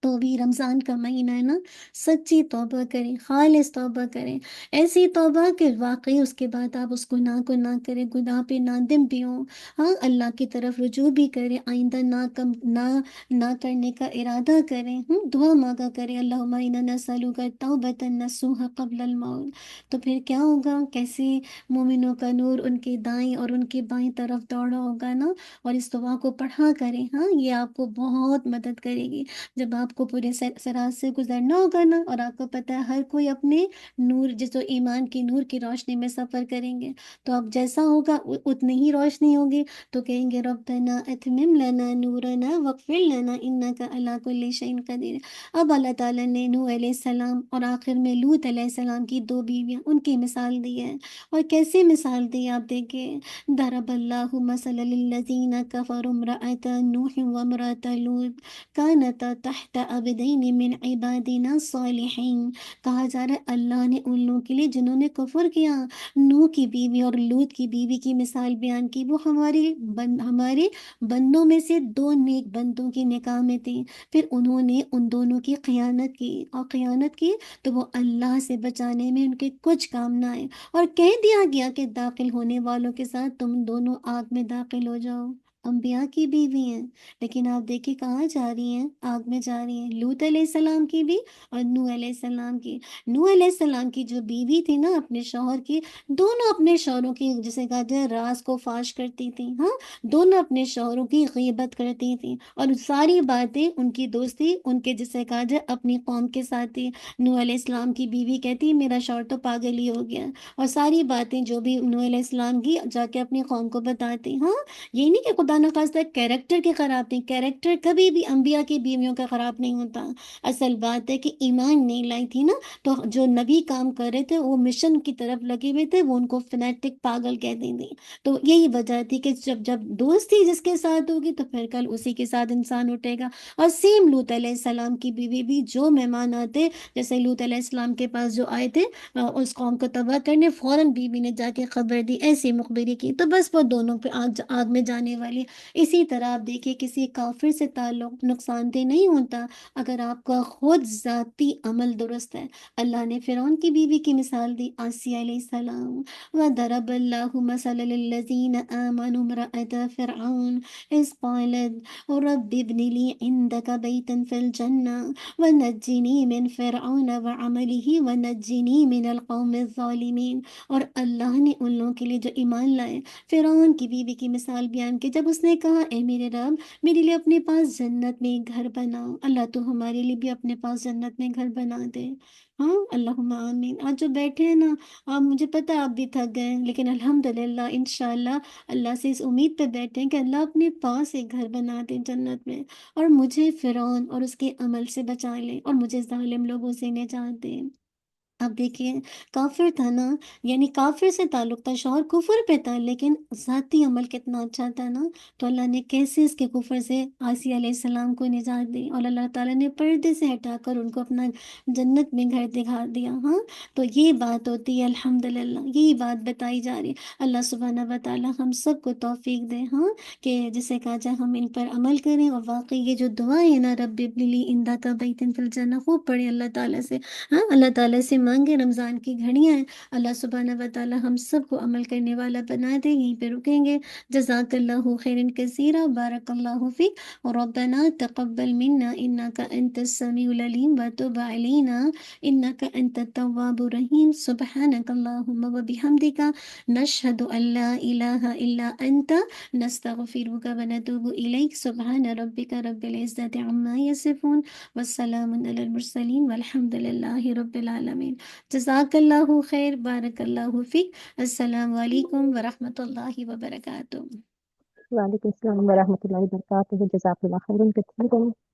تو بھی رمضان کا مہینہ ہے نا، سچی توبہ کریں، خالص توبہ کریں، ایسی توبہ کہ واقعی اس کے بعد آپ اس گناہ کو نہ کریں، گناہ پہ نادم بھی ہوں، ہاں، اللہ کی طرف رجوع بھی کریں، آئندہ نہ کرنے کا ارادہ کریں، دعا مانگا کریں، اللہم انا نسألک توبۃ نصوحا قبل الموت۔ تو پھر کیا ہوگا؟ کیسے مومنوں کا نور ان کے دائیں اور ان کے بائیں طرف دوڑا ہوگا نا، اور اس دعا کو پڑھا کریں، ہاں، یہ آپ کو بہت مدد کرے گی جب آپ کو پورے سرات سے گزرنا ہوگا نا، اور آپ کو پتہ ہے ہر کوئی اپنے نور جس و ایمان کی نور کی روشنی میں سفر کریں گے، تو اب جیسا ہوگا اتنی ہی روشنی ہوگی، تو کہیں گے ربنا اتمم لنا نورنا واغفر لنا انک علی کل شیء قدیر۔ اب اللہ تعالیٰ نے نوح علیہ السلام اور آخر میں لوط علیہ السلام کی دو بیویاں، ان کی مثال دی ہے، اور کیسے مثال دی آپ دیکھیں، ضرب اللہ مثلا للذین کفروا امرأۃ نوح وامرأۃ لوط کانتا تحت عبدین من عبادنا صالحین۔ کہا جا رہا ہے اللہ نے ان لوگوں کے لیے جنہوں نے کفر کیا، نوح کی بیوی اور لوط کی بیوی کی مثال بیان کی، وہ ہمارے بندوں میں سے دو نیک بندوں کی نکاح میں تھیں، پھر انہوں نے ان دونوں کی خیانت کی، اور خیانت کی تو وہ اللہ سے بچانے میں ان کے کچھ کام نہ آئے، اور کہہ دیا گیا کہ داخل ہونے والوں کے ساتھ تم دونوں آگ میں داخل ہو جاؤ۔ انبیاء کی بیوی ہیں، لیکن آپ دیکھیں کہاں جا رہی ہیں؟ آگ میں جا رہی ہیں، لوط علیہ السلام کی بھی اور نوح علیہ السلام کی۔ نوح علیہ السلام کی جو بیوی تھی نا اپنے شوہر کی، دونوں اپنے شوہروں کی جسے کہا جائے راز کو فاش کرتی تھیں، ہاں، دونوں اپنے شوہروں کی غیبت کرتی تھیں، اور ساری باتیں ان کی دوستی ان کے جسے کہا جائے اپنی قوم کے ساتھ تھی۔ نوح علیہ السلام کی بیوی کہتی میرا شوہر تو پاگل ہی ہو گیا، اور ساری باتیں جو بھی نوح علیہ السلام کی جا کے اپنی قوم کو بتاتی۔ ہاں، یہ نہیں کہ خدا نخواستہ کیریکٹر کے خراب نہیں، کیریکٹر کبھی بھی انبیاء کی بیویوں کا خراب نہیں ہوتا، اصل بات ہے کہ ایمان نہیں لائی تھی نا، تو جو نبی کام کر رہے تھے وہ مشن کی طرف لگے ہوئے تھے، وہ ان کو فنیٹک پاگل کہتی تھی، تو یہی وجہ تھی کہ جب دوستی جس کے ساتھ ہوگی تو پھر کل اسی کے ساتھ انسان اٹھے گا۔ اور سیم لوط علیہ السلام کی بیوی بھی، جو مہمان آتے جیسے لوط علیہ السلام کے پاس جو آئے تھے اس قوم کو تباہ کرنے، فوراً بیوی نے جا کے خبر دی، ایسی مخبری کی، تو بس وہ دونوں پہ آگ میں جانے والی۔ اسی طرح آپ دیکھیے کسی کافر سے تعلق نقصان دہ نہیں ہوتا اگر آپ کا خود ذاتی عمل درست ہے۔ اللہ نے فرعون کی بیوی کی مثال دی، آسیہ علیہ السلام، وَضَرَبَ اللَّهُ مَثَلًا لِلَّذِينَ آمَنُوا امْرَأَتَ فِرْعَوْنَ إِذْ قَالَتْ رَبِّ ابْنِ لِي عِندَكَ بَيْتًا فِي الْجَنَّةِ وَنَجِّنِي مِنْ فِرْعَوْنَ وَعَمَلِهِ وَنَجِّنِي مِنَ الْقَوْمِ الظَّالِمِينَ۔ اور اللہ نے ان لوگوں کے لیے جو ایمان لائے، فرعون کی بیوی کی مثال بیان کی، جب اس نے کہا اے میرے رب میرے لیے اپنے پاس جنت میں گھر بناؤ، اللہ تو ہمارے لیے بھی اپنے پاس جنت میں گھر بنا دے، ہاں، اللہم آمین۔ آج جو بیٹھے ہیں نا، آپ مجھے پتہ ہے آپ بھی تھک گئے ہیں، لیکن الحمدللہ انشاءاللہ اللہ سے اس امید پہ بیٹھے ہیں کہ اللہ اپنے پاس ایک گھر بنا دے جنت میں، اور مجھے فرعون اور اس کے عمل سے بچا لے، اور مجھے ظالم لوگوں سے نجات دے۔ اب دیکھیے کافر تھا نا، یعنی کافر سے تعلق تھا، شوہر کفر پہ تھا، لیکن ذاتی عمل کتنا اچھا تھا نا، تو اللہ نے کیسے اس کے کفر سے آسیہ علیہ السلام کو نجات دی، اور اللہ تعالیٰ نے پردے سے ہٹا کر ان کو اپنا جنت میں گھر دکھا دیا. ہاں، تو یہ بات ہوتی ہے الحمدللہ، یہی بات بتائی جا رہی ہے. اللہ سبحانہ و تعالیٰ ہم سب کو توفیق دے، ہاں، کہ جسے کہا جائے ہم ان پر عمل کریں، اور واقعی یہ جو دعا ہے نا، رب ابن لی عندک بیتا فی الجنہ، خوب پڑھیں اللہ تعالیٰ سے. ہاں، اللہ تعالیٰ سے مانگے، رمضان کی گھڑیاں ہیں، اللہ سبحانہ و تعالیٰ ہم سب کو عمل کرنے والا بنا دے. یہیں پہ رکیں گے. جزاک اللہ خیرا کثیرا، بارک اللہ فیک، ربنا تقبل منا انک انت السمیع العلیم وتب علینا انک انت التواب الرحیم. سبحانک اللہم وبحمدک، نشہد ان لا الہ الا انت، نستغفرک ونتوب الیک. سبحان ربک رب العزت عما یصفون، والسلام علی المرسلین، والحمد للہ رب العالمین. جزاک اللہ خیر، بارک اللہ فیک. السلام علیکم ورحمۃ اللہ وبرکاتہ. وعلیکم السلام ورحمۃ اللہ وبرکاتہ. جزاک اللہ خیرا کثیرا.